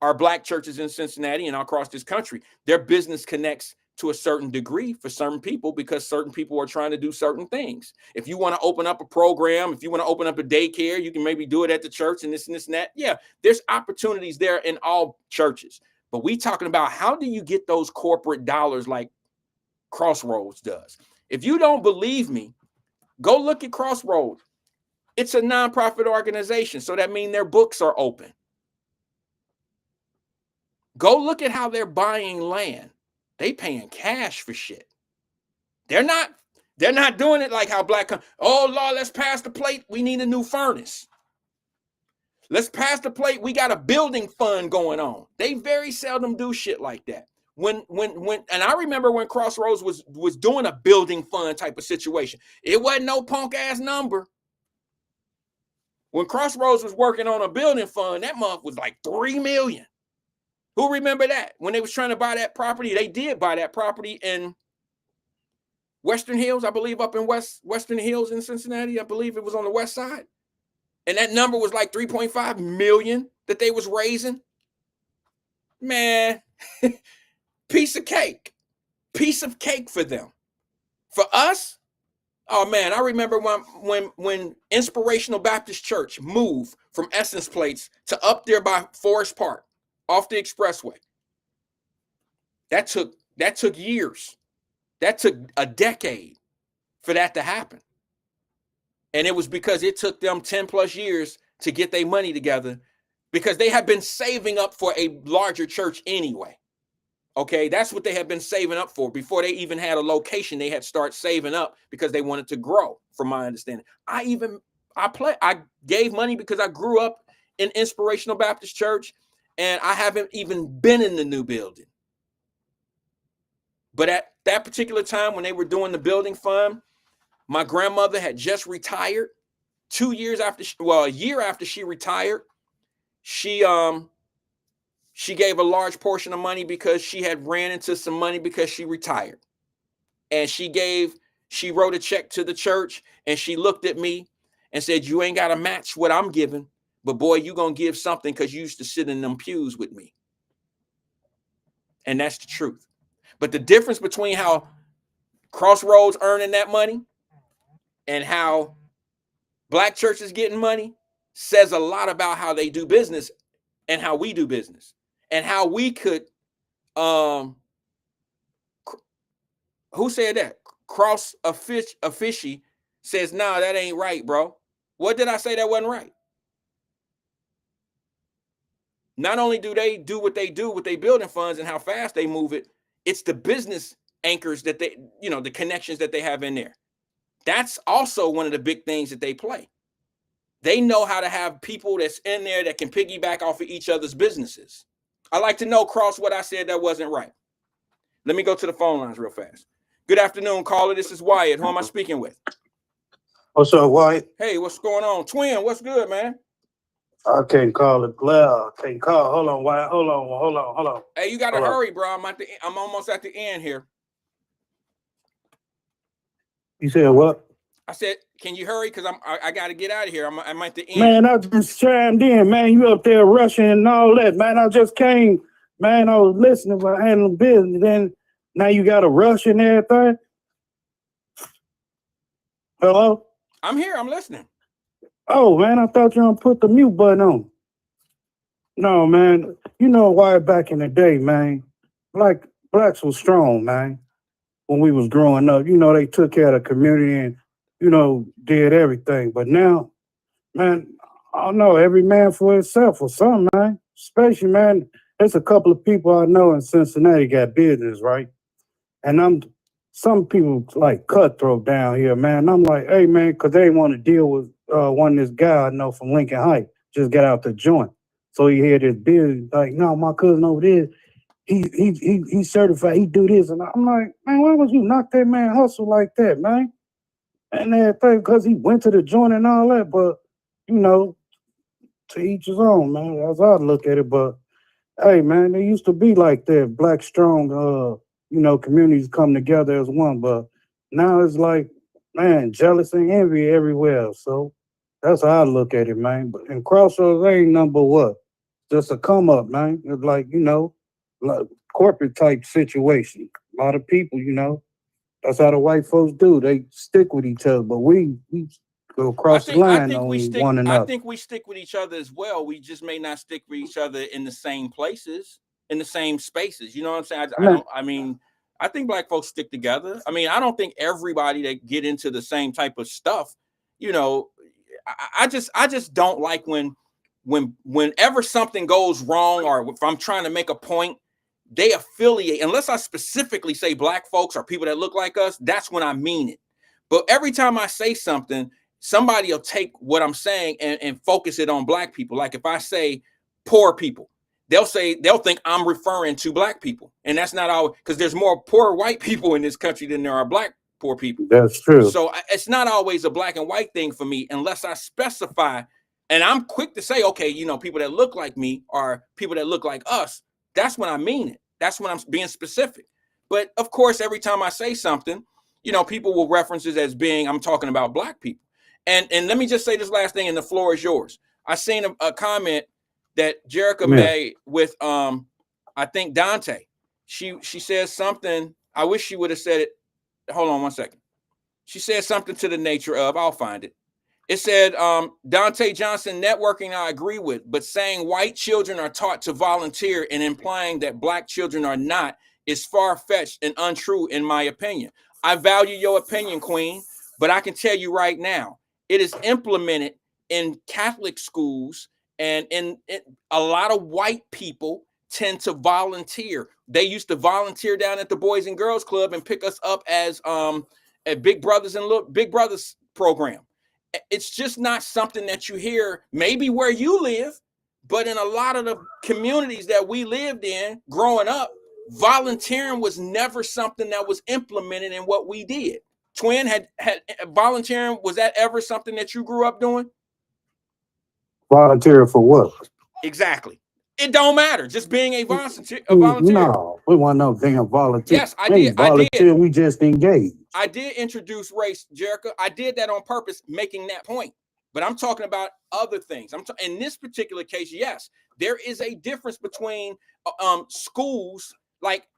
our black churches in Cincinnati and across this country, their business connects to a certain degree for certain people because certain people are trying to do certain things. If you want to open up a program, if you want to open up a daycare, you can maybe do it at the church and this and this and that. Yeah, there's opportunities there in all churches. But we talking about how do you get those corporate dollars like Crossroads does? If you don't believe me, go look at Crossroads. It's a nonprofit organization, so that means their books are open. Go look at how they're buying land. They paying cash for shit. They're not doing it like how oh Lord, let's pass the plate. We need a new furnace. Let's pass the plate. We got a building fund going on. They very seldom do shit like that. When and I remember when Crossroads was doing a building fund type of situation. It wasn't no punk ass number. When Crossroads was working on a building fund, that month was like $3 million. Who remember that? When they was trying to buy that property, they did buy that property in Western Hills, I believe, up in Western Hills in Cincinnati. I believe it was on the west side. And that number was like 3.5 million that they was raising. Man, piece of cake for them. For us, oh man, I remember when Inspirational Baptist Church moved from Essence Plates to up there by Forest Park, off the expressway. That took years. That took a decade for that to happen. And it was because it took them 10 plus years to get their money together because they had been saving up for a larger church anyway. Okay, that's what they had been saving up for. Before they even had a location, they had started saving up because they wanted to grow, from my understanding. I gave money because I grew up in Inspirational Baptist Church. And I haven't even been in the new building. But at that particular time when they were doing the building fund, my grandmother had just retired. A year after she retired, she gave a large portion of money because she had ran into some money because she retired. And she wrote a check to the church and she looked at me and said, "You ain't got to match what I'm giving. But boy, you going to give something because you used to sit in them pews with me." And that's the truth. But the difference between how Crossroads earning that money and how black churches getting money says a lot about how they do business and how we do business and how we could, who said that? Cross a fishy says, "Nah, that ain't right, bro." What did I say that wasn't right? Not only do they do what they do with their building funds and how fast they move it, it's the business anchors that they, the connections that they have in there. That's also one of the big things that they play. They know how to have people that's in there that can piggyback off of each other's businesses. I like to know, Cross, what I said that wasn't right. Let me go to the phone lines real fast. Good afternoon, caller. This is Wyatt. Who am I speaking with? What's up, Wyatt? Hey, what's going on? Twin, what's good, man? I can't call it glare. I can't call. Hold on, Wyatt. Hold on. Hey, you got to hurry, bro. I'm almost at the end here. You said what? I said, can you hurry? Because I got to get out of here. I'm at the end. Man, I just chimed in, man. You up there rushing and all that, man. I just came, man. I was listening, but handling business. Then now you got to rush and everything. Hello? I'm here. I'm listening. Oh, man, I thought you were going to put the mute button on. No, man. You know why back in the day, man, blacks was strong, man. When we was growing up, they took care of the community and, did everything. But now, man, I don't know, every man for himself or something, man. Especially, man, there's a couple of people I know in Cincinnati got business, right? And some people like cutthroat down here, man. I'm like, hey, man, because they want to deal with this guy I know from Lincoln Heights, just got out the joint. So he had this business, like, no, my cousin over there, he's certified, he do this. And I'm like, man, why would you knock that man hustle like that, man? And everything, because he went to the joint and all that, but, to each his own, man. That's how I look at it. But, hey, man, they used to be like that, black strong, communities come together as one. But now it's like, man, jealous and envy everywhere. So that's how I look at it, man. But in Crossroads ain't number what? just a come up, man. It's like, like corporate type situation. A lot of people, that's how the white folks do. They stick with each other, but we go across the line on one I another. think we stick with each other as well. We just may not stick with each other in the same places, in the same spaces. You know what I'm saying? I think black folks stick together. I mean, I don't think everybody that get into the same type of stuff, I just don't like whenever something goes wrong, or if I'm trying to make a point, they affiliate, unless I specifically say black folks or people that look like us, that's when I mean it. But every time I say something, somebody will take what I'm saying and focus it on black people. Like if I say poor people, they'll think I'm referring to black people. And that's not always, because there's more poor white people in this country than there are black poor people. That's true. So it's not always a black and white thing for me unless I specify. And I'm quick to say, okay, people that look like me or people that look like us, that's when I mean it. That's when I'm being specific. But of course, every time I say something, people will reference it as being, I'm talking about black people. And let me just say this last thing, and the floor is yours. I seen a comment that Jerica made with, I think Dante. She says something. I wish she would have said it. Hold on one second. She said something to the nature of, I'll find it. It said, Dante Johnson, networking I agree with, but saying white children are taught to volunteer and implying that black children are not is far-fetched and untrue in my opinion. I value your opinion, Queen, but I can tell you right now, it is implemented in Catholic schools, and in a lot of white people tend to volunteer. They used to volunteer down at the Boys and Girls Club and pick us up as at Big Brothers and Big Brothers program. It's just not something that you hear maybe where you live, but in a lot of the communities that we lived in growing up, volunteering was never something that was implemented in what we did. Twin, had volunteering, was that ever something that you grew up doing? Volunteer for what? Exactly. It don't matter. Just being a volunteer. No, we want no damn volunteer. Yes, I did. Volunteer, we just engaged. I did introduce race, Jerica. I did that on purpose, making that point. But I'm talking about other things. In this particular case, yes, there is a difference between schools, like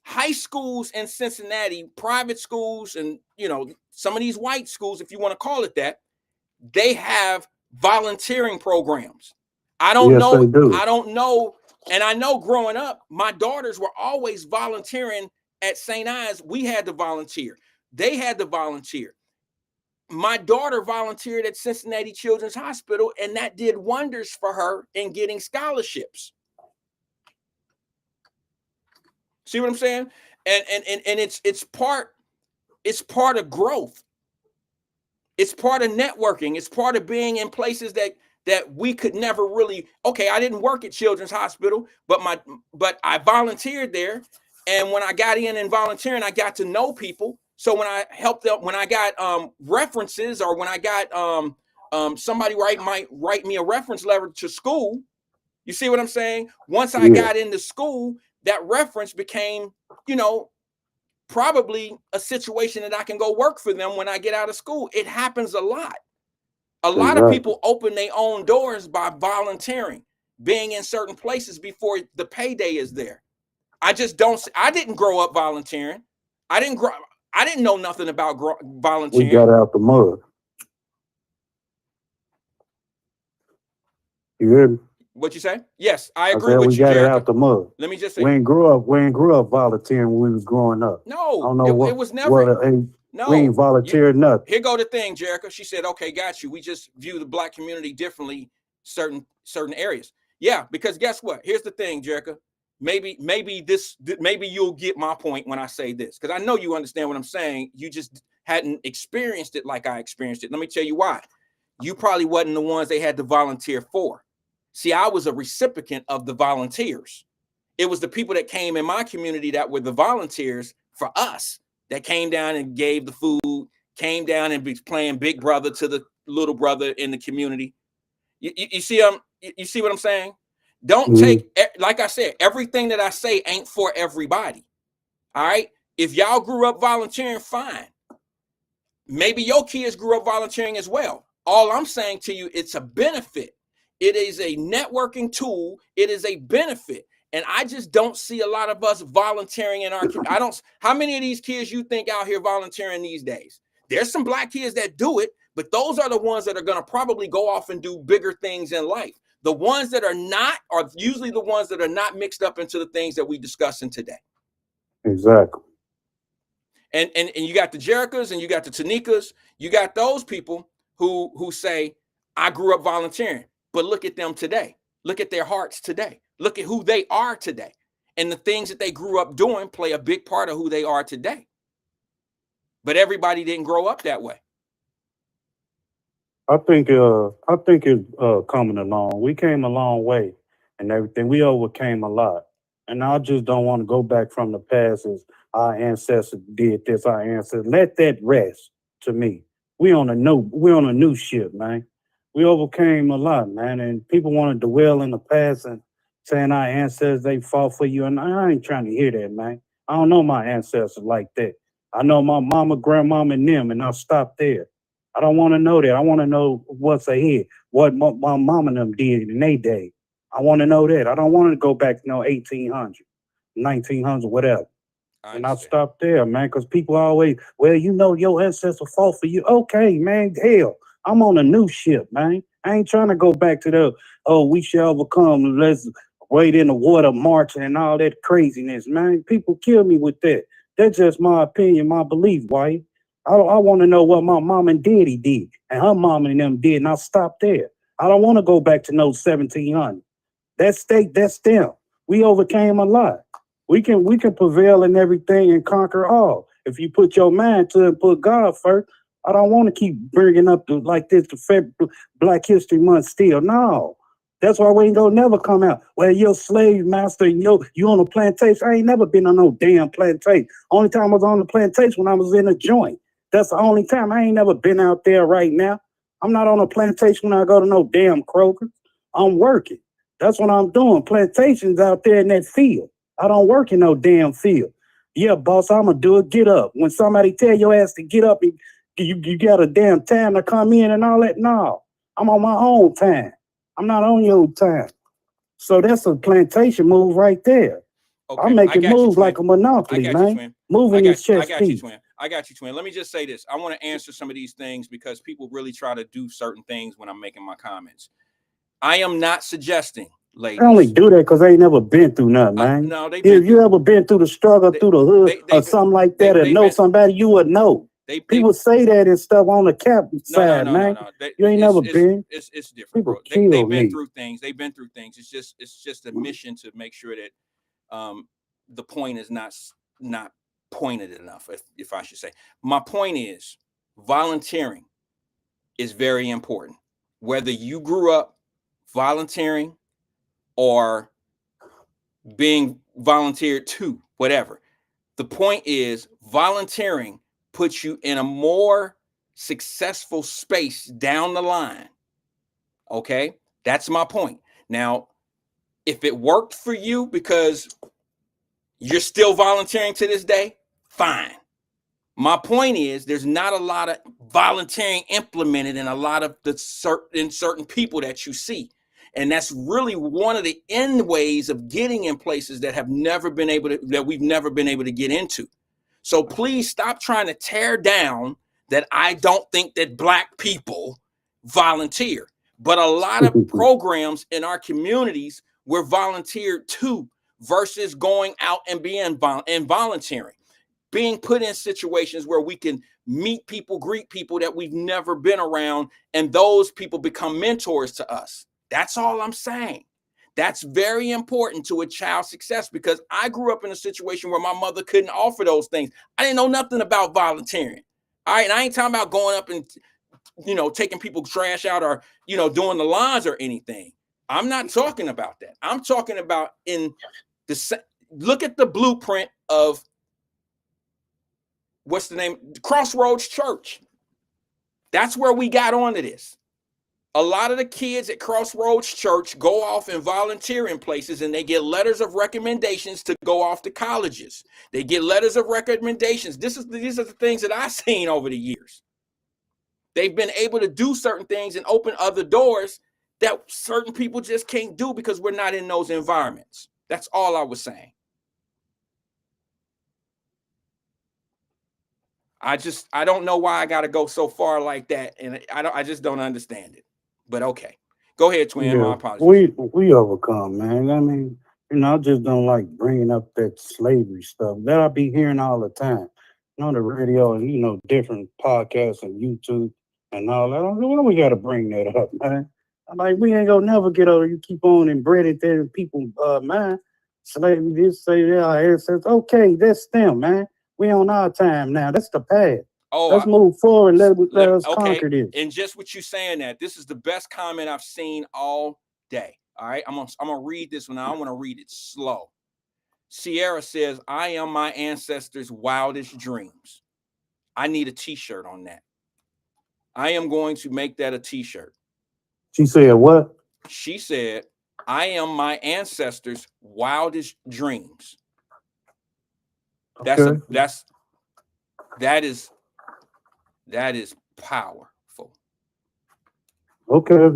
high schools in Cincinnati, private schools, and some of these white schools, if you want to call it that, they have volunteering programs. I don't know. And I know growing up, my daughters were always volunteering at St. Ives. We had to volunteer. They had to volunteer. My daughter volunteered at Cincinnati Children's Hospital, and that did wonders for her in getting scholarships. See what I'm saying? And it's part of growth. It's part of networking. It's part of being in places that we could never really. Okay, I didn't work at Children's Hospital, but I volunteered there, and when I got in and volunteering, I got to know people. So when I helped them, when I got references, or when I got somebody might write me a reference letter to school, you see what I'm saying? Once I got into school, that reference became, probably a situation that I can go work for them when I get out of school. It happens a lot. A lot of people open their own doors by volunteering, being in certain places before the payday is there. I didn't grow up volunteering. I didn't know nothing about volunteering. We got out the mud. You hear me? What you say? Yes, I agree with we you, got Jerica. it out the mud. Let me just say, we ain't grew up volunteering when we was growing up. No, I don't know it was never. No, we ain't volunteered nothing. Here go the thing, Jerica. She said, "Okay, got you. We just view the black community differently, certain areas." Yeah, because guess what? Here's the thing, Jerica. Maybe you'll get my point when I say this, because I know you understand what I'm saying. You just hadn't experienced it like I experienced it. Let me tell you why. You probably wasn't the ones they had to volunteer for. See, I was a recipient of the volunteers. It was the people that came in my community that were the volunteers for us, that came down and gave the food, came down and be playing big brother to the little brother in the community. You see what I'm saying? Don't take, like I said, everything that I say ain't for everybody. All right. If y'all grew up volunteering, fine. Maybe your kids grew up volunteering as well. All I'm saying to you, it's a benefit. It is a networking tool. It is a benefit. And I just don't see a lot of us volunteering in our community. How many of these kids you think out here volunteering these days? There's some black kids that do it, but those are the ones that are going to probably go off and do bigger things in life. The ones that are not are usually the ones that are not mixed up into the things that we discussing today. Exactly. And you got the Jericas and you got the Tanikas. You got those people who say, I grew up volunteering, but look at them today. Look at their hearts today. Look at who they are today. And the things that they grew up doing play a big part of who they are today. But everybody didn't grow up that way. I think it's coming along. We came a long way and everything. We overcame a lot. And I just don't want to go back from the past as our ancestors did this, our ancestors. Let that rest to me. We're on a new ship, man. We overcame a lot, man. And people want to dwell in the past and saying our ancestors, they fought for you. And I ain't trying to hear that, man. I don't know my ancestors like that. I know my mama, grandmama, and them, and I'll stop there. I don't want to know that. I want to know what's ahead, what my mama and them did in their day. I want to know that. I don't want to go back to 1800, 1900, whatever. And I'll stop there, man, because people always, well, your ancestor fought for you. Okay, man, hell, I'm on a new ship, man. I ain't trying to go back to we shall overcome, let's wade in the water marching and all that craziness, man. People kill me with that. That's just my opinion, my belief, Wyatt. I want to know what my mom and daddy did and her mom and them did, and I'll stop there. I don't want to go back to 1700. That's them. We overcame a lot. We can prevail in everything and conquer all. If you put your mind to it and put God first, I don't want to keep bringing up the Black History Month still. No. That's why we ain't gonna never come out. Well, you're a slave master and you on a plantation. I ain't never been on no damn plantation. Only time I was on the plantation when I was in a joint. That's the only time. I ain't never been out there right now. I'm not on a plantation when I go to no damn Kroger. I'm working. That's what I'm doing. Plantations out there in that field. I don't work in no damn field. Yeah, boss, I'm gonna do it. Get up. When somebody tell your ass to get up and you got a damn time to come in and all that, no. I'm on my own time. I'm not on your time. So that's a plantation move right there. Okay, I'm making moves like a monopoly, man. Moving his chest piece. I got you, twin. Let me just say this. I want to answer some of these things because people really try to do certain things when I'm making my comments. I am not suggesting, ladies. I only do that because they ain't never been through nothing, man. No, if you ever been through the struggle, through the hood, or something like that, or know somebody, you would know. People say that and stuff on the cap side, man. You ain't never been. It's different. People bro. They've been through things. They've been through things. It's just a mission to make sure that the point is not pointed enough, if I should say. My point is volunteering is very important. Whether you grew up volunteering or being volunteered to, whatever. The point is volunteering puts you in a more successful space down the line. Okay? That's my point. Now, if it worked for you because you're still volunteering to this day, fine. My point is there's not a lot of volunteering implemented in a lot of certain people that you see. And that's really one of the end ways of getting in places that we've never been able to get into. So please stop trying to tear down that I don't think that Black people volunteer. But a lot of programs in our communities were volunteered to versus going out and being volunteering. Being put in situations where we can meet people, greet people that we've never been around, and those people become mentors to us. That's all I'm saying. That's very important to a child's success because I grew up in a situation where my mother couldn't offer those things. I didn't know nothing about volunteering. All right, and I ain't talking about going up and, taking people's trash out or, doing the lawns or anything. I'm not talking about that. I'm talking about look at the blueprint of what's the name? Crossroads Church. That's where we got onto this. A lot of the kids at Crossroads Church go off and volunteer in places and they get letters of recommendations to go off to colleges. They get letters of recommendations. These are the things that I've seen over the years. They've been able to do certain things and open other doors that certain people just can't do because we're not in those environments. That's all I was saying. I don't know why I got to go so far like that, and I just don't understand it. But okay, go ahead, twin. Yeah, My apologies. we overcome, man. I mean, I just don't like bringing up that slavery stuff that I be hearing all the time, on the radio and different podcasts and YouTube and all that. Why we got to bring that up, man? I'm like, we ain't gonna never get over. You keep on inbreeding that in people's mind. Slavery, this, say that, our ancestors. Okay, that's them, man. We on our time now. That's the past. Oh, Let's move forward. Let us okay. conquer this. And just what you saying that this is the best comment I've seen all day. All right, I'm gonna read this one. I want to read it slow. Sierra says, "I am my ancestors' wildest dreams." I need a T-shirt on that. I am going to make that a T-shirt. She said what? She said, "I am my ancestors' wildest dreams." Okay. That is powerful. Okay, if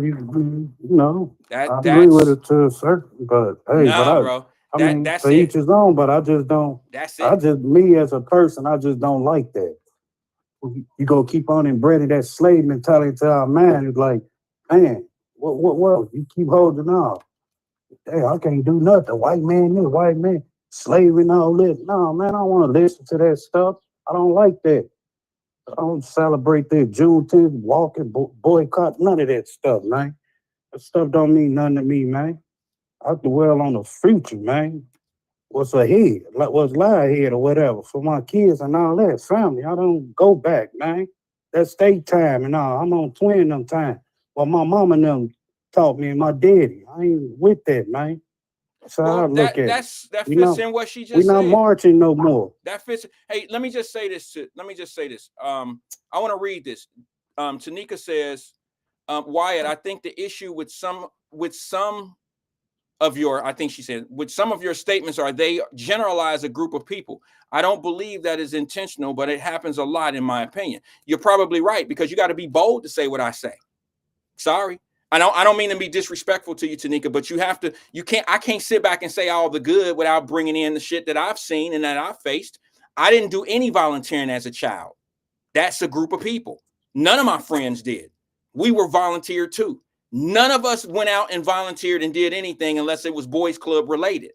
I agree with it to a certain, but hey, bro. That's to each his own. But I just don't. That's it. Me as a person, I just don't like that. You gonna keep on inbreeding that slave mentality to our mind. It's like, man, what? You keep holding on. Hey, I can't do nothing. White man, this white man, slave and all this. No, man, I don't want to listen to that stuff. I don't like that. I don't celebrate the Juneteenth, walking, boycott, none of that stuff, man. That stuff don't mean nothing to me, man. I dwell on the future, man. What's ahead, what's lie ahead or whatever for my kids and all that, family. I don't go back, man. That's state time and all. I'm on twin them time. Well, my mama and them taught me and my daddy. I ain't with that, man. So I look at that fits in what she just we said. not marching no more. That fits. Hey, let me just say this. I want to read this. Tanika says, Wyatt, I think the issue with some of your, I think she said, with some of your statements are they generalize a group of people. I don't believe that is intentional, but it happens a lot in my opinion. You're probably right, because you got to be bold to say what I say. Sorry. I don't mean to be disrespectful to you, Tanika, but I can't sit back and say all the good without bringing in the shit that I've seen and that I've faced. I didn't do any volunteering as a child. That's a group of people. None of my friends did. We were volunteered too. None of us went out and volunteered and did anything unless it was boys club related.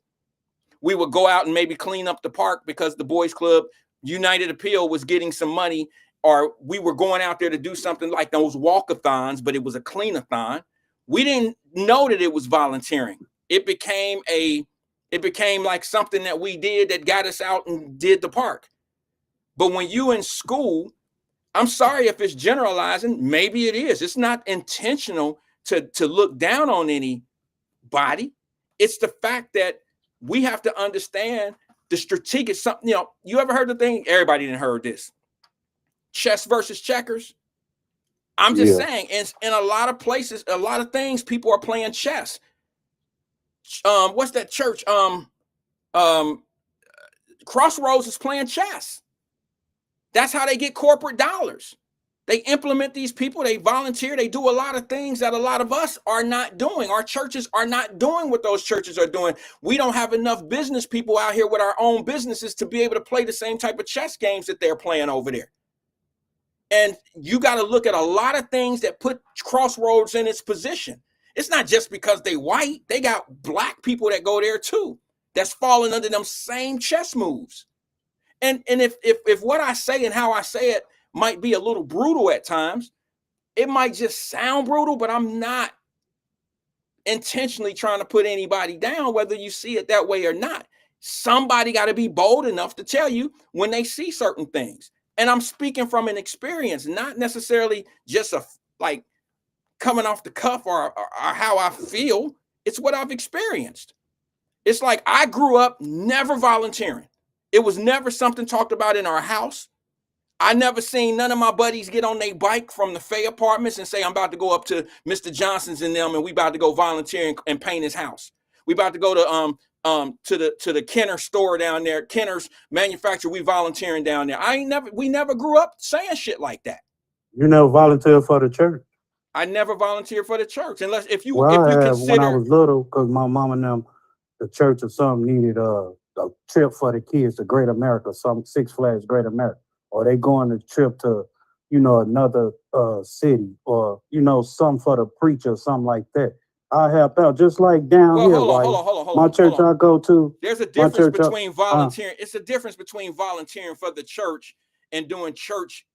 We would go out and maybe clean up the park because the boys club United Appeal was getting some money, or we were going out there to do something like those walkathons, but it was a clean-a-thon. We didn't know that it was volunteering. It became like something that we did that got us out and did the park. But when you in school, I'm sorry if it's generalizing, maybe it is. It's not intentional to look down on anybody. It's the fact that we have to understand the strategic something. You ever heard the thing? Everybody didn't heard this. Chess versus checkers. I'm just saying, in a lot of places, a lot of things, people are playing chess. What's that church? Crossroads is playing chess. That's how they get corporate dollars. They implement these people, they volunteer, they do a lot of things that a lot of us are not doing. Our churches are not doing what those churches are doing. We don't have enough business people out here with our own businesses to be able to play the same type of chess games that they're playing over there. And you got to look at a lot of things that put Crossroads in its position. It's not just because they white. They got black people that go there too, that's falling under them same chess moves. And if what I say and how I say it might be a little brutal at times, it might just sound brutal, but I'm not intentionally trying to put anybody down, whether you see it that way or not. Somebody got to be bold enough to tell you when they see certain things. And I'm speaking from an experience, not necessarily just like coming off the cuff or how I feel. It's what I've experienced. It's like I grew up never volunteering. It was never something talked about in our house. I never seen none of my buddies get on their bike from the Fay apartments and say, I'm about to go up to Mr. Johnson's and them, and we about to go volunteer and paint his house. We about to go to the Kenner store down there, Kenner's manufacturer. We volunteering down there. We never grew up saying shit like that. You never volunteered for the church? I never volunteered for the church unless if you Well, I consider when I was little, because my mom and them, the church or something needed a trip for the kids to Great America, some Six Flags Great America, or they going a trip to, another city, or some for the preacher, something like that. I help out, just like down well, here, hold on, White. hold on, hold on, hold My on, church hold on. I go to, There's a my difference church, between volunteering. It's a difference between volunteering for the church and doing church,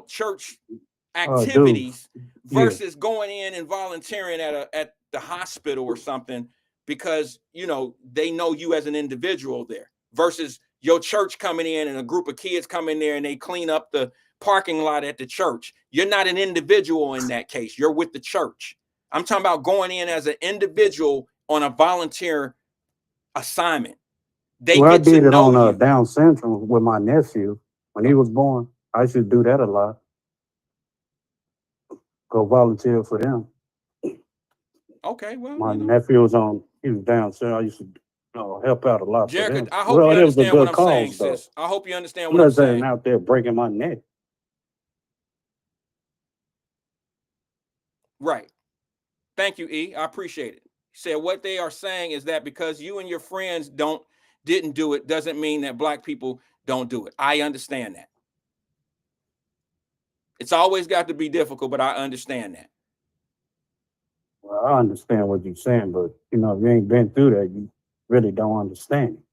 church dude, activities yeah. versus going in and volunteering at the hospital or something because they know you as an individual there versus your church coming in and a group of kids come in there and they clean up the parking lot at the church. You're not an individual in that case. You're with the church. I'm talking about going in as an individual on a volunteer assignment. They Well, I get to did it know on you. Down Central with my nephew when he was born. I used to do that a lot. Go volunteer for them. Okay, well, My nephew he was Down Central. I used to help out a lot for Jerica, them. I hope Well, you it was a understand what good I'm saying, cause, though. sis. I hope you understand I'm what I'm not saying saying. out there breaking my neck. Right. Thank you, E. I appreciate it. He said what they are saying is that because you and your friends didn't do it doesn't mean that black people don't do it. I understand that. It's always got to be difficult, but I understand that. Well, I understand what you're saying, but if you ain't been through that, you really don't understand it.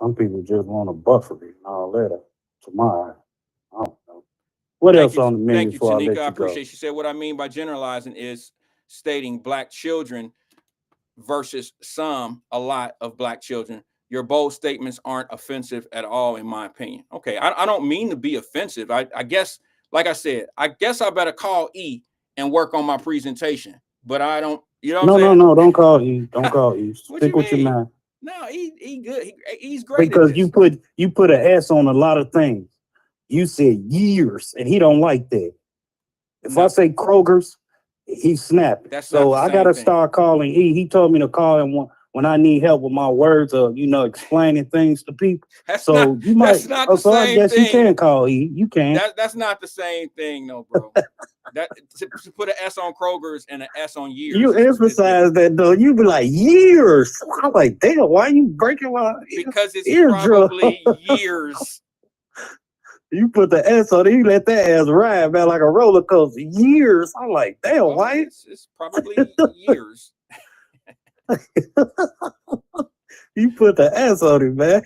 Some people just want to buffer it and all that. Tomorrow, I don't know. What else on the menu Thank you, before I Tanika. let I you go? appreciate it. She said what I mean by generalizing is stating black children versus a lot of black children. Your bold statements aren't offensive at all, in my opinion. Okay, I don't mean to be offensive. I guess, like I said, I guess I better call E and work on my presentation. But I don't, you know what I'm saying? No, don't call E. Don't call E. What Stick you with your mean? man. No, he good. He's great at Because this. you put an S on a lot of things. You said years, and he don't like that. If I say Kroger's, he's snapping. That's so not the I same gotta thing. start calling E. He told me to call him when I need help with my words or explaining things to people. That's not the so I same guess thing. you can call E. You can. That's not the same thing, no, bro. That to put an S on Kroger's and an S on years. You emphasize that though. You be like years. I'm like, damn, why are you breaking my because it's eardrum? probably years. You put the S on it, you let that ass ride, man, like a roller coaster. Years. I'm like, damn, Well, why? it's probably years. You put the S on it, man.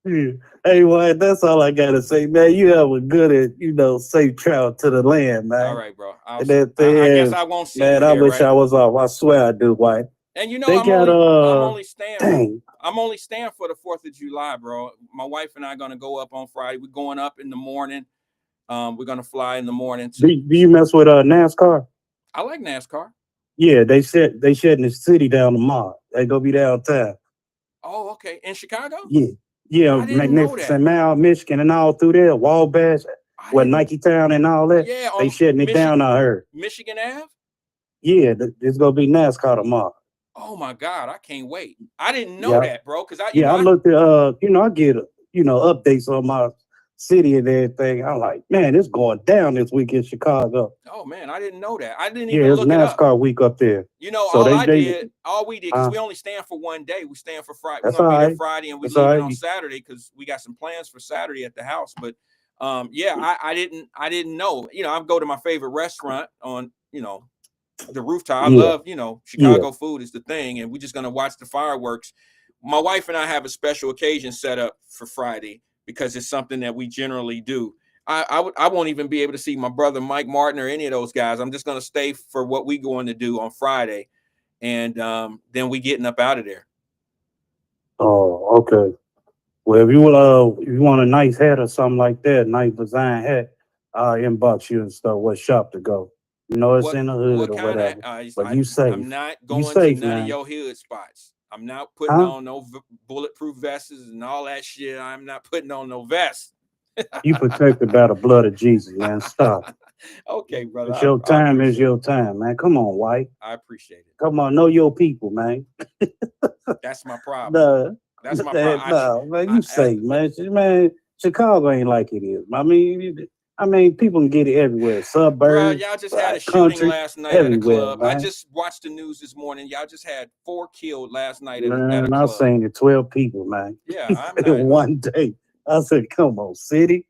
Yeah. Hey, Wyatt, that's all I gotta say, man. You have a good and safe travel to the land, man. All right, bro. I guess I won't see man, you I there, wish right? I was off. I swear I do, Wyatt. And they I'm got only staying. dang. I'm only staying for the 4th of July, bro. My wife and I are gonna go up on Friday. We're going up in the morning. We're gonna fly in the morning. Do you mess with NASCAR? I like NASCAR. Yeah, they shutting the city down tomorrow. They gonna be downtown. Oh, okay. In Chicago? Yeah, I didn't know that. Mile, Michigan, and all through there, Wabash, Nike Town and all that. Yeah, they shutting it down. I heard. Michigan Ave. Yeah, it's gonna be NASCAR tomorrow. Oh my God, I can't wait. I didn't know that, bro. Because I looked at I get updates on my city and everything. I'm like, man, it's going down this week in Chicago. Oh man, I didn't know that. I didn't even it's look it up. NASCAR week up there. All we did, because we only stand for one day. We stand for Friday. We're gonna be there Friday and we leaving on Saturday because we got some plans for Saturday at the house. But I didn't know. I go to my favorite restaurant on the rooftop. I love Chicago food is the thing, and we're just gonna watch the fireworks. My wife and I have a special occasion set up for Friday because it's something that we generally do. I won't even be able to see my brother Mike Martin or any of those guys. I'm just going to stay for what we're going to do on Friday, and then we getting up out of there. Oh, okay. Well, if you want a nice hat or something like that, nice design hat, I'll inbox you and stuff. What shop to go? It's in the hood or whatever. But you safe. I'm not going to none of your hood spots. I'm not putting on no bulletproof vests and all that shit. I'm not putting on no vests. You protected by the blood of Jesus, man. Stop. Okay, brother. It's your time is your time, man. Come on, White. I appreciate it. Come on, know your people, man. That's my problem. That's my problem. No, man, you safe, man. Man, Chicago ain't like it is. I mean, I mean, people can get it everywhere. Bruh, Suburbs, y'all just had a shooting country, last night at a everywhere, club. I man. just watched the news this morning. Y'all just had 4 killed last night at a Man, I've club. seen it 12 people, man. Yeah, I'm In not. one day. I said, come on, city.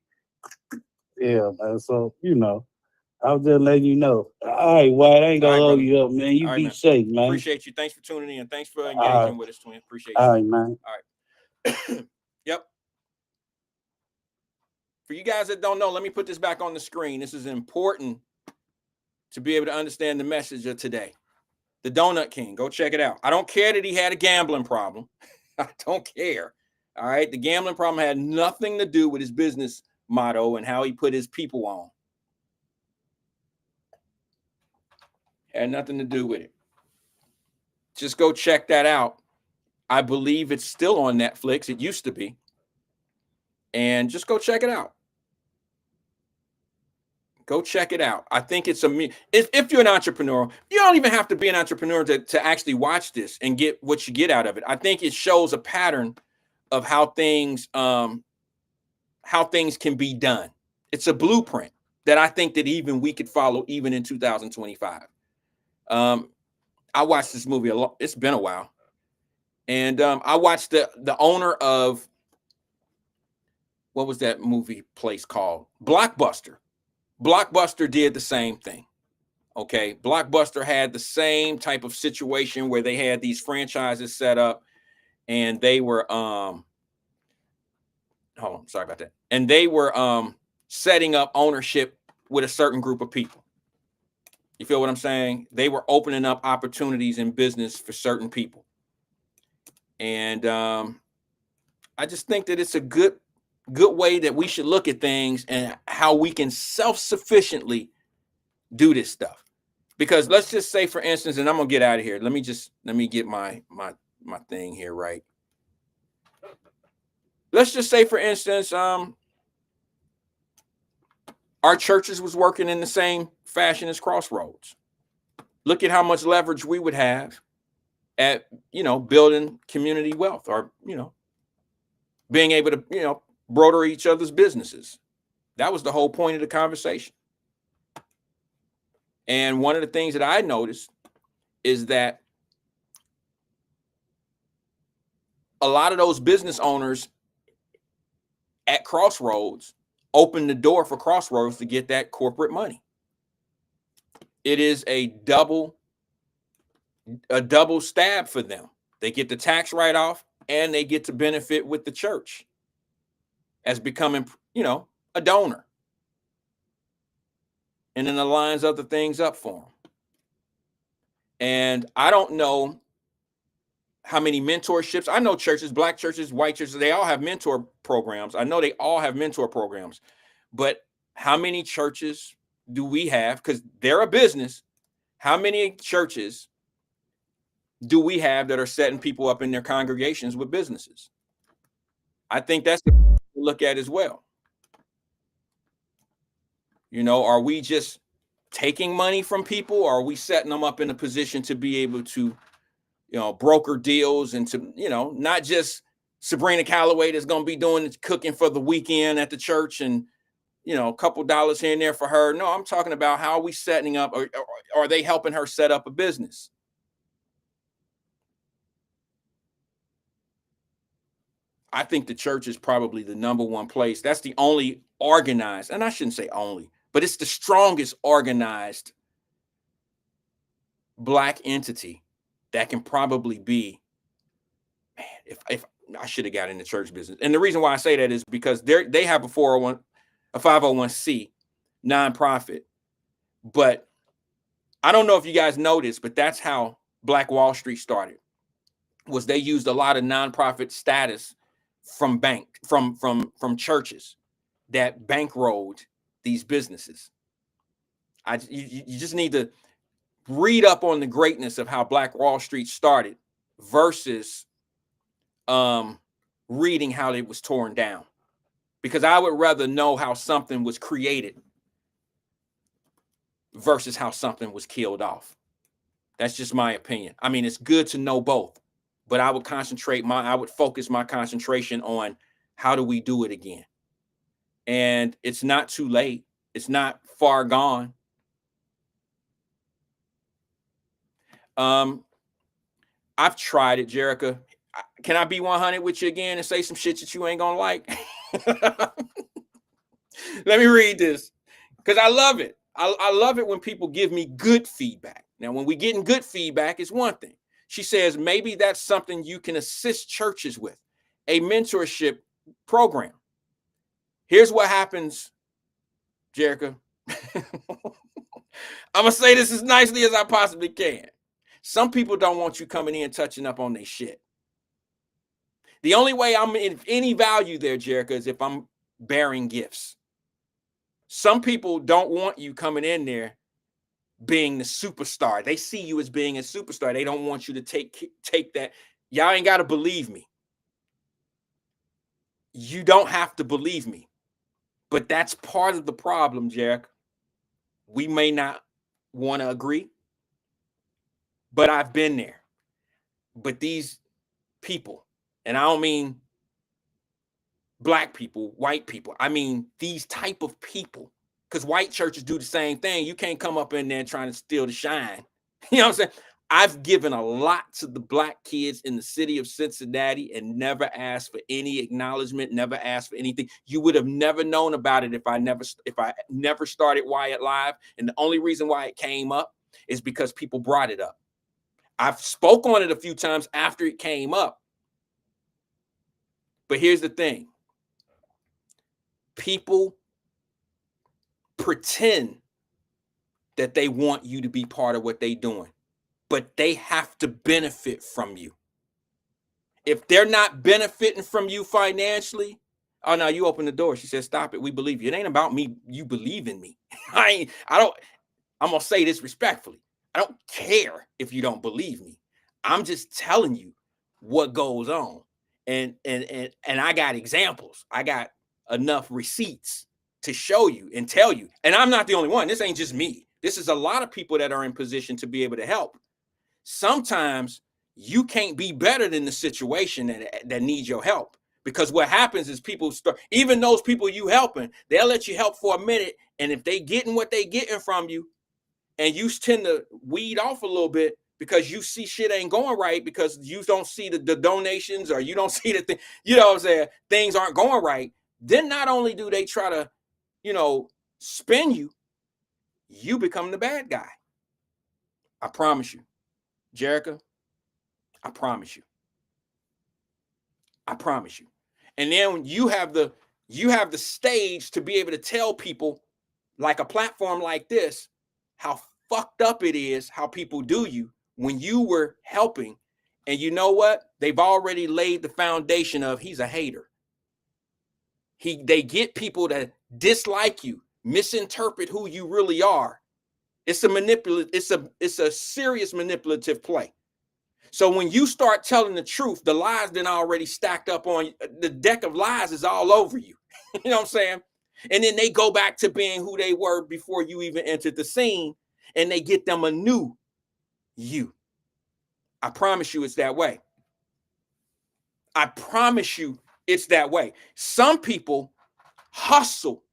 Yeah, man. So, you know, I was just letting you know. All right, Wyatt, I ain't All gonna right, hold brother. you up, man. You All right, be man. safe, man. Appreciate you. Thanks for tuning in. Thanks for All engaging right, with us, twin. Appreciate all you. right, man. All right. Yep. For you guys that don't know, let me put this back on the screen. This is important to be able to understand the message of today. The Donut King. Go check it out. I don't care that he had a gambling problem. I don't care. All right. The gambling problem had nothing to do with his business motto and how he put his people on. Had nothing to do with it. Just go check that out. I believe it's still on Netflix. It used to be. And just go check it out. Go check it out. I think it's if you're an entrepreneur, you don't even have to be an entrepreneur to actually watch this and get what you get out of it. I think it shows a pattern of how things can be done. It's a blueprint that I think that even we could follow even in 2025. I watched this movie a lot. It's been a while. And I watched the owner of, what was that movie place called? Blockbuster. Blockbuster did the same thing. Okay. Blockbuster had the same type of situation where they had these franchises set up and they were, hold on, sorry about that. And they were setting up ownership with a certain group of people. You feel what I'm saying? They were opening up opportunities in business for certain people. And I just think that it's a good way that we should look at things and how we can self-sufficiently do this stuff. Because let's just say, for instance, and I'm gonna get out of here. Let me get my thing here right. Let's just say, for instance, our churches was working in the same fashion as Crossroads. Look at how much leverage we would have at, building community wealth, or, being able to, broader each other's businesses. That was the whole point of the conversation. And one of the things that I noticed is that a lot of those business owners at Crossroads opened the door for Crossroads to get that corporate money. It is a double stab for them. They get the tax write-off and they get to benefit with the church as becoming, a donor. And then it lines other things up for them. And I don't know how many mentorships. I know churches, black churches, white churches, they all have mentor programs. I know they all have mentor programs. But how many churches do we have? Because they're a business. How many churches do we have that are setting people up in their congregations with businesses? I think that's the look at as well. Are we just taking money from people, or are we setting them up in a position to be able to, broker deals and to, not just Sabrina Calloway that's going to be doing the cooking for the weekend at the church and, a couple dollars here and there for her. No, I'm talking about how are we setting up, or are they helping her set up a business? I think the church is probably the number one place. That's the only organized, and I shouldn't say only, but it's the strongest organized Black entity that can probably be, man, if I should have got in the church business. And the reason why I say that is because they have a 501c nonprofit. But I don't know if you guys noticed, but that's how Black Wall Street started. Was they used a lot of nonprofit status from churches that bankrolled these businesses. You just need to read up on the greatness of how Black Wall Street started versus reading how it was torn down. Because I would rather know how something was created versus how something was killed off. That's just my opinion. I mean, it's good to know both, but I would focus my concentration on how do we do it again. And it's not too late. It's not far gone. I've tried it, Jerica. Can I be 100 with you again and say some shit that you ain't gonna like? Let me read this because I love it. I love it when people give me good feedback. Now, when we getting good feedback, it's one thing. She says, maybe that's something you can assist churches with, a mentorship program. Here's what happens, Jerica. I'm going to say this as nicely as I possibly can. Some people don't want you coming in touching up on their shit. The only way I'm in any value there, Jerica, is if I'm bearing gifts. Some people don't want you coming in there being the superstar. They see you as being a superstar. They don't want you to take that. Y'all ain't got to believe me. You don't have to believe me. But that's part of the problem, Jerica. We may not want to agree, but I've been there. But these people, and I don't mean black people, white people. I mean, these type of people, because white churches do the same thing. You can't come up in there trying to steal the shine. You know what I'm saying? I've given a lot to the black kids in the city of Cincinnati and never asked for any acknowledgement, never asked for anything. You would have never known about it if I never started Wyatt Live. And the only reason why it came up is because people brought it up. I've spoke on it a few times after it came up. But here's the thing. People pretend that they want you to be part of what they're doing, but they have to benefit from you. If they're not benefiting from you financially, oh no, you open the door. She says, stop it. We believe you. It ain't about me. You believe in me. I'm going to say this respectfully. I don't care if you don't believe me. I'm just telling you what goes on. And I got examples. I got enough receipts to show you and tell you. And I'm not the only one. This ain't just me. This is a lot of people that are in position to be able to help. Sometimes you can't be better than the situation that needs your help. Because what happens is people start, even those people you helping, they'll let you help for a minute. And if they getting what they getting from you, and you tend to weed off a little bit because you see shit ain't going right because you don't see the donations or you don't see the thing, you know what I'm saying? Things aren't going right. Then not only do they try to, spin you, you become the bad guy. I promise you, Jerica, I promise you. I promise you. And then you have the stage to be able to tell people, like a platform like this, how fucked up it is how people do you when you were helping. And you know what? They've already laid the foundation of he's a hater. They get people that dislike you, misinterpret who you really are. It's a serious manipulative play. So when you start telling the truth, the lies then already stacked up on the deck of lies is all over you. You know what I'm saying? And then they go back to being who they were before you even entered the scene, and they get them a new you. I promise you it's that way. I promise you it's that way. Some people hustle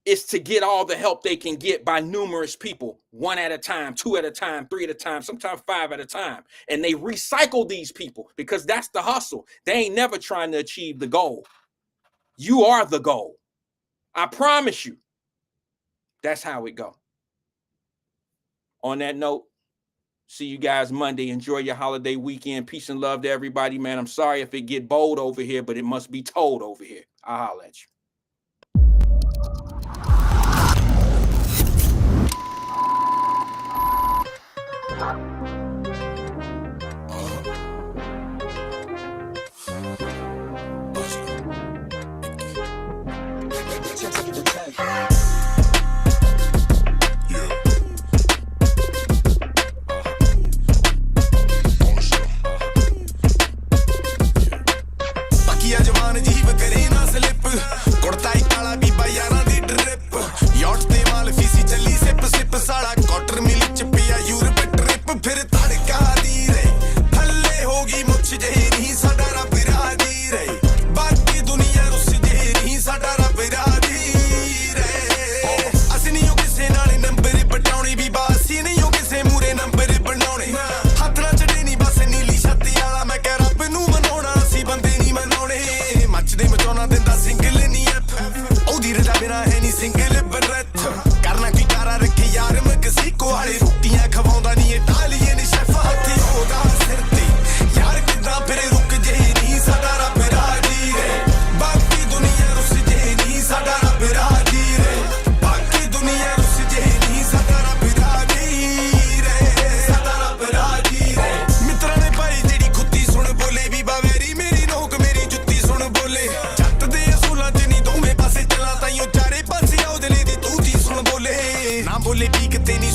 is to get all the help they can get by numerous people, 1 at a time, 2 at a time, 3 at a time, sometimes 5 at a time. And they recycle these people because that's the hustle. They ain't never trying to achieve the goal. You are the goal. I promise you. That's how it go. On that note, see you guys Monday. Enjoy your holiday weekend. Peace and love to everybody, man. I'm sorry if it get bold over here, but it must be told over here. I'll holler at you. Yacht ਤੇ ਮਾਲ ਫੀਸੀ ਚੱਲੀ SIP SIP ਸਾਲਾ quarter ਮਿਲੀ ਚ ਪਿਆ Europe trip ਫਿਰ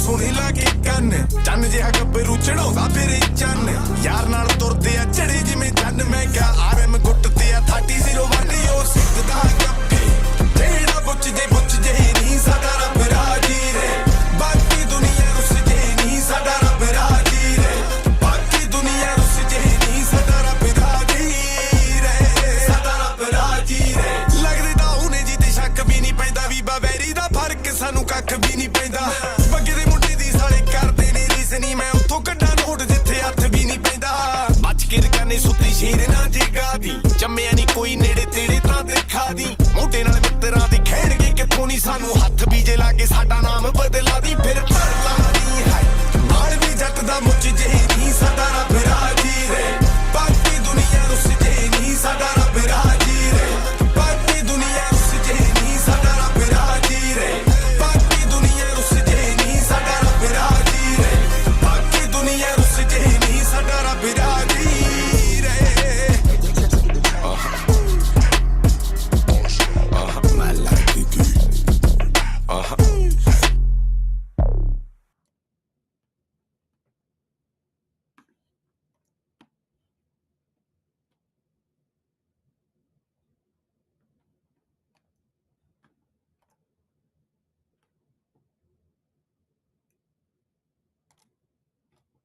ਸੁਣੀ ਲਾ ਕੇ ਕੰਨ ਚੰਨ ਜਿਹਾ ਗੱਭਰੂ ਚੜਾਉਂਦਾ ਫਿਰ ਚੰਨ ਯਾਰ ਨਾਲ ਤੁਰਦੇ ਆ ਚੜੇ ਜਿਵੇਂ ਚੰਨ ਮੈਂ ਕਿਹਾ ਆਰਮ ਗੁੱਟ ਤੇ ਆ 3001 ਉਹ ਸਿੱਧਦਾ ਗੱਪੇ ਜਿਹੜਾ ਬੁੱਝ ਜੇ ਨਹੀਂ ਸਾਡਾ ਰੱਬ ਰਾਜੀ ਰੇ ਬਾਕੀ ਦੁਨੀਆ ਰੁੱਸ ਜੇ ਨਹੀਂ ਸਾਡਾ ਰੱਬ ਰਾਜੀ ਰੇ ਬਾਕੀ ਦੁਨੀਆ ਰੁੱਸ ਜੇ ਨਹੀਂ ਸਾਡਾ ਰੱਬ ਰਾਜੀ ਰੇ ਸਾਡਾ ਰੱਬ ਰਾਜੀ ਰੇ ਲੱਗਦੇ ਤਾਂ ਉਹਨੇ ਜੀ ਤੇ ਸ਼ੱਕ ਵੀ ਨਹੀਂ ਪੈਂਦਾ ਵੀ ਬਾਬੇਰੀ ਦਾ ਫਰਕ ਸਾਨੂੰ ਕੱਖ ਵੀ ਨਹੀਂ ਪੈਂਦਾ ਬੱਗੇ ਦੇ ਮੁੰਡੇ ਦੀ ਸਾਲੇ ਕਰਦੇ ਨੇ ਰੀਸ ਨਹੀਂ ਮੈਂ ਉੱਥੋਂ ਕੱਢਾਂ ਨੋਟ ਜਿੱਥੇ ਹੱਥ ਵੀ ਨਹੀਂ ਪੈਂਦਾ ਬਚ ਕੇ ਰਕਾਨੇ ਸੁੱਤੀ ਸ਼ੇਰ ਨਾ ਜੇਗਾ ਦੀ ਜੰਮਿਆ ਨਹੀਂ ਕੋਈ ਨੇੜੇ ਤੇੜੇ ਤਾਂ ਦੇਖਾ ਦੀ ਮੋਢੇ ਨਾਲ ਮਿੱਤਰਾਂ ਦੇ ਖੇਡਗੇ ਕਿੱਥੋਂ ਨਹੀਂ ਸਾਨੂੰ ਹੱਥ ਵੀ ਜੇ ਲਾਗੇ ਸਾਡਾ ਨਾਮ ਬਦਲਾ ਦੀ ਫਿਰ ਧਰ ਲਾਣੀ ਹੈ ਨਾਲ ਵੀ ਜੱਟ ਦਾ ਮੁੱਚ ਜਿਹੀ